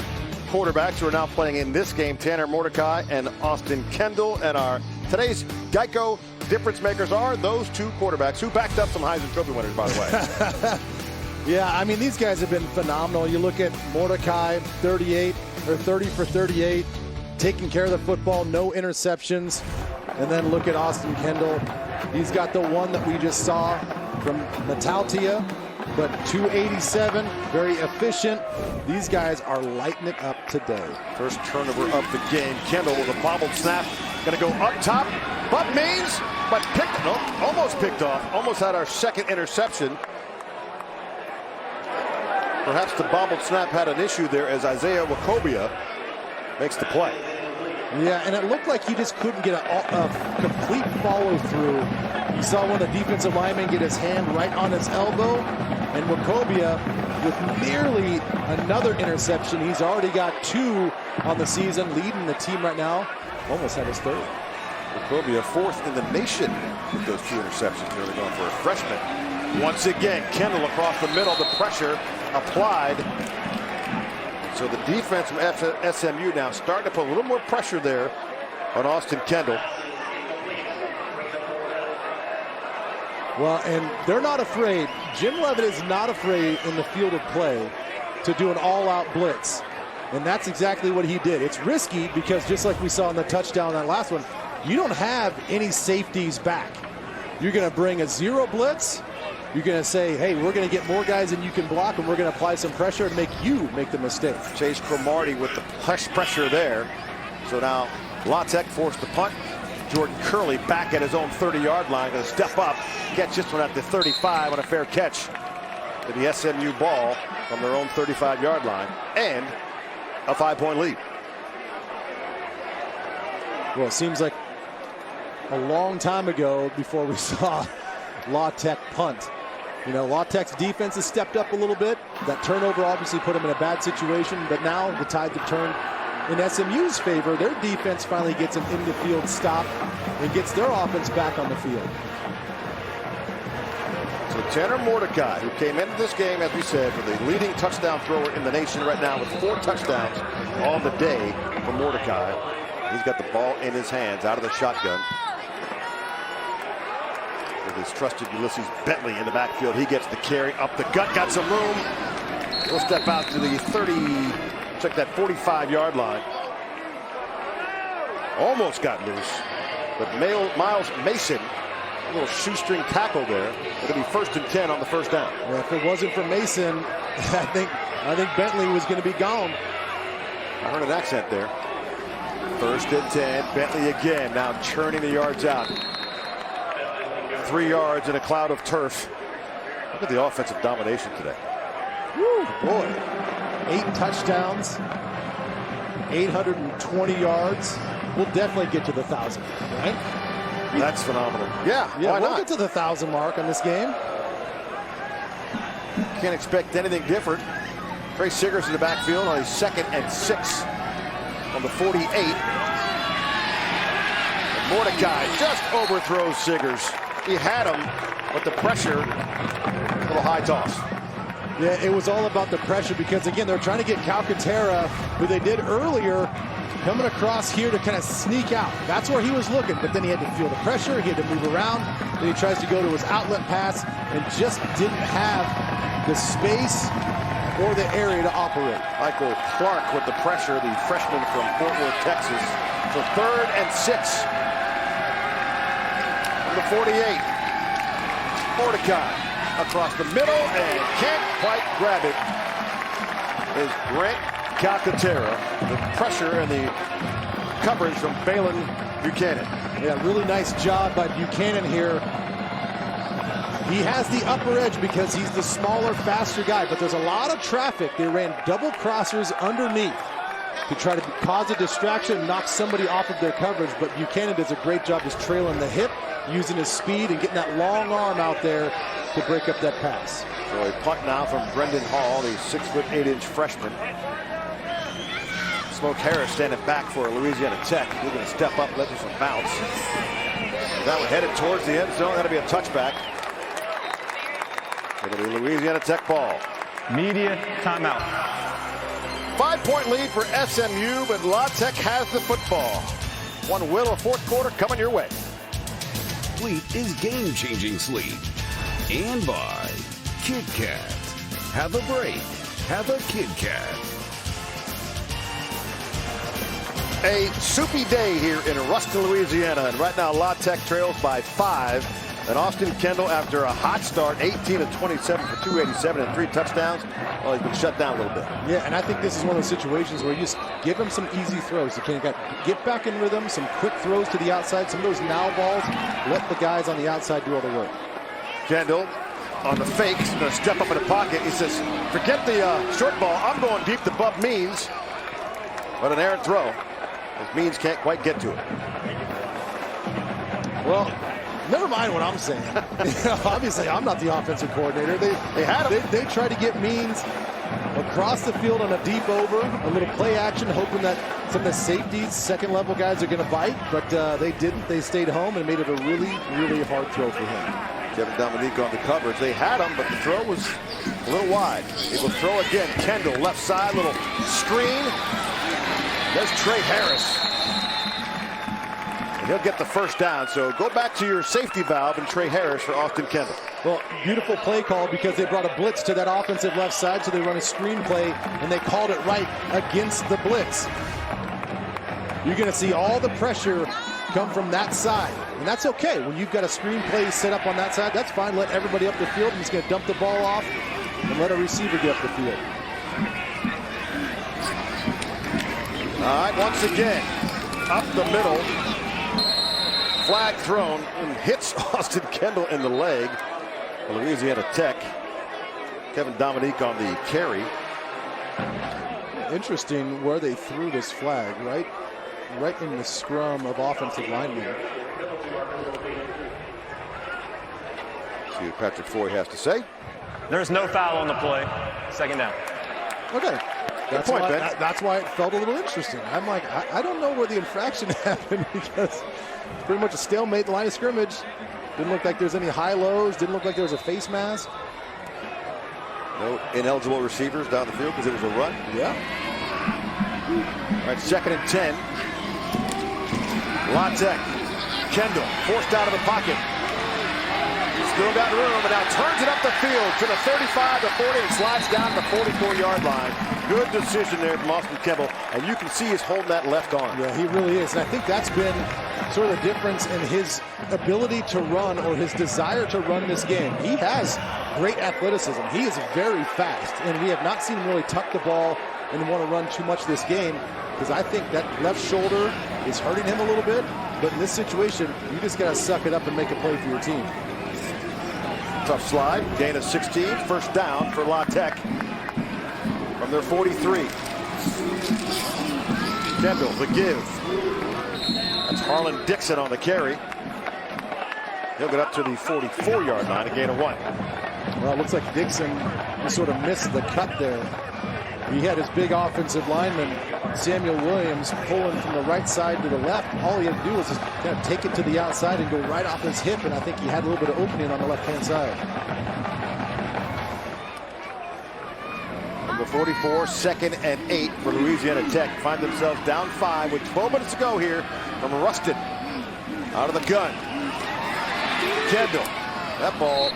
quarterbacks who are now playing in this game. Tanner Mordecai and Austin Kendall. And our today's Geico difference makers are those 2 quarterbacks who backed up some Heisman Trophy winners, by the way. Yeah, I mean, these guys have been phenomenal. You look at Mordecai, 30 for 38, taking care of the football, no interceptions. And then look at Austin Kendall. He's got the one that we just saw from Mataltia, but 287, very efficient. These guys are lighting it up today. First turnover of the game. Kendall with a bobbled snap. Going to go up top. Bump means, but almost picked off. Almost had our second interception. Perhaps the bobbled snap had an issue there as Isaiah Wacobia makes the play. Yeah, and it looked like he just couldn't get a complete follow-through. You saw one of the defensive linemen get his hand right on his elbow, and Wacobia with nearly another interception. He's already got 2 on the season, leading the team right now. Almost had his 3rd. Wacobia 4th in the nation with those 2 interceptions. Really going for a freshman. Once again, Kendall across the middle, the pressure applied. So the defense from SMU now starting to put a little more pressure there on Austin Kendall. Well, and they're not afraid. Jim Leavitt is not afraid in the field of play to do an all-out blitz. And that's exactly what he did. It's risky because just like we saw in the touchdown on that last one, you don't have any safeties back. You're going to bring a 0 blitz. You're going to say, hey, we're going to get more guys than you can block, and we're going to apply some pressure and make you make the mistake. Chase Cromartie with the pressure there. So now LaTeX forced to punt. Jordan Curley back at his own 30-yard line. Going to step up, catch this one at the 35 on a fair catch to the SMU ball from their own 35-yard line. And a 5-point lead. Well, it seems like a long time ago before we saw LaTeX punt. You know, LaTeX defense has stepped up a little bit. That turnover obviously put them in a bad situation, but now the tides have turned in SMU's favor. Their defense finally gets an in-the-field stop and gets their offense back on the field. So Tanner Mordecai, who came into this game, as we said, with the leading touchdown thrower in the nation right now with 4 touchdowns on the day for Mordecai. He's got the ball in his hands out of the shotgun. With his trusted Ulysses Bentley in the backfield. He gets the carry up the gut, got some room. He'll step out to the 30, check that 45-yard line. Almost got loose, but Miles Mason, a little shoestring tackle there. It'll be 1st and 10 on the first down. Well, if it wasn't for Mason, I think Bentley was going to be gone. I heard an accent there. 1st and 10, Bentley again, now churning the yards out. 3 yards in a cloud of turf Look at the offensive domination today. Woo, boy. 8 touchdowns, 820 yards. We'll definitely get to the 1,000, right? That's phenomenal. Yeah, why we'll not? get to the 1,000 mark on this game. Can't expect anything different. Trey Siggers in the backfield on his 2nd and 6 on the 48. And Mordecai just overthrows Siggers. He had him, but the pressure, a little high toss. Yeah, it was all about the pressure because, again, they're trying to get Calcaterra, who they did earlier, coming across here to kind of sneak out. That's where he was looking, but then he had to feel the pressure. He had to move around. Then he tries to go to his outlet pass and just didn't have the space or the area to operate. Michael Clark with the pressure, the freshman from Fort Worth, Texas. So 3rd and 6 from the 48. Mordecai across the middle and can't quite grab it. Is Grant Calcaterra. The pressure and the coverage from Balin Buchanan. Yeah, really nice job by Buchanan here. He has the upper edge because he's the smaller, faster guy, but there's a lot of traffic. They ran double crossers underneath to try to cause a distraction and knock somebody off of their coverage, but Buchanan does a great job just trailing the hip, using his speed and getting that long arm out there to break up that pass. So a punt now from Brendan Hall, the 6'8" freshman. Smoke Harris standing back for Louisiana Tech. He's going to step up, let some bounce. That one headed towards the end zone. That'll be a touchback. It'll be Louisiana Tech ball. Media timeout. 5-point lead for SMU, but La Tech has the football. One will of 4th quarter coming your way. Sleep is game-changing sleep. And by Kit Kat. Have a break. Have a Kit Kat. A soupy day here in Ruston, Louisiana, and right now La Tech trails by 5. And Austin Kendall, after a hot start, 18 of 27 for 287 and 3 touchdowns. Well, he's been shut down a little bit. Yeah, and I think this is one of those situations where you just give him some easy throws. You can get back in rhythm, some quick throws to the outside, some of those now balls. Let the guys on the outside do all the work. Kendall on the fake, he's going to step up in the pocket. He says, forget the short ball. I'm going deep to Bub Means. But an errant throw, as Means can't quite get to it. Well, never mind what I'm saying. Obviously, I'm not the offensive coordinator. They had him. They tried to get Means across the field on a deep over, a little play action, hoping that some of the safeties, second-level guys are going to bite, but they didn't. They stayed home and made it a really, really hard throw for him. Kevin Dominique on the coverage. They had him, but the throw was a little wide. He will throw again. Kendall, left side, little screen. There's Trey Harris. And he'll get the first down. So go back to your safety valve and Trey Harris for Austin Kendall. Well, beautiful play call because they brought a blitz to that offensive left side, so they run a screen play, and they called it right against the blitz. You're going to see all the pressure come from that side, and that's okay. When you've got a screen play set up on that side, that's fine. Let everybody up the field. I'm just going to dump the ball off and let a receiver get up the field. All right, once again, up the middle. Flag thrown and hits Austin Kendall in the leg. Louisiana Tech. Kevin Dominique on the carry. Interesting where they threw this flag, right in the scrum of offensive linemen. See what Patrick Foy has to say. There's no foul on the play. 2nd down. Okay. That's point, why, Ben. that's why it felt a little interesting. I'm like, I don't know where the infraction happened because it's pretty much a stalemate, the line of scrimmage. Didn't look like there's any high-lows. Didn't look like there was a face mask. No ineligible receivers down the field because it was a run. Yeah. All right, 2nd and 10. La Tech. Kendall forced out of the pocket. Still got room, and now turns it up the field to the 35 to 40 and slides down the 44-yard line. Good decision there from Austin Kendall, and you can see he's holding that left arm. Yeah, he really is, and I think that's been sort of the difference in his ability to run or his desire to run this game. He has great athleticism. He is very fast, and we have not seen him really tuck the ball and want to run too much this game because I think that left shoulder is hurting him a little bit, but in this situation, you just got to suck it up and make a play for your team. Tough slide, gain of 16, first down for La Tech from their 43. Kendall, the give. That's Harlan Dixon on the carry. He'll get up to the 44-yard line, a gain of 1. Well, it looks like Dixon just sort of missed the cut there. He had his big offensive lineman, Samuel Williams, pulling from the right side to the left. All he had to do was just kind of take it to the outside and go right off his hip, and I think he had a little bit of opening on the left-hand side. Number 44, 2nd and 8 for Louisiana Tech. Find themselves down 5 with 12 minutes to go here from Ruston. Out of the gun. Kendall. That ball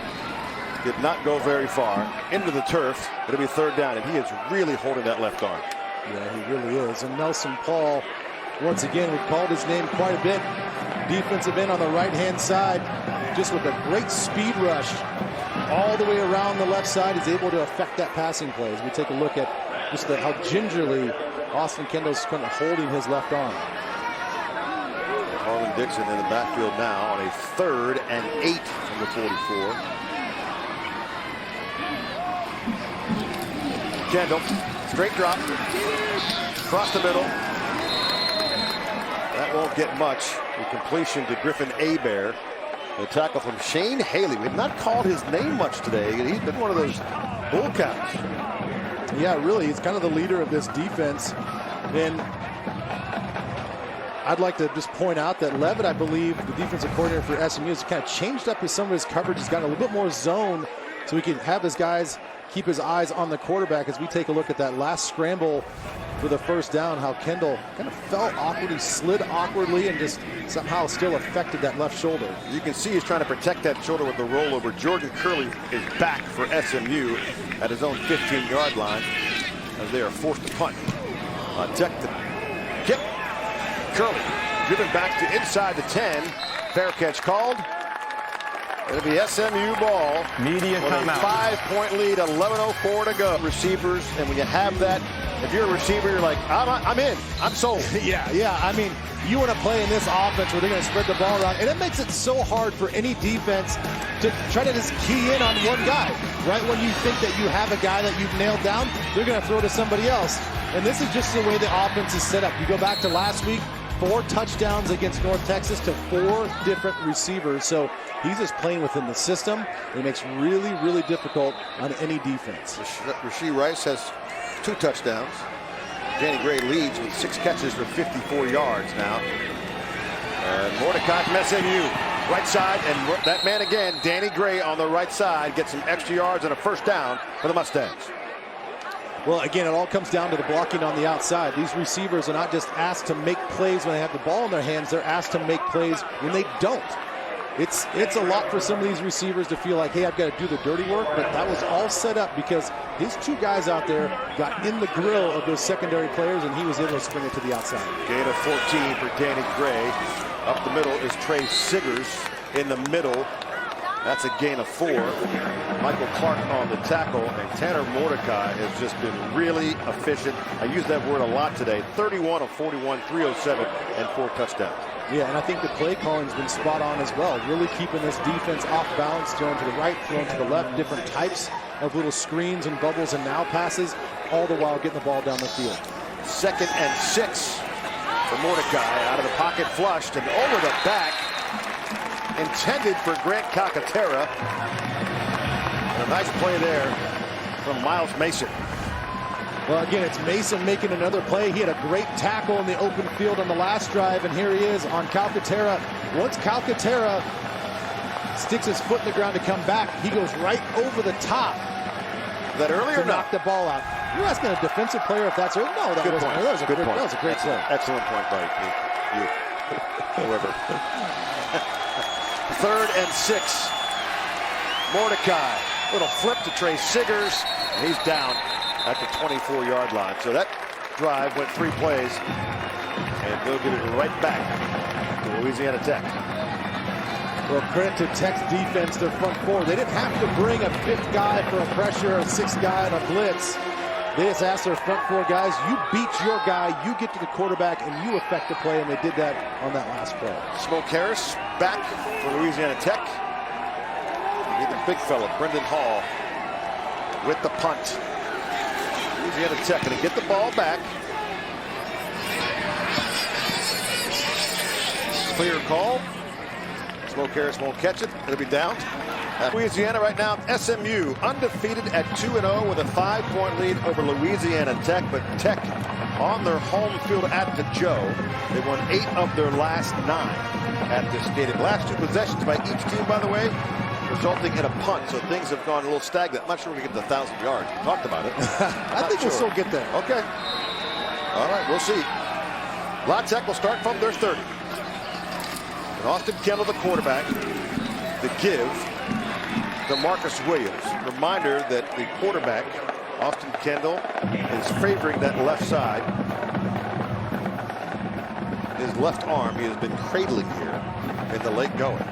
did not go very far into the turf. It'll be third down, and he is really holding that left arm. Yeah, he really is. And Nelson Paul, once again, we've called his name quite a bit. Defensive end on the right-hand side, just with a great speed rush all the way around the left side, is able to affect that passing play. As we take a look at just how gingerly Austin Kendall's kind of holding his left arm. Harlan Dixon in the backfield now on a 3rd and 8 from the 44. Kendall, straight drop, across the middle. That won't get much. The completion to Griffin Abear. The tackle from Shane Haley. We have not called his name much today. He's been one of those bull cows. Yeah, really, he's kind of the leader of this defense. And I'd like to just point out that Levitt, I believe, the defensive coordinator for SMU, has kind of changed up some of his coverage. He's got a little bit more zone so he can have his guys keep his eyes on the quarterback. As we take a look at that last scramble for the first down, how Kendall kind of fell awkwardly, slid awkwardly, and just somehow still affected that left shoulder. You can see he's trying to protect that shoulder with the rollover. Jordan Curley is back for SMU at his own 15-yard line as they are forced to punt. Tech to kick. Curley driven back to inside the 10. Fair catch called. It'll be SMU ball. Media with timeout. A 5-point lead, 11:04 to go. Receivers, and when you have that, if you're a receiver, you're like, I'm in. I'm sold. Yeah. I mean, you want to play in this offense where they're going to spread the ball around, and it makes it so hard for any defense to try to just key in on one guy. Right when you think that you have a guy that you've nailed down, they're going to throw to somebody else. And this is just the way the offense is set up. You go back to last week, 4 touchdowns against North Texas to 4 different receivers. So he's just playing within the system. It makes really, really difficult on any defense. Rasheed Rice has 2 touchdowns. Danny Gray leads with 6 catches for 54 yards now. And Mordecai from SMU, right side, and that man again, Danny Gray on the right side, gets some extra yards and a first down for the Mustangs. Well, again, it all comes down to the blocking on the outside. These receivers are not just asked to make plays when they have the ball in their hands. They're asked to make plays when they don't. It's a lot for some of these receivers to feel like, hey, I've got to do the dirty work, but that was all set up because these 2 guys out there got in the grill of those secondary players, and he was able to spring it to the outside. Gain of 14 for Danny Gray. Up the middle is Trey Siggers in the middle. That's a gain of 4. Michael Clark on the tackle, and Tanner Mordecai has just been really efficient. I use that word a lot today. 31 of 41, 307, and 4 touchdowns. Yeah, and I think the play calling's been spot on as well. Really keeping this defense off balance, throwing to the right, throwing to the left, different types of little screens and bubbles and now passes, all the while getting the ball down the field. 2nd and 6 for Mordecai. Out of the pocket, flushed, and over the back. Intended for Grant Calcaterra. And a nice play there from Miles Mason. Well, again, it's Mason making another play. He had a great tackle in the open field on the last drive, and here he is on Calcaterra. Once Calcaterra sticks his foot in the ground to come back, he goes right over the top. That early or to knock the ball out. You're asking a defensive player if that's early? No, that wasn't. That was a good point. That was a great play. Excellent point by you. However. 3rd and 6. Mordecai. Little flip to Trey Siggers. And he's down at the 24-yard line. So that drive went 3 plays. And they'll get it right back to Louisiana Tech. Well, credit to Tech's defense, their front 4. They didn't have to bring a 5th guy for a pressure, a 6th guy on a blitz. They just asked their front 4 guys, you beat your guy, you get to the quarterback, and you affect the play, and they did that on that last play. Smoke Harris back for Louisiana Tech. The big fella, Brendan Hall, with the punt. Louisiana Tech going to get the ball back. Clear call. Smoke Harris won't catch it. It'll be down. Louisiana right now, SMU undefeated at 2-0 with a 5-point lead over Louisiana Tech. But Tech on their home field at the Joe. They won 8 of their last 9 at this stadium. Last 2 possessions by each team, by the way, resulting in a punt. So things have gone a little stagnant. I'm not sure we can get to 1,000 yards. We talked about it. I think we'll still get there. Okay. All right, we'll see. La Tech will start from their 30. And Austin Kendall, the quarterback, the give to Marcus Williams. Reminder that the quarterback, Austin Kendall, is favoring that left side. His left arm, he has been cradling here in the late going.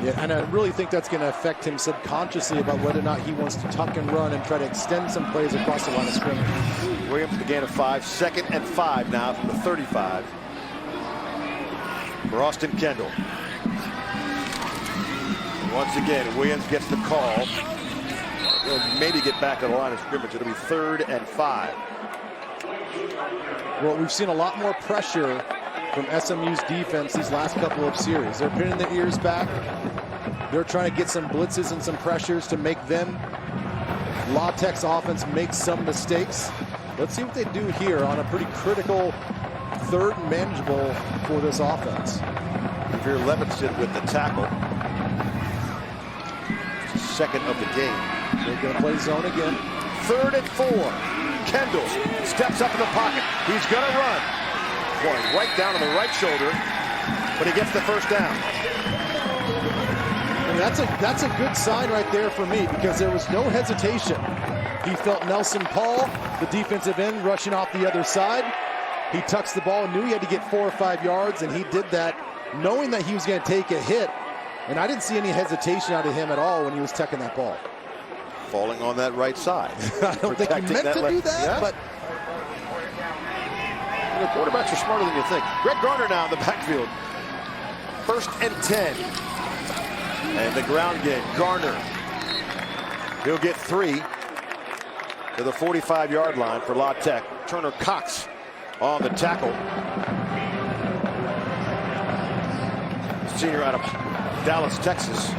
Yeah, and I really think that's going to affect him subconsciously about whether or not he wants to tuck and run and try to extend some plays across the line of scrimmage. Williams began at 5, 2nd and 5 now from the 35 for Austin Kendall. Once again, Williams gets the call. He'll maybe get back to the line of scrimmage. It'll be 3rd and 5. Well, we've seen a lot more pressure from SMU's defense these last couple of series. They're pinning their ears back. They're trying to get some blitzes and some pressures to make them, La Tech's offense, make some mistakes. Let's see what they do here on a pretty critical 3rd and manageable for this offense. Here Levinson with the tackle. 2nd of the game. They're going to play zone again. 3rd and 4. Kendall steps up in the pocket. He's going to run. Going right down on the right shoulder, but he gets the first down. And that's a good sign right there for me, because there was no hesitation. He felt Nelson Paul, the defensive end, rushing off the other side. He tucks the ball, knew he had to get 4 or 5 yards, and he did that knowing that he was going to take a hit. And I didn't see any hesitation out of him at all when he was tucking that ball. Falling on that right side. I don't think he meant to do that, yeah. but the quarterbacks are smarter than you think. Greg Garner now in the backfield. 1st and 10. And the ground game. Garner. He'll get 3 to the 45-yard line for La Tech. Turner Cox on the tackle. Senior out of Dallas, Texas.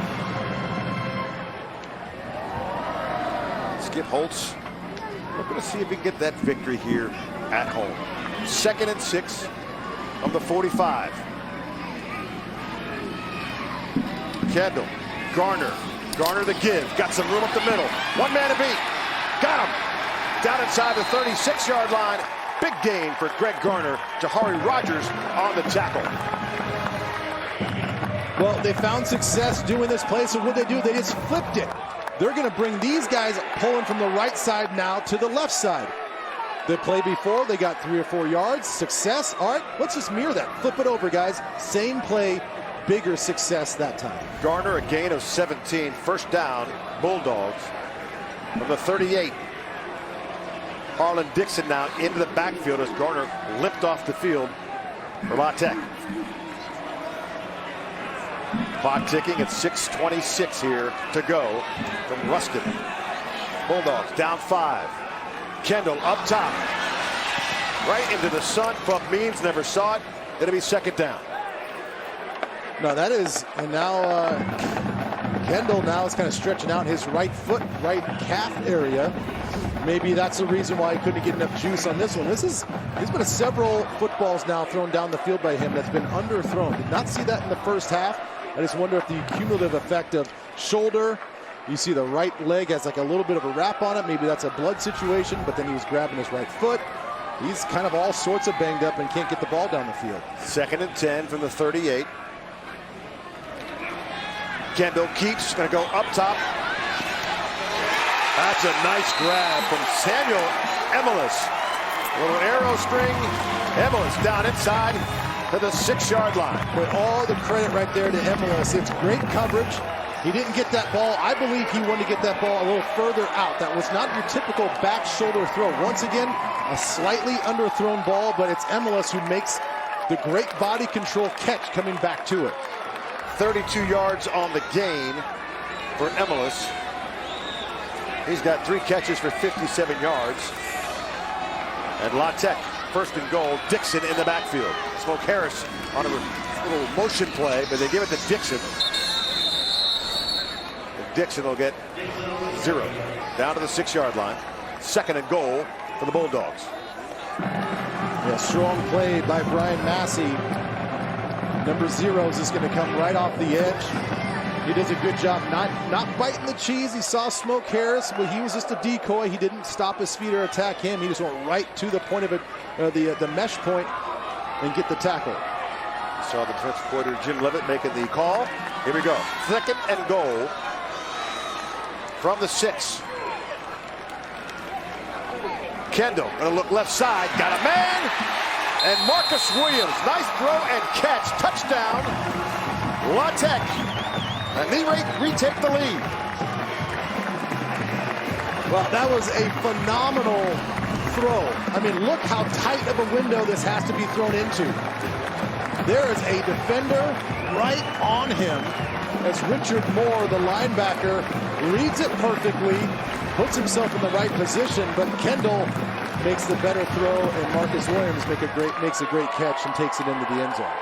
Skip Holtz. We're going to see if we can get that victory here at home. 2nd and 6 from the 45. Kendall, Garner the give. Got some room up the middle. One man to beat. Got him. Down inside the 36-yard line. Big gain for Greg Garner. Jahari Rogers on the tackle. well, they found success doing this play, so what they do, they just flipped it. They're going to bring these guys pulling from the right side now to the left side. The play before, they got 3 or 4 yards. Success. All right, let's just mirror that. Flip it over, guys. Same play, bigger success that time. Garner, a gain of 17. First down, Bulldogs from the 38. Harlan Dixon now into the backfield as Garner limped off the field for La Tech. Clock ticking at 6:26 here to go from Ruston. Bulldogs down 5. Kendall up top. Right into the sun. Buck Means never saw it. It'll be second down. No, that is, and now Kendall now is kind of stretching out his right foot, right calf area. Maybe that's the reason why he couldn't get enough juice on this one. There's been several footballs now thrown down the field by him that's been underthrown. Did not see that in the first half. I just wonder if the cumulative effect of shoulder, you see the right leg has like a little bit of a wrap on it. Maybe that's a blood situation, but then he was grabbing his right foot. He's kind of all sorts of banged up and can't get the ball down the field. 2nd and 10 from the 38. Kendall keeps, going to go up top. That's a nice grab from Samuel Emelis. A little arrow string. Emelis down inside to the 6-yard line. But all the credit right there to Emelis. It's great coverage. He didn't get that ball. I believe he wanted to get that ball a little further out. That was not your typical back shoulder throw. Once again, a slightly underthrown ball, but it's Emelis who makes the great body control catch coming back to it. 32 yards on the gain for Emilus. He's got 3 catches for 57 yards. And La Tech, first and goal. Dixon in the backfield. Smoke Harris on a little motion play, but they give it to Dixon. And Dixon will get 0. Down to the 6-yard line. Second and goal for the Bulldogs. Yeah, strong play by Brian Massey. Number 0 is just going to come right off the edge. He does a good job not biting the cheese. He saw Smoke Harris, but he was just a decoy. He didn't stop his feet or attack him. He just went right to the point of it, the mesh point, and get the tackle. Saw the defensive coordinator Jim Levitt making the call. Here we go. Second and goal from the 6. Kendall gonna look left side. Got a man. And Marcus Williams. Nice throw and catch. Touchdown. La Tech. And they retake the lead. Well, that was a phenomenal throw. I mean, look how tight of a window this has to be thrown into. There is a defender right on him as Richard Moore, the linebacker, reads it perfectly, puts himself in the right position, but Kendall makes the better throw, and Marcus Williams makes a great catch and takes it into the end zone.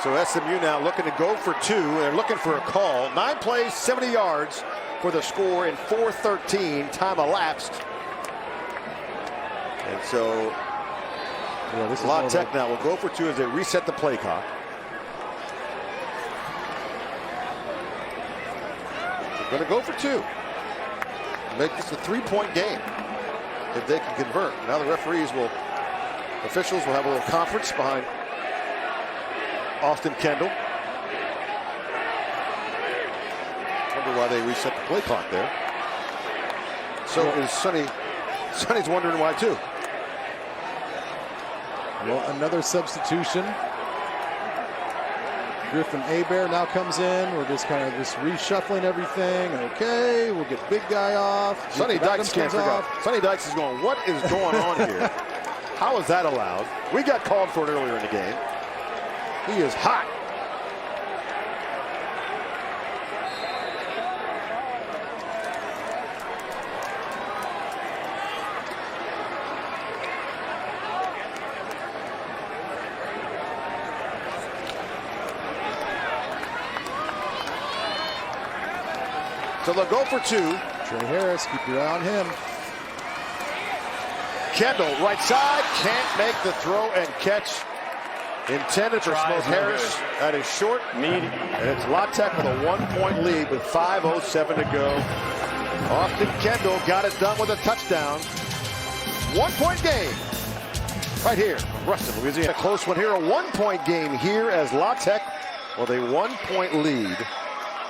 So SMU now looking to go for 2. They're looking for a call. 9 plays, 70 yards for the score in 4:13. Time elapsed. And so La Tech now will go for 2 as they reset the play clock. They're going to go for 2. Make this a 3-point game if they can convert. Now the officials will have a little conference behind Austin Kendall. Wonder why they reset the play clock there. So is Sonny. Sonny's wondering why too. Well, another substitution. Griffin Hebert now comes in. We're just kind of reshuffling everything. Okay, we'll get big guy off. Sonny Dykes can't figure out. Sonny Dykes is going, what is going on here? How is that allowed? We got called for it earlier in the game. He is hot. So they'll go for 2. Trey Harris, keep your eye on him. Kendall, right side, can't make the throw and catch. Intended for Smoke Harris. That is short. And it's La Tech with a 1-point lead with 5:07 to go. Austin Kendall got it done with a touchdown. 1-point game. Right here, Ruston, Louisiana. A close one here. A 1-point game here as La Tech with a 1-point lead.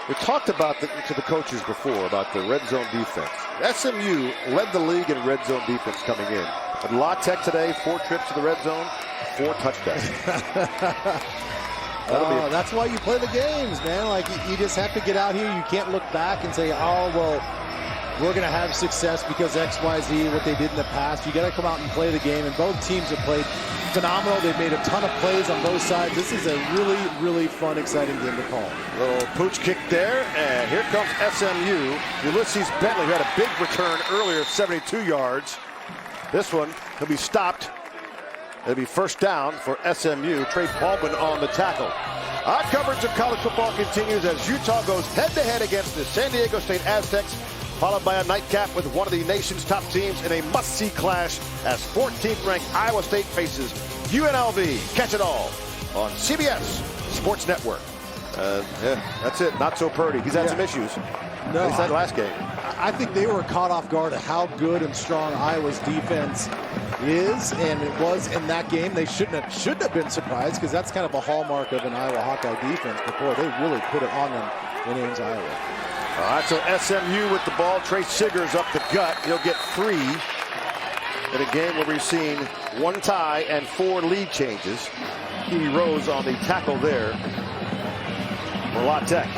We talked about to the coaches before about the red zone defense. SMU led the league in red zone defense coming in. But La Tech today, 4 trips to the red zone, 4 touchdowns. That's why you play the games, man. Like, you just have to get out here. You can't look back and say, oh, well, we're going to have success because X, Y, Z, what they did in the past. You got to come out and play the game. And both teams have played phenomenal. They've made a ton of plays on both sides. This is a really, really fun, exciting game to call. Little pooch kick there, and here comes SMU. Ulysses Bentley, who had a big return earlier, 72 yards. This one, he'll be stopped. It'll be first down for SMU. Trey Baldwin on the tackle. Our coverage of college football continues as Utah goes head-to-head against the San Diego State Aztecs, followed by a nightcap with one of the nation's top teams in a must-see clash as 14th-ranked Iowa State faces UNLV. Catch it all on CBS Sports Network. Yeah, that's it. Not so pretty. He's had some issues. No, at least that last game. I think they were caught off guard at how good and strong Iowa's defense is, and it was in that game. They shouldn't have been surprised because that's kind of a hallmark of an Iowa Hawkeye defense. But boy, they really put it on them in Ames, Iowa. All right, so SMU with the ball. Trey Siggers up the gut. He'll get 3 in a game where we've seen 1 tie and 4 lead changes. He rose on the tackle there for La Tech.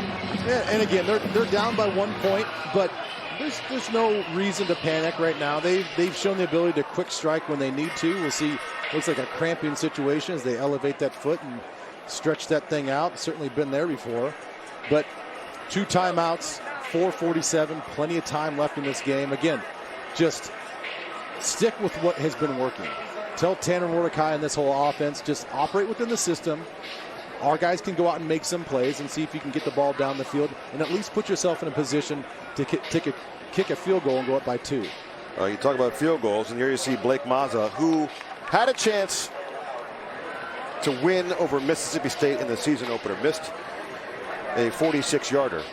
Yeah, and again, they're down by 1 point, but there's no reason to panic right now. They've shown the ability to quick strike when they need to. We'll see. Looks like a cramping situation as they elevate that foot and stretch that thing out. Certainly been there before, but 2 timeouts, 4:47, plenty of time left in this game. Again, just stick with what has been working. Tell Tanner Mordecai and this whole offense, just operate within the system. Our guys can go out and make some plays and see if you can get the ball down the field and at least put yourself in a position to kick a field goal and go up by 2. You talk about field goals, and here you see Blake Mazza, who had a chance to win over Mississippi State in the season opener, missed a 46-yarder.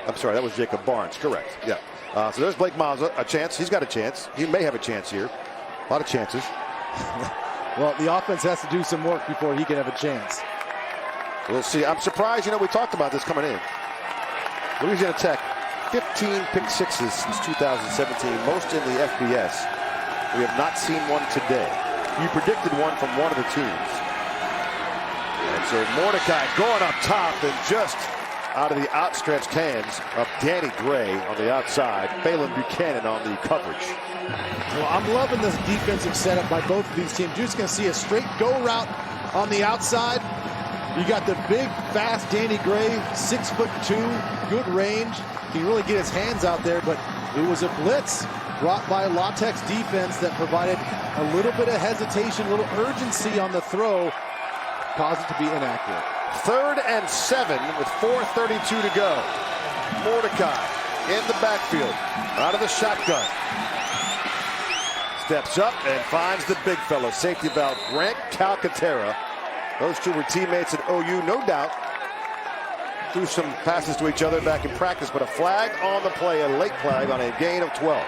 I'm sorry, that was Jacob Barnes, correct. Yeah. So there's Blake Mazza, a chance. He's got a chance. He may have a chance here. A lot of chances. Well, the offense has to do some work before he can have a chance. We'll see. I'm surprised, we talked about this coming in. Louisiana Tech, 15 pick sixes since 2017, most in the FBS. We have not seen one today. You predicted one from one of the teams. And so Mordecai going up top and just out of the outstretched hands of Danny Gray on the outside. Phelan Buchanan on the coverage. Well, I'm loving this defensive setup by both of these teams. You're just going to see a straight go route on the outside. You got the big, fast Danny Gray, 6'2", good range. He can really get his hands out there, but it was a blitz brought by La Tech's defense that provided a little bit of hesitation, a little urgency on the throw, caused it to be inaccurate. 3rd and 7 with 4:32 to go. Mordecai in the backfield, out of the shotgun. Steps up and finds the big fellow, safety valve, Grant Calcaterra. Those two were teammates at OU, no doubt. Threw some passes to each other back in practice, but a flag on the play, a late flag on a gain of 12.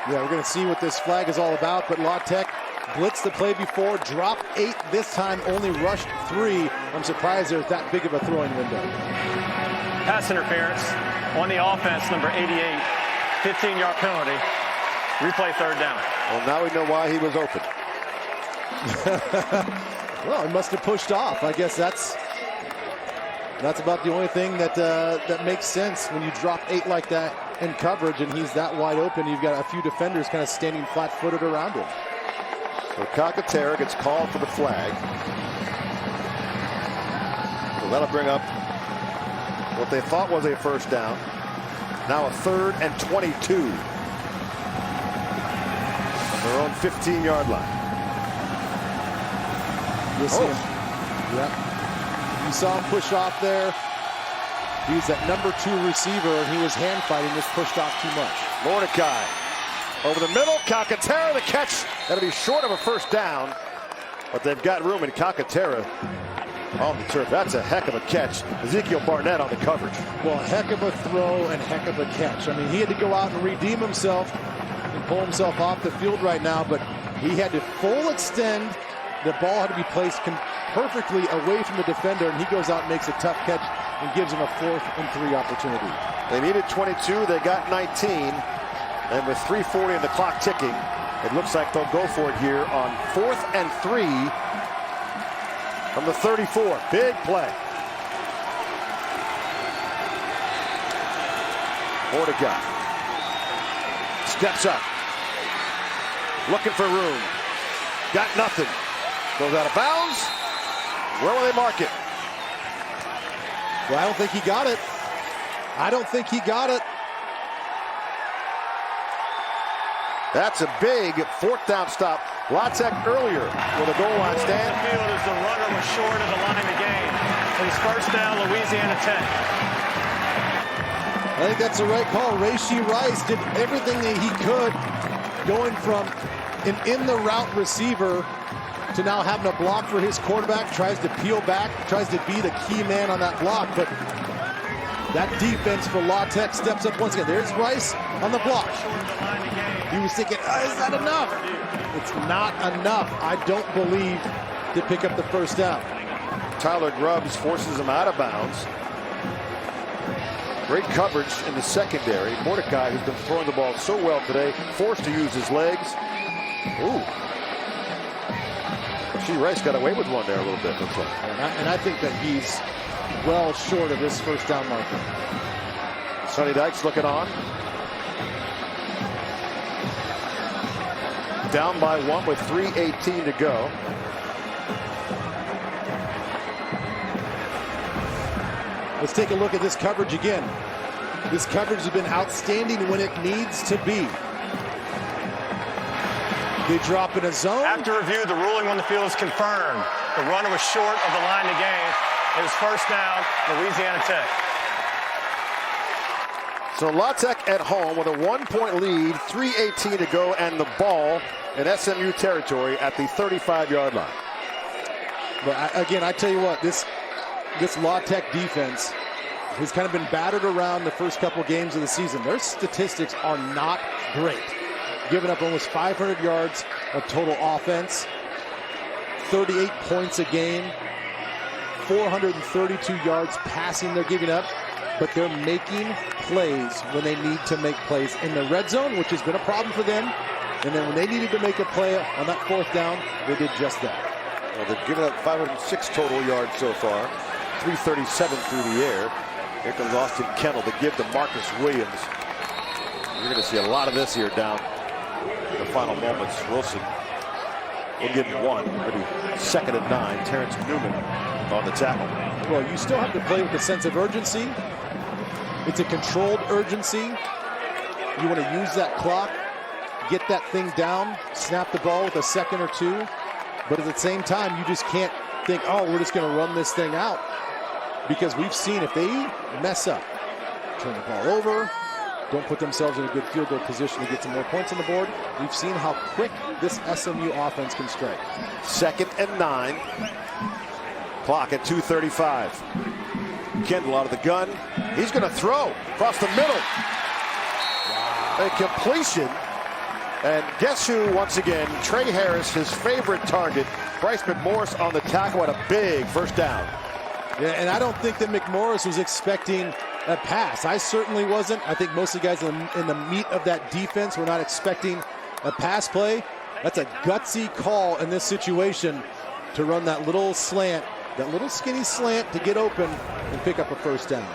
Yeah, we're going to see what this flag is all about, but La Tech blitzed the play before, dropped 8 this time, only rushed 3. I'm surprised there's that big of a throwing window. Pass interference on the offense, number 88, 15-yard penalty. Replay 3rd down. Well, now we know why he was open. Well, he must have pushed off. I guess that's about the only thing that that makes sense when you drop 8 like that in coverage and he's that wide open. You've got a few defenders kind of standing flat-footed around him. So Calcaterra gets called for the flag. So that'll bring up what they thought was a 1st down. Now a 3rd and 22. On their own 15-yard line. You'll see him. Yeah. You saw him push off there. He was that number 2 receiver, and he was hand fighting, just pushed off too much. Mordecai over the middle. Calcaterra the catch. That'll be short of a 1st down, but they've got room in Calcaterra on the turf. That's a heck of a catch. Ezekiel Barnett on the coverage. Well, heck of a throw and heck of a catch. I mean, he had to go out and redeem himself and pull himself off the field right now, but he had to full extend. The ball had to be placed perfectly away from the defender, and he goes out and makes a tough catch and gives him a 4th and 3 opportunity. They needed 22. They got 19. And with 3:40 and the clock ticking, it looks like they'll go for it here on 4th and 3 from the 34. Big play. Mordecai steps up, looking for room. Got nothing. Goes out of bounds. Where will they mark it? Well, I don't think he got it. I don't think he got it. That's a big 4th down stop. La Tech earlier with a goal line stand. The field as the runner was short of the line of game. It's 1st down, Louisiana Tech. I think that's the right call. Rashee Rice did everything that he could, going from an in-the-route receiver to now having a block for his quarterback, tries to peel back, tries to be the key man on that block, but that defense for La Tech steps up once again. There's Rice on the block. He was thinking, is that enough? It's not enough, I don't believe, to pick up the 1st down. Tyler Grubbs forces him out of bounds. Great coverage in the secondary. Mordecai, who's been throwing the ball so well today, forced to use his legs. Ooh. Rice got away with one there a little bit, looks like. And I think that he's well short of his 1st down marker. Sonny Dykes looking on. Down by 1 with 3:18 to go. Let's take a look at this coverage again. This coverage has been outstanding when it needs to be. They drop in a zone. After review, the ruling on the field is confirmed. The runner was short of the line to gain. It was first down, Louisiana Tech. So La Tech at home with a 1-point lead, 3:18 to go, and the ball in SMU territory at the 35-yard line. But again, I tell you what, this La Tech defense has kind of been battered around the first couple games of the season. Their statistics are not great. Giving up almost 500 yards of total offense, 38 points a game, 432 yards passing they're giving up, but they're making plays when they need to make plays in the red zone, which has been a problem for them. And then when they needed to make a play on that fourth down, they did just that. Well, they've given up 506 total yards so far, 337 through the air. Here comes Austin Kendall to give to Marcus Williams. You're going to see a lot of this here down the final moments. Wilson will give him one. Maybe 2nd and 9. Terrence Newman on the tackle. Well, you still have to play with a sense of urgency. It's a controlled urgency. You want to use that clock, get that thing down, snap the ball with a second or two. But at the same time, you just can't think, oh, we're just going to run this thing out. Because we've seen if they mess up, turn the ball over, don't put themselves in a good field goal position to get some more points on the board, we've seen how quick this SMU offense can strike. 2nd and 9. Clock at 2:35. Kendall out of the gun. He's going to throw across the middle. A completion. And guess who, once again, Trey Harris, his favorite target. Bryce McMorris on the tackle at a big first down. Yeah, and I don't think that McMorris was expecting a pass. I certainly wasn't. I think most of the guys in the meat of that defense were not expecting a pass play. That's a gutsy call in this situation to run that little slant, that little skinny slant to get open and pick up a first down.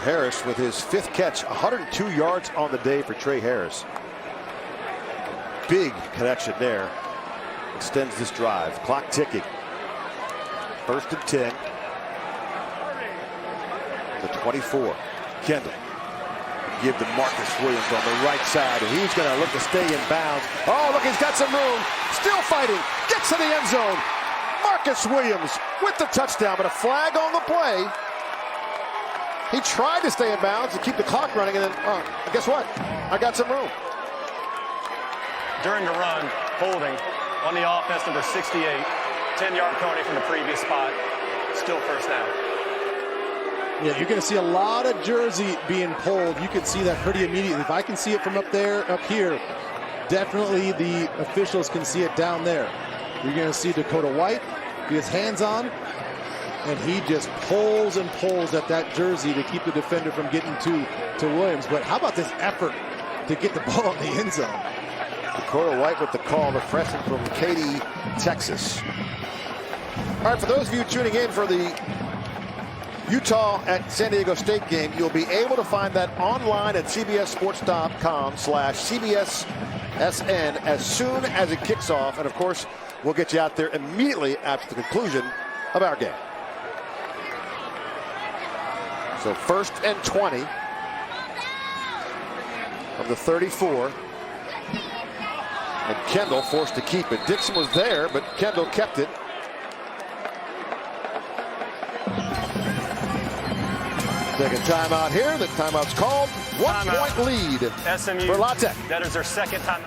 Harris with his 5th catch, 102 yards on the day for Trey Harris. Big connection there. Extends this drive. Clock ticking. 1st and 10. The 24. Kendall. Give to Marcus Williams on the right side, and he's going to look to stay in bounds. Oh, look, he's got some room. Still fighting. Gets to the end zone. Marcus Williams with the touchdown, but a flag on the play. He tried to stay in bounds to keep the clock running, and then, guess what? I got some room. During the run, holding on the offense, number 68, 10-yard penalty from the previous spot, still first down. Yeah, you're going to see a lot of jersey being pulled. You can see that pretty immediately. If I can see it from up here, definitely the officials can see it down there. You're going to see Dakota White get his hands on, and he just pulls and pulls at that jersey to keep the defender from getting to Williams. But how about this effort to get the ball in the end zone? Dakota White with the call, the freshman from Katy, Texas. All right, for those of you tuning in for the Utah at San Diego State game, you'll be able to find that online at cbssports.com/CBSSN as soon as it kicks off. And of course, we'll get you out there immediately after the conclusion of our game. So 1st and 20 from the 34. And Kendall forced to keep it. Dixon was there, but Kendall kept it. Take a timeout here. The timeout's called. 1-point lead SMU for La Tech. That is their 2nd time.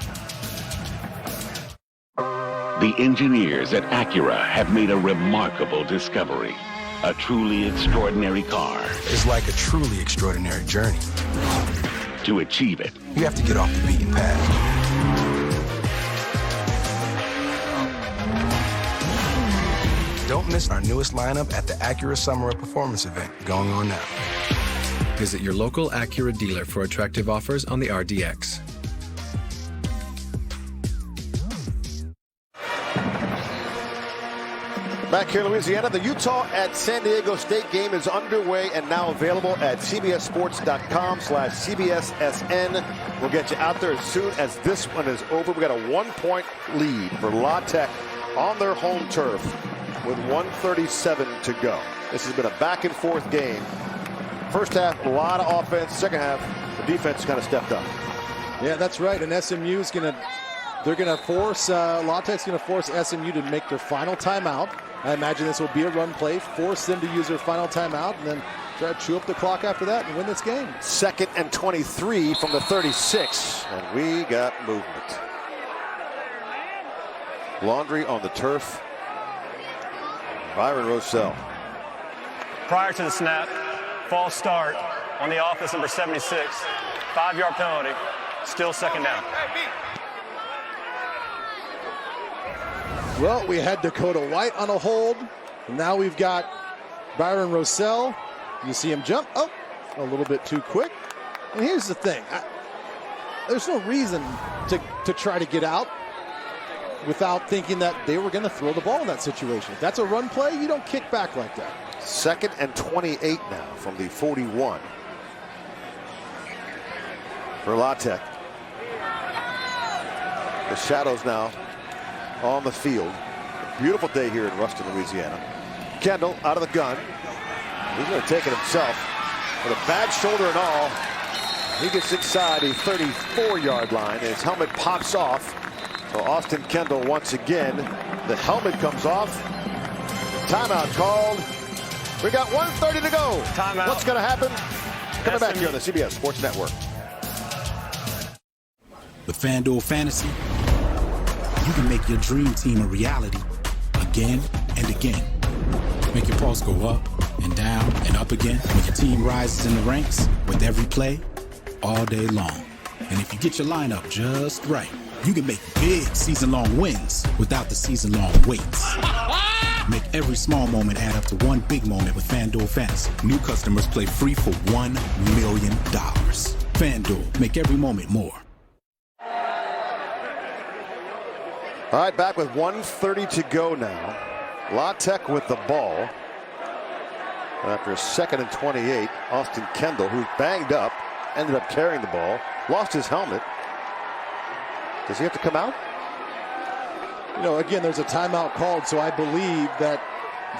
The engineers at Acura have made a remarkable discovery. A truly extraordinary car. It's like a truly extraordinary journey. To achieve it, You have to get off the beaten path. Don't miss our newest lineup at the Acura Summer of Performance event going on now. Visit your local Acura dealer for attractive offers on the RDX. Back here in Louisiana, the Utah at San Diego State game is underway and now available at cbssports.com/CBSSN. We'll get you out there as soon as this one is over. We got a 1-point lead for La Tech on their home turf with 1:37 to go. This has been a back and forth game. First half, a lot of offense. Second half, the defense kind of stepped up. Yeah, that's right. And SMU's they're going to force, La Tech's going to force SMU to make their final timeout. I imagine this will be a run play, force them to use their final timeout, and then try to chew up the clock after that and win this game. 2nd and 23 from the 36, and we got movement. Laundry on the turf. Byron Rossell. Prior to the snap, false start on the offense, number 76. 5-yard penalty, still 2nd down. Well, we had Dakota White on a hold. And now we've got Byron Rossell. You see him jump up a little bit too quick. And here's the thing. There's no reason to try to get out without thinking that they were going to throw the ball in that situation. If that's a run play, you don't kick back like that. 2nd and 28 now from the 41 for La Tech. The Shadows now on the field. Beautiful day here in Ruston, Louisiana. Kendall out of the gun. He's going to take it himself with a bad shoulder and all. He gets inside the 34-yard line, and his helmet pops off. So Austin Kendall once again. The helmet comes off. Timeout called. We got 1:30 to go. Timeout. What's going to happen? Coming back here on the CBS Sports Network. With FanDuel Fantasy, you can make your dream team a reality again and again. Make your pulse go up and down and up again when your team rises in the ranks with every play all day long. And if you get your lineup just right, you can make big season-long wins without the season-long waits. Make every small moment add up to one big moment with FanDuel Fantasy. New customers play free for $1 million. FanDuel, make every moment more. All right, back with 1:30 to go now. La Tech with the ball. After a 2nd and 28, Austin Kendall, who's banged up, ended up carrying the ball, lost his helmet. Does he have to come out? You know, again, there's a timeout called, so I believe that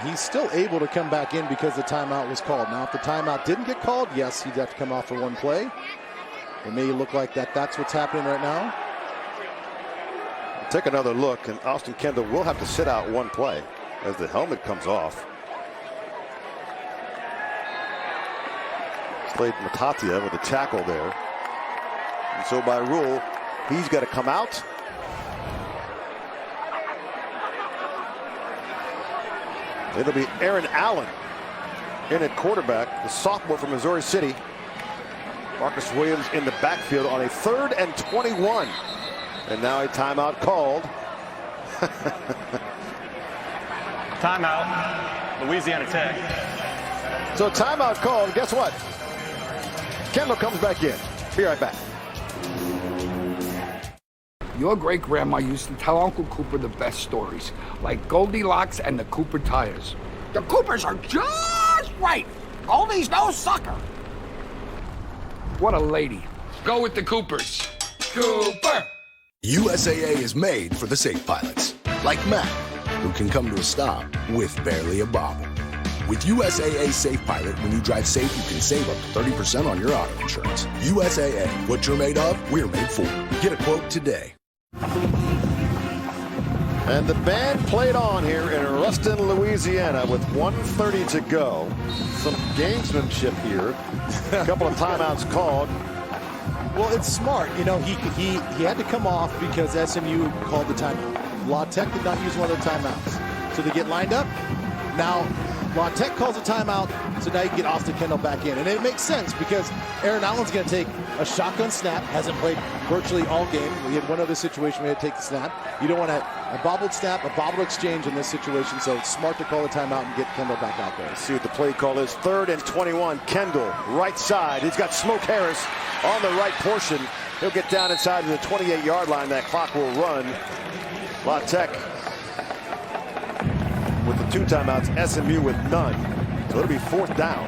he's still able to come back in because the timeout was called. Now, if the timeout didn't get called, yes, he'd have to come off for one play. It may look like that's what's happening right now. Take another look, and Austin Kendall will have to sit out one play as the helmet comes off. Slade Matatia with a tackle there. And so by rule, he's got to come out. It'll be Aaron Allen in at quarterback, the sophomore from Missouri City. Marcus Williams in the backfield on a 3rd and 21. And now a timeout called. Timeout, Louisiana Tech. So timeout called. Guess what? Kendall comes back in. Be right back. Your great-grandma used to tell Uncle Cooper the best stories, like Goldilocks and the Cooper tires. The Coopers are just right. Goldie's no sucker. What a lady. Go with the Coopers. Cooper. USAA is made for the safe pilots, like Matt, who can come to a stop with barely a bobble. With USAA Safe Pilot, when you drive safe, you can save up to 30% on your auto insurance. USAA, what you're made of, we're made for. Get a quote today. And the band played on here in Ruston, Louisiana with 1:30 to go. Some gamesmanship here. A couple of timeouts called. Well, it's smart. You know, he had to come off because SMU called the timeout. La Tech did not use one of their timeouts. So they get lined up. Now, La Tech calls a timeout, so now you get Austin Kendall back in. And it makes sense because Aaron Allen's going to take a shotgun snap, hasn't played virtually all game. We had one other situation we had to take the snap. You don't want a bobbled snap, a bobbled exchange in this situation, so it's smart to call the timeout and get Kendall back out there. Let's see what the play call is. 3rd and 21. Kendall, right side. He's got Smoke Harris on the right portion. He'll get down inside to the 28-yard line. That clock will run. La Tech with the 2 timeouts, SMU with none. So it'll be 4th down.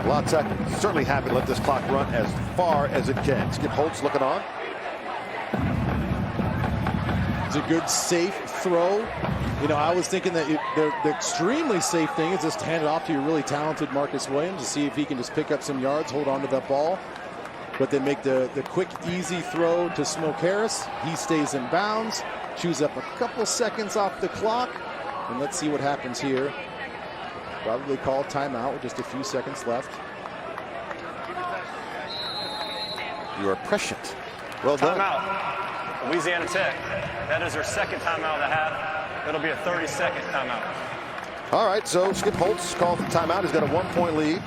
La Tech certainly happy to let this clock run as far as it can. Skip Holtz looking on. It's a good, safe throw You know, I was thinking that the extremely safe thing is just hand it off to your really talented Marcus Williams to see if he can just pick up some yards, hold on to that ball. But they make the quick, easy throw to Smoke Harris. He stays in bounds, chews up a couple seconds off the clock. And let's see what happens here. Probably call timeout with just a few seconds left. You are prescient. Well done. Timeout. Louisiana Tech. That is their second timeout of the half. It'll be a 30-second timeout. All right, so Skip Holtz called the timeout. He's got a 1-point lead.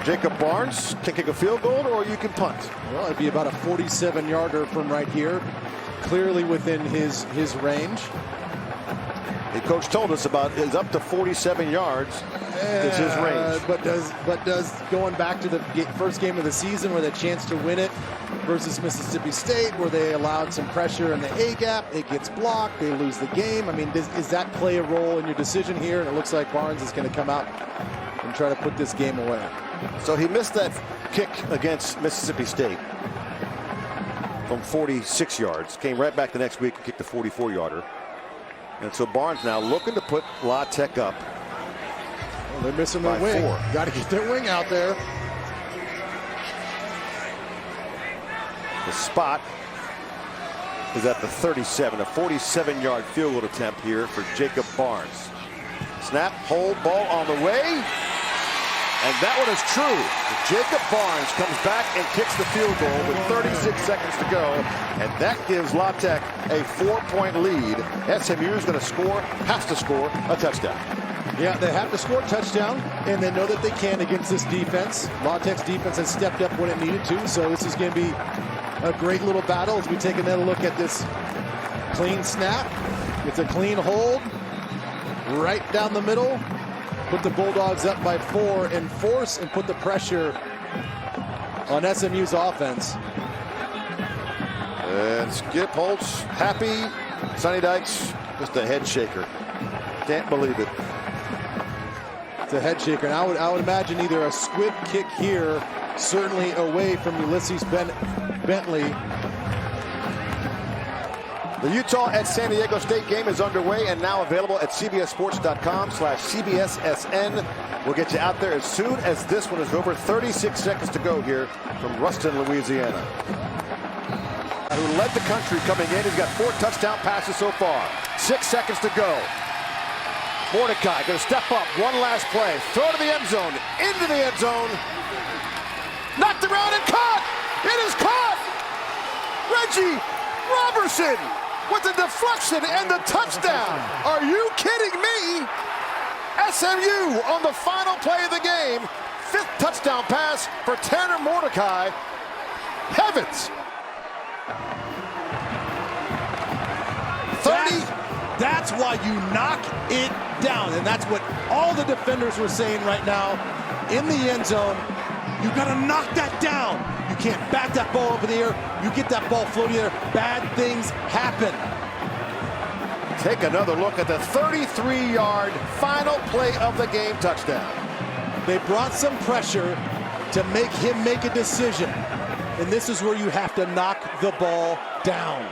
Jacob Barnes can kick a field goal, or you can punt. Well, it'd be about a 47-yarder from right here. Clearly within his range. The coach told us about is up to 47 yards. It's his range. But does going back to the first game of the season with a chance to win it versus Mississippi State, where they allowed some pressure in the A gap, it gets blocked, they lose the game. I mean, does that play a role in your decision here? And it looks like Barnes is going to come out and try to put this game away. So he missed that kick against Mississippi State from 46 yards. Came right back the next week and kicked a 44-yarder. And so Barnes now looking to put La Tech up. Well, they're missing their wing. Got to get their wing out there. The spot is at the 37. A 47-yard field goal attempt here for Jacob Barnes. Snap, hold, ball on the way. And that one is true. Jacob Barnes comes back and kicks the field goal with 36 seconds to go. And that gives La Tech a 4-point lead. SMU is going to score, has to score a touchdown. Yeah, they have to score a touchdown, and they know that they can against this defense. La Tech's defense has stepped up when it needed to, so this is going to be a great little battle as we take another look at this clean snap. It's a clean hold right down the middle. Put the Bulldogs up by 4 and force and put the pressure on SMU's offense. And Skip Holtz happy. Sonny Dykes just a head shaker. Can't believe it. It's a head shaker. And I would imagine either a squib kick here, certainly away from Ulysses Bentley. The Utah at San Diego State game is underway and now available at cbssports.com/CBSSN. We'll get you out there as soon as this one is over. 36 seconds to go here from Ruston, Louisiana. Who led the country coming in. He's got 4 touchdown passes so far. 6 seconds to go. Mordecai going to step up. One last play. Throw to the end zone. Into the end zone. Knocked around and caught. It is caught. Reggie Robertson with the deflection and the touchdown. Are you kidding me? SMU on the final play of the game. 5th touchdown pass for Tanner Mordecai. Heavens. 30. That's why you knock it down. And that's what all the defenders were saying right now in the end zone. You got to knock that down. You can't bat that ball up in the air. You get that ball floating there, bad things happen. Take another look at the 33-yard final play of the game touchdown. They brought some pressure to make him make a decision. And this is where you have to knock the ball down.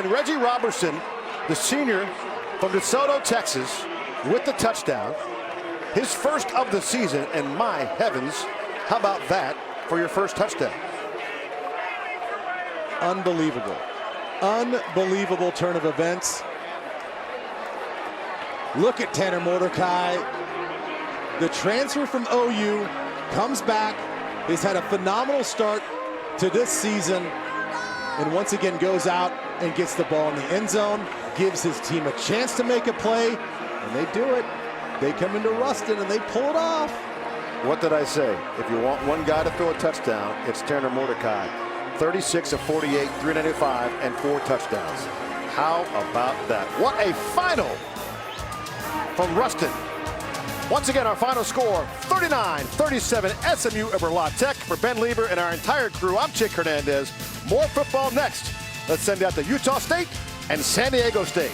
Reggie Robertson, the senior from DeSoto, Texas, with the touchdown. His first of the season, and my heavens, how about that for your first touchdown? Unbelievable. Unbelievable turn of events. Look at Tanner Mordecai. The transfer from OU comes back. He's had a phenomenal start to this season. And once again goes out and gets the ball in the end zone. Gives his team a chance to make a play. And they do it. They come into Ruston and they pull it off. What did I say? If you want one guy to throw a touchdown, it's Tanner Mordecai. 36 of 48, 395, and 4 touchdowns. How about that? What a final from Ruston. Once again, our final score, 39-37 SMU over La Tech. For Ben Lieber and our entire crew, I'm Chick Hernandez. More football next. Let's send out to Utah State and San Diego State.